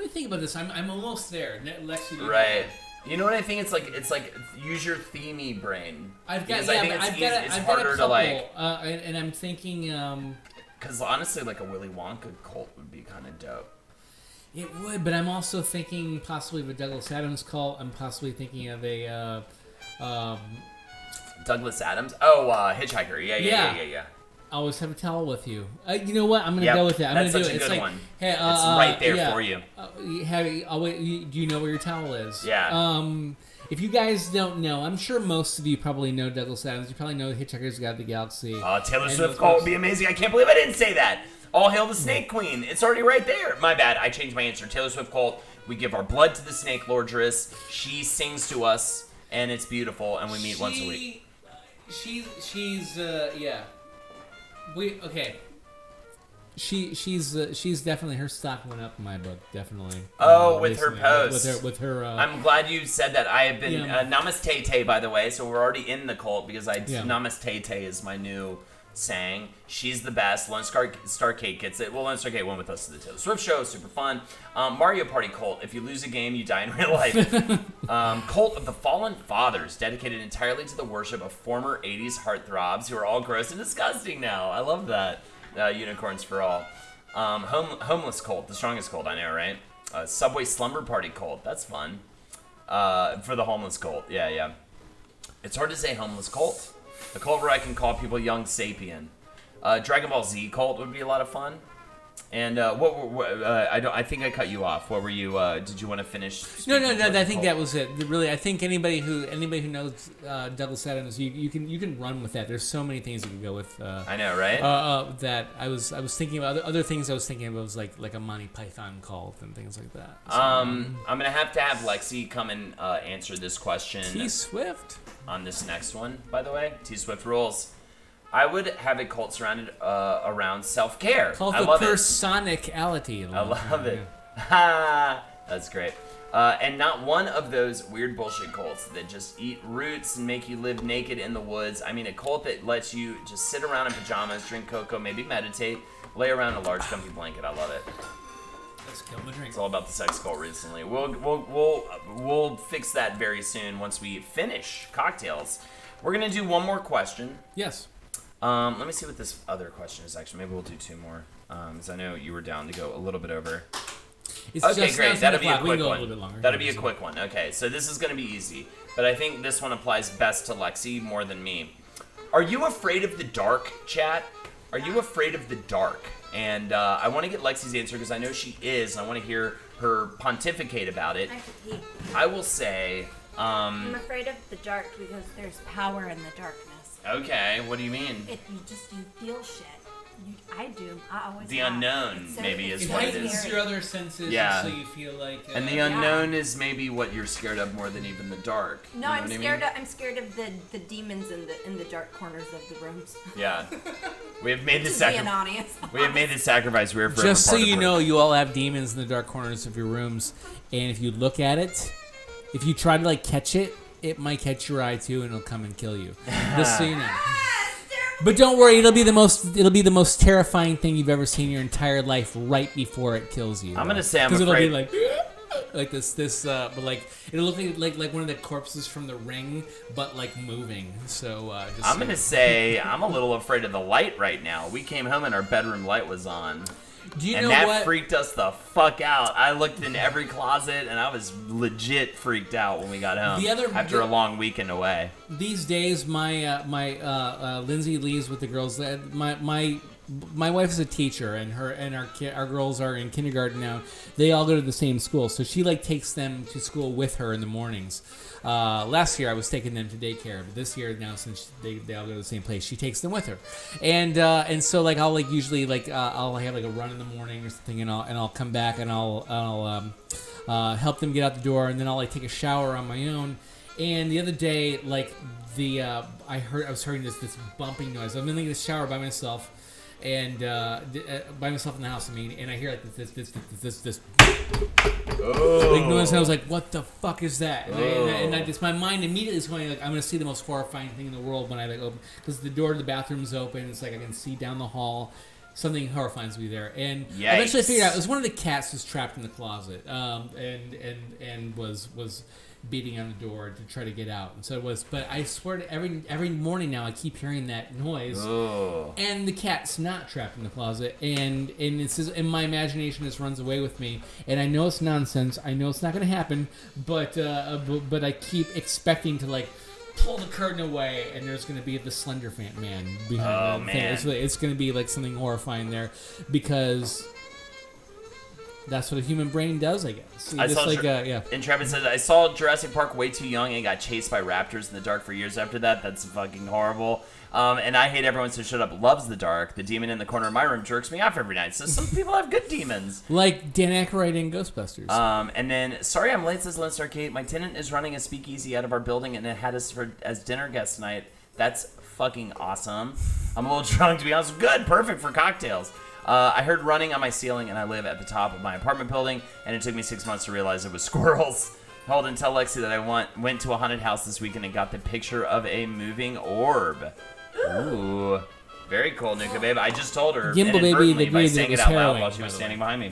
me think about this. I'm almost there. Lexi, you Right. You know what I think? It's like use your themey brain. I've got. Because I think it's harder to like. and I'm thinking. Because honestly, like a Willy Wonka cult would be kind of dope. It would, but I'm also thinking possibly of a Douglas Adams cult. I'm possibly thinking of a. Douglas Adams? Oh, Hitchhiker. Yeah. Always have a towel with you. You know what? I'm gonna Yep, go with it. I'm that's gonna do such it. a It's good like, one. hey, It's right there yeah. for you. Do you know where your towel is? Yeah. If you guys don't know, I'm sure most of you probably know Douglas Adams. You probably know Hitchhiker's Guide to the Galaxy. Taylor And Swift those cult would books. be amazing. I can't believe I didn't say that. All hail the Snake Queen. It's already right there. My bad. I changed my answer. Taylor Swift cult. We give our blood to the Snake Lordress. She sings to us, and it's beautiful, and we meet once a week. She's yeah. She's definitely, her stock went up in my book, definitely. Oh, with her recently. posts. With her. I'm glad you said that. I have been Yeah. Namaste Tay, by the way. So we're already in the cult because Yeah. Namaste Tay is my new saying. She's the best. Lone Star Kate gets it. Well, Lone Star Kate went with us to the Taylor Swift show. Super fun. Mario Party cult. If you lose a game, you die in real life. Cult of the Fallen Fathers, dedicated entirely to the worship of former 80s heartthrobs who are all gross and disgusting now. I love that. Unicorns for all. Homeless cult, the strongest cult, I know, right? Subway Slumber Party cult, that's fun. For the homeless cult, yeah. It's hard to say homeless cult. A cult where I can call people young sapien. Dragon Ball Z cult would be a lot of fun. And I think I cut you off. What were you? Did you want to finish? No. speaking of I think cult? that was it. Really, I think anybody who knows Douglas Adams, you can run with that. There's so many things you can go with. I know, right? That I was thinking about other things. I was thinking about was like a Monty Python cult and things like that. So, I'm gonna have to have Lexi come and answer this question. T Swift. On this next one, by the way, T Swift rules. I would have a cult surrounded around self-care. Called I the love it. personicality. I love it. Ha! That's great. And not one of those weird bullshit cults that just eat roots and make you live naked in the woods. I mean, a cult that lets you just sit around in pajamas, drink cocoa, maybe meditate, lay around in a large comfy blanket. I love it. Let's kill the drink. It's all about the sex cult recently. We'll fix that very soon once we finish CockTails. We're gonna do one more question. Yes. Let me see what this other question is. Actually, maybe we'll do two more. Because I know you were down to go a little bit over. It's Okay, just great. now That'll be a 10 o'clock. We quick can go one. a little bit longer. That'll be a quick one. Okay, so this is going to be easy. But I think this one applies best to Lexi more than me. Are you afraid of the dark, chat? Are you afraid of the dark? And I want to get Lexi's answer because I know she is. And I want to hear her pontificate about it. I could pee. I will say... I'm afraid of the dark because there's power in the darkness. Okay, what do you mean? You feel shit. I do. I always The have. unknown, It's so- maybe, it's is It what it scary. is. heightens your other senses, Yeah. so you feel like. And the unknown is maybe what you're scared of more than even the dark. No, You know I'm what I scared. mean? I'm scared of the demons in the dark corners of the rooms. Yeah. We have made the Just being sacrifice. honest. We have made the sacrifice. We're forever Just so part of you her. know, you all have demons in the dark corners of your rooms, and if you look at it, if you try to like catch it, it might catch your eye too, and it'll come and kill you. Just so you know. But don't worry, it'll be the most terrifying thing you've ever seen in your entire life right before it kills you. I'm gonna say I'm 'Cause afraid. it'll be like this, but like it'll look like one of the corpses from The Ring, but like moving. So just I'm gonna say I'm a little afraid of the light right now. We came home and our bedroom light was on. Do you and know that what? freaked us the fuck out. I looked in every closet and I was legit freaked out when we got home. After a long weekend away. These days, my Lindsay leaves with the girls. My wife is a teacher, and our girls are in kindergarten now. They all go to the same school, so she like takes them to school with her in the mornings. Last year I was taking them to daycare, but this year now since they all go to the same place, she takes them with her, and so like I'll like usually like I'll have like a run in the morning or something, and I'll come back and I'll help them get out the door, and then I'll like take a shower on my own. And the other day, like I was hearing this bumping noise. I'm in the shower by myself. and by myself in the house. I mean, and I hear like this Oh. big noise, and I was like, "What the fuck is that?" And I just my mind immediately is going like, "I'm gonna see the most horrifying thing in the world when I like open because the door to the bathroom is open. It's like I can see down the hall." Something horrifying to be there, and eventually I figured out it was one of the cats who's trapped in the closet, and was beating on the door to try to get out. And so it was. But I swear, to every morning now I keep hearing that noise, and the cat's not trapped in the closet, and it's just, and my imagination just runs away with me, and I know it's nonsense. I know it's not going to happen, but I keep expecting to like pull the curtain away, and there's going to be the Slender Man behind the thing. It's going to be like something horrifying there, because that's what a human brain does, I guess. Intrepid says, I saw Jurassic Park way too young and got chased by raptors in the dark for years after that. That's fucking horrible. And I hate everyone so shut up loves the dark. The demon in the corner of my room jerks me off every night. So some people have good demons. Like Dan Aykroyd in Ghostbusters. And then, sorry I'm late, says Lone Star Kate. My tenant is running a speakeasy out of our building and it had us as dinner guests tonight. That's fucking awesome. I'm a little drunk, to be honest. Good, perfect for cocktails. I heard running on my ceiling, and I live at the top of my apartment building, and it took me 6 months to realize it was squirrels. Hold and tell Lexi that I went to a haunted house this weekend and got the picture of a moving orb. Ooh. Very cool, Nuka Babe. I just told her Gimbal inadvertently Baby, by the saying was it out loud harrowing, while she was by the standing way. behind me.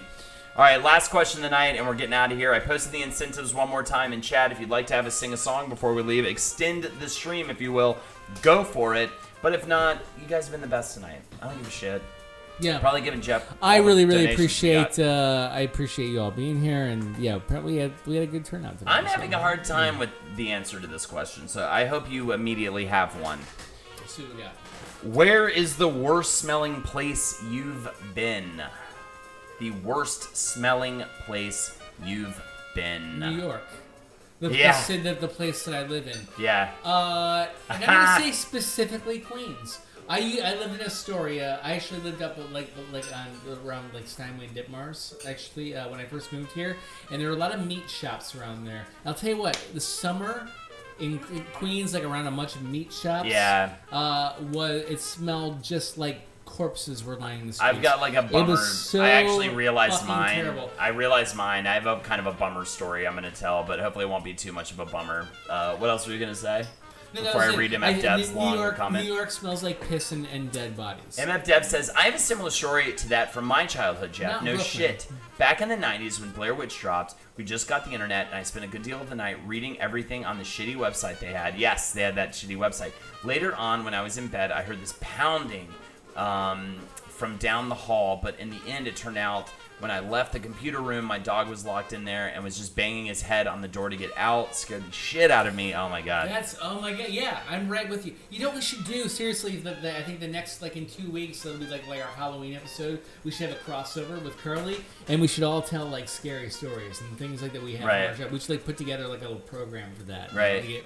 All right, last question of the night, and we're getting out of here. I posted the incentives one more time in chat. If you'd like to have us sing a song before we leave, extend the stream, if you will. Go for it. But if not, you guys have been the best tonight. I don't give a shit. Yeah, Probably giving Jeff. I really donations he appreciate. got. I appreciate you all being here, and yeah, apparently we had a good turnout tonight. I'm having a hard time with the answer to this question, so I hope you immediately have one. Let's see what we got. Where is the worst smelling place you've been? The worst smelling place you've been. New York. The place that I live in. Yeah. I'm not gonna say specifically Queens. I lived in Astoria. I actually lived up around Steinway and Ditmars, actually, when I first moved here. And there were a lot of meat shops around there. I'll tell you what, the summer in Queens, like around a bunch of meat shops, it smelled just like corpses were lying in the streets. I've got like a bummer. It was so I actually realized mine. terrible. I realized mine. I have a kind of a bummer story I'm going to tell, but hopefully it won't be too much of a bummer. What else were you going to say? Before I read MF Dev's long comment. New York smells like piss and dead bodies. MF Dev says, I have a similar story to that from my childhood, Jeff. No shit. Back in the 90s when Blair Witch dropped, we just got the internet, and I spent a good deal of the night reading everything on the shitty website they had. Yes, they had that shitty website. Later on, when I was in bed, I heard this pounding from down the hall, but in the end, it turned out when I left the computer room, my dog was locked in there and was just banging his head on the door to get out. Scared the shit out of me. Oh my god. Yeah, I'm right with you. You know what we should do? Seriously, I think the next, in 2 weeks, it'll be like our Halloween episode. We should have a crossover with Curly, and we should all tell scary stories and things like that we have on our show. We should put together a little program for that. Right. Anyway,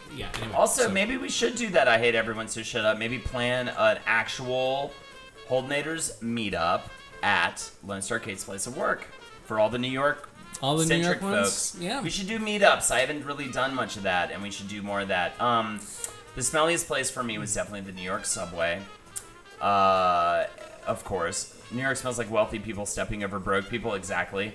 also, maybe we should do that. I hate everyone, so shut up. Maybe plan an actual Holdnators meetup at Lone Star Kate's place of work for all the New York centric folks. Yeah. We should do meetups. I haven't really done much of that, and we should do more of that. The smelliest place for me was definitely the New York subway. Of course. New York smells like wealthy people stepping over broke people, exactly.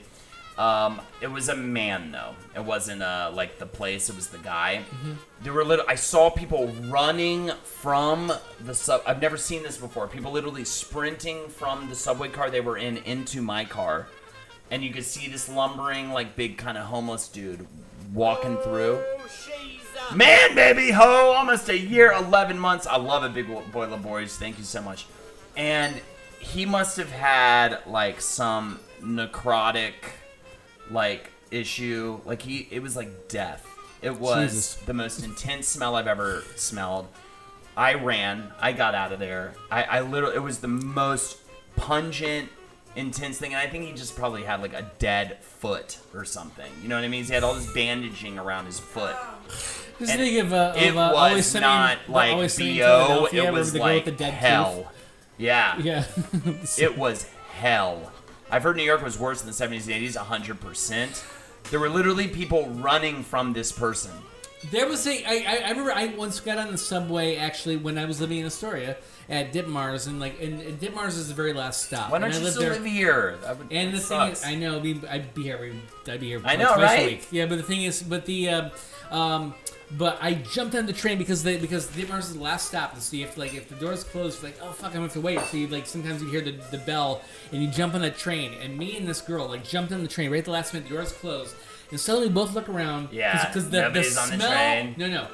It was a man, though. It wasn't the place, it was the guy. Mm-hmm. There were I saw people running from the I've never seen this before. People literally sprinting from the subway car they were in into my car. And you could see this lumbering, big kind of homeless dude walking through. Man, baby, ho! Almost a year, 11 months. I love it, Big Boiler Boys. Thank you so much. And he must have had, some necrotic issue. It was like death. It was Jesus. The most intense smell I've ever smelled. I ran. I got out of there. I literally, it was the most pungent, intense thing. And I think he just probably had a dead foot or something. You know what I mean? He had all this bandaging around his foot. Just think of it was not BO. It was hell. Tooth. Yeah. Yeah. It was hell. I've heard New York was worse in the 70s and 80s, 100%. There were literally people running from this person. There was I remember I once got on the subway actually when I was living in Astoria at Ditmars and Ditmars is the very last stop. Why don't and you still live here? And the thing is, I know I'd be here I know, twice right? a week. Yeah, but the thing is, but I jumped on the train because Ditmars is the last stop, and so you have to if the doors close, oh fuck, I'm gonna have to wait. So you sometimes you hear the bell, and you jump on that train, and me and this girl jumped on the train right at the last minute. The doors closed, and suddenly we both look around. Yeah, because nobody's the on the smell. train. No.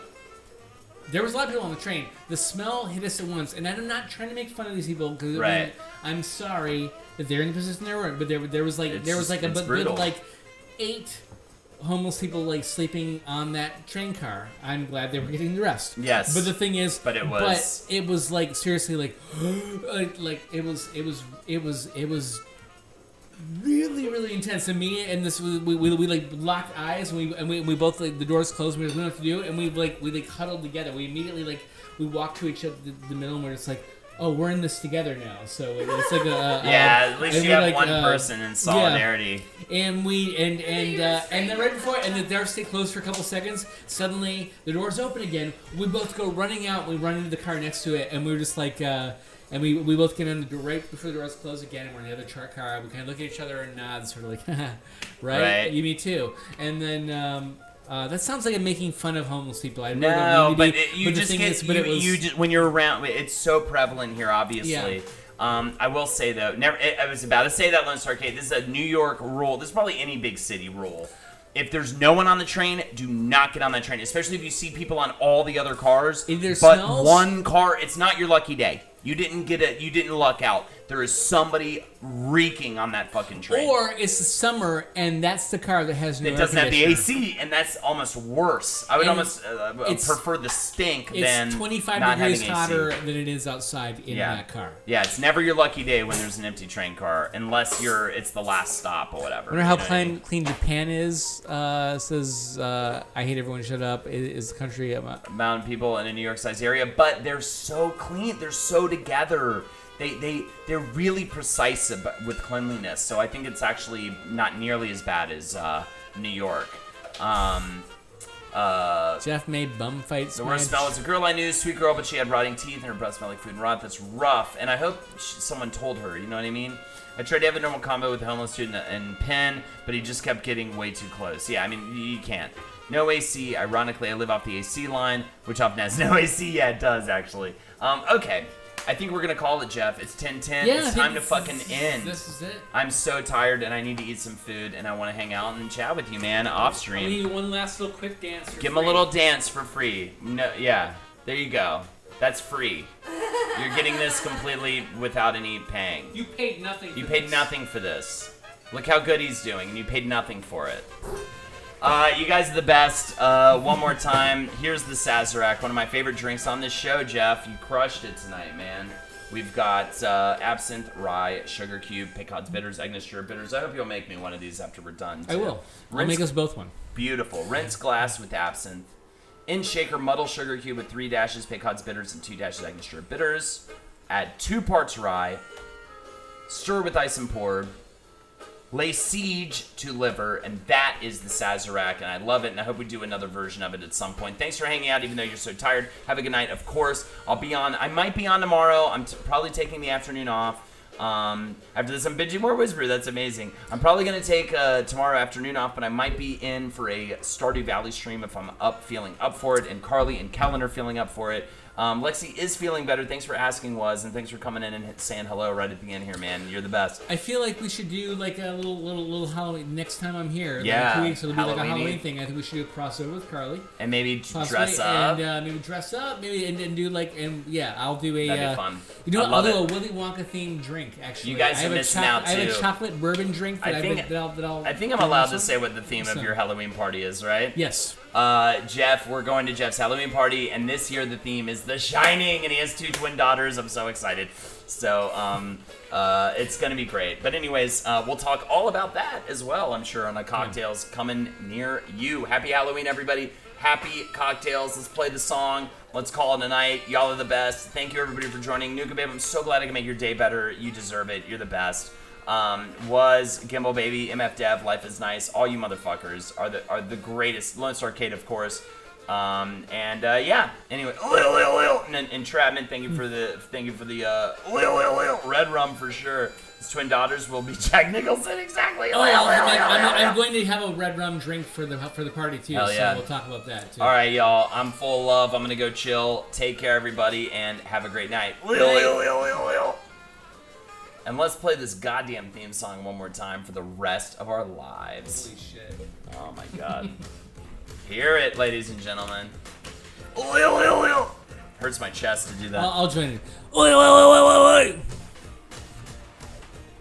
There was a lot of people on the train. The smell hit us at once, and I'm not trying to make fun of these people because Right. I'm sorry that they're in the position they were in, but there was It's brutal. 8 homeless people sleeping on that train car. I'm glad they were getting the rest. Yes. But the thing is, But it was seriously it was really, really intense. And me and this we locked eyes and we both the doors closed. We didn't know what to do, and we huddled together. We immediately we walked to each other the middle, and we're just oh, we're in this together now. So it's like a at least and you we're have one person in solidarity. Yeah. And we and then right before the doors stay closed for a couple seconds, suddenly the doors open again. We both go running out. We run into the car next to it, and we were just and we both get in the door right before the doors close again, and we're in the other chart car. We kind of look at each other and nod, sort of right? You, me too. And then that sounds like I'm making fun of homeless people. I No, but when you're around, it's so prevalent here, obviously. Yeah. I will say though, I was about to say that, Lone Star Arcade. This is a New York rule. This is probably any big city rule. If there's no one on the train, do not get on that train, especially if you see people on all the other cars. Either but smells? one car, it's not your lucky day. You didn't luck out. There is somebody reeking on that fucking train. Or it's the summer, and that's the car that has no air It doesn't have the conditioner. AC, and that's almost worse. I would almost prefer the stink than It's 25 not degrees having hotter AC. than it is outside in that car. Yeah, it's never your lucky day when there's an empty train car, unless it's the last stop or whatever. I wonder how You know what I mean? clean Japan is. Says I hate everyone. Shut up. Is the country Amount of people in a New York-sized area, but they're so clean. They're so together. They're really precise with cleanliness. So I think it's actually not nearly as bad as New York. Jeff made bum fights. The worst smell was a girl I knew, sweet girl, but she had rotting teeth and her breath smelled like food and rot. That's rough. And I hope someone told her. You know what I mean? I tried to have a normal combo with a homeless student in Penn, but he just kept getting way too close. Yeah, I mean, you can't. No AC. Ironically, I live off the AC line, which often has no AC. Yeah, it does, actually. Okay. I think we're going to call it, Jeff. It's 10:10. Yeah, it's time to fucking end. This is it. I'm so tired, and I need to eat some food, and I want to hang out and chat with you, man, off I stream. need one last little quick dance. Give him a little dance for free. No, yeah, there you go. That's free. You're getting this completely without any paying. You paid nothing. You paid nothing for this. Look how good he's doing, and you paid nothing for it. You guys are the best. One more time, here's the Sazerac, one of my favorite drinks on this show, Jeff. You crushed it tonight, man. We've got absinthe, rye, sugar cube, Picard's bitters, Agnestura bitters. I hope you'll make me one of these after we're done, too. I will. I'll make us both one. Beautiful. Rinse glass with absinthe. In shaker, muddle sugar cube with 3 dashes Picard's bitters and 2 dashes Agnestura bitters. Add 2 parts rye. Stir with ice and pour. Lay siege to liver, and that is the Sazerac, and I love it, and I hope we do another version of it at some point. Thanks for hanging out, even though you're so tired. Have a good night, of course. I'll be on. I might be on tomorrow. I'm probably taking the afternoon off. After this, I'm binging more Whisper. That's amazing. I'm probably going to take tomorrow afternoon off, but I might be in for a Stardew Valley stream if I'm feeling up for it, and Carly and Kellen are feeling up for it. Lexi is feeling better. Thanks for asking, and thanks for coming in and saying hello right at the end here, man. You're the best. I feel like we should do like a little Halloween next time I'm here. Yeah, like 2 weeks it'll be like a Halloween-y. Halloween thing. I think we should do a crossover with Carly. And maybe Possibly, dress up. and maybe dress up, maybe and do like I'll do a. That'd be fun. You know, I love I'll do it. a Willy Wonka themed drink. Actually, You guys I have are missing out, I have too. a chocolate bourbon drink that I think I'm allowed to say what the theme of your Halloween party is, right? Yes. Jeff, we're going to Jeff's Halloween party, and this year the theme is The Shining, and he has 2 twin daughters. I'm so excited. So, it's gonna be great. But anyways, we'll talk all about that as well, I'm sure, on the CockTails coming near you. Happy Halloween, everybody. Happy CockTails. Let's play the song. Let's call it a night. Y'all are the best. Thank you, everybody, for joining. Nuka Babe, I'm so glad I can make your day better. You deserve it. You're the best. Was Gimbal Baby, MF Dev, Life is Nice. All you motherfuckers are the greatest. Lone Star Arcade, of course. Yeah. Anyway, and Trapman, thank you for the red rum for sure. His twin daughters will be Jack Nicholson, exactly. I'm going to have a red rum drink for the party too. Hell yeah. So we'll talk about that too. All right, y'all. I'm full of love. I'm gonna go chill. Take care, everybody, and have a great night. And let's play this goddamn theme song one more time for the rest of our lives. Holy shit. Oh my god. Hear it, ladies and gentlemen. Hurts my chest to do that. I'll join in.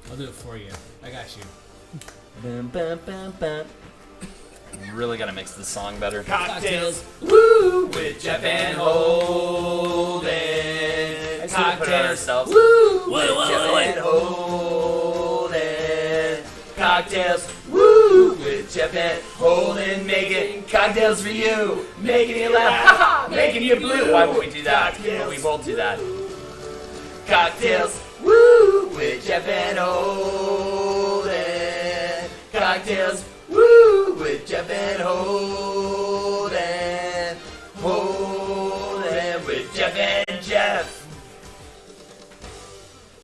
I'll do it for you. I got you. Really gotta mix this song better. Cocktails. Woo! With Jeff and Holden. Cocktails. Put it on ourselves. Woo! With Jeff and Holden. Cocktails. Woo! With Jeff and Holden. Making cocktails for you. Making you laugh. Making you blue. Why would we do that? We both do that. Cocktails. Woo! With Jeff and Holden. Cocktails. Woo! With Jeff and Holden.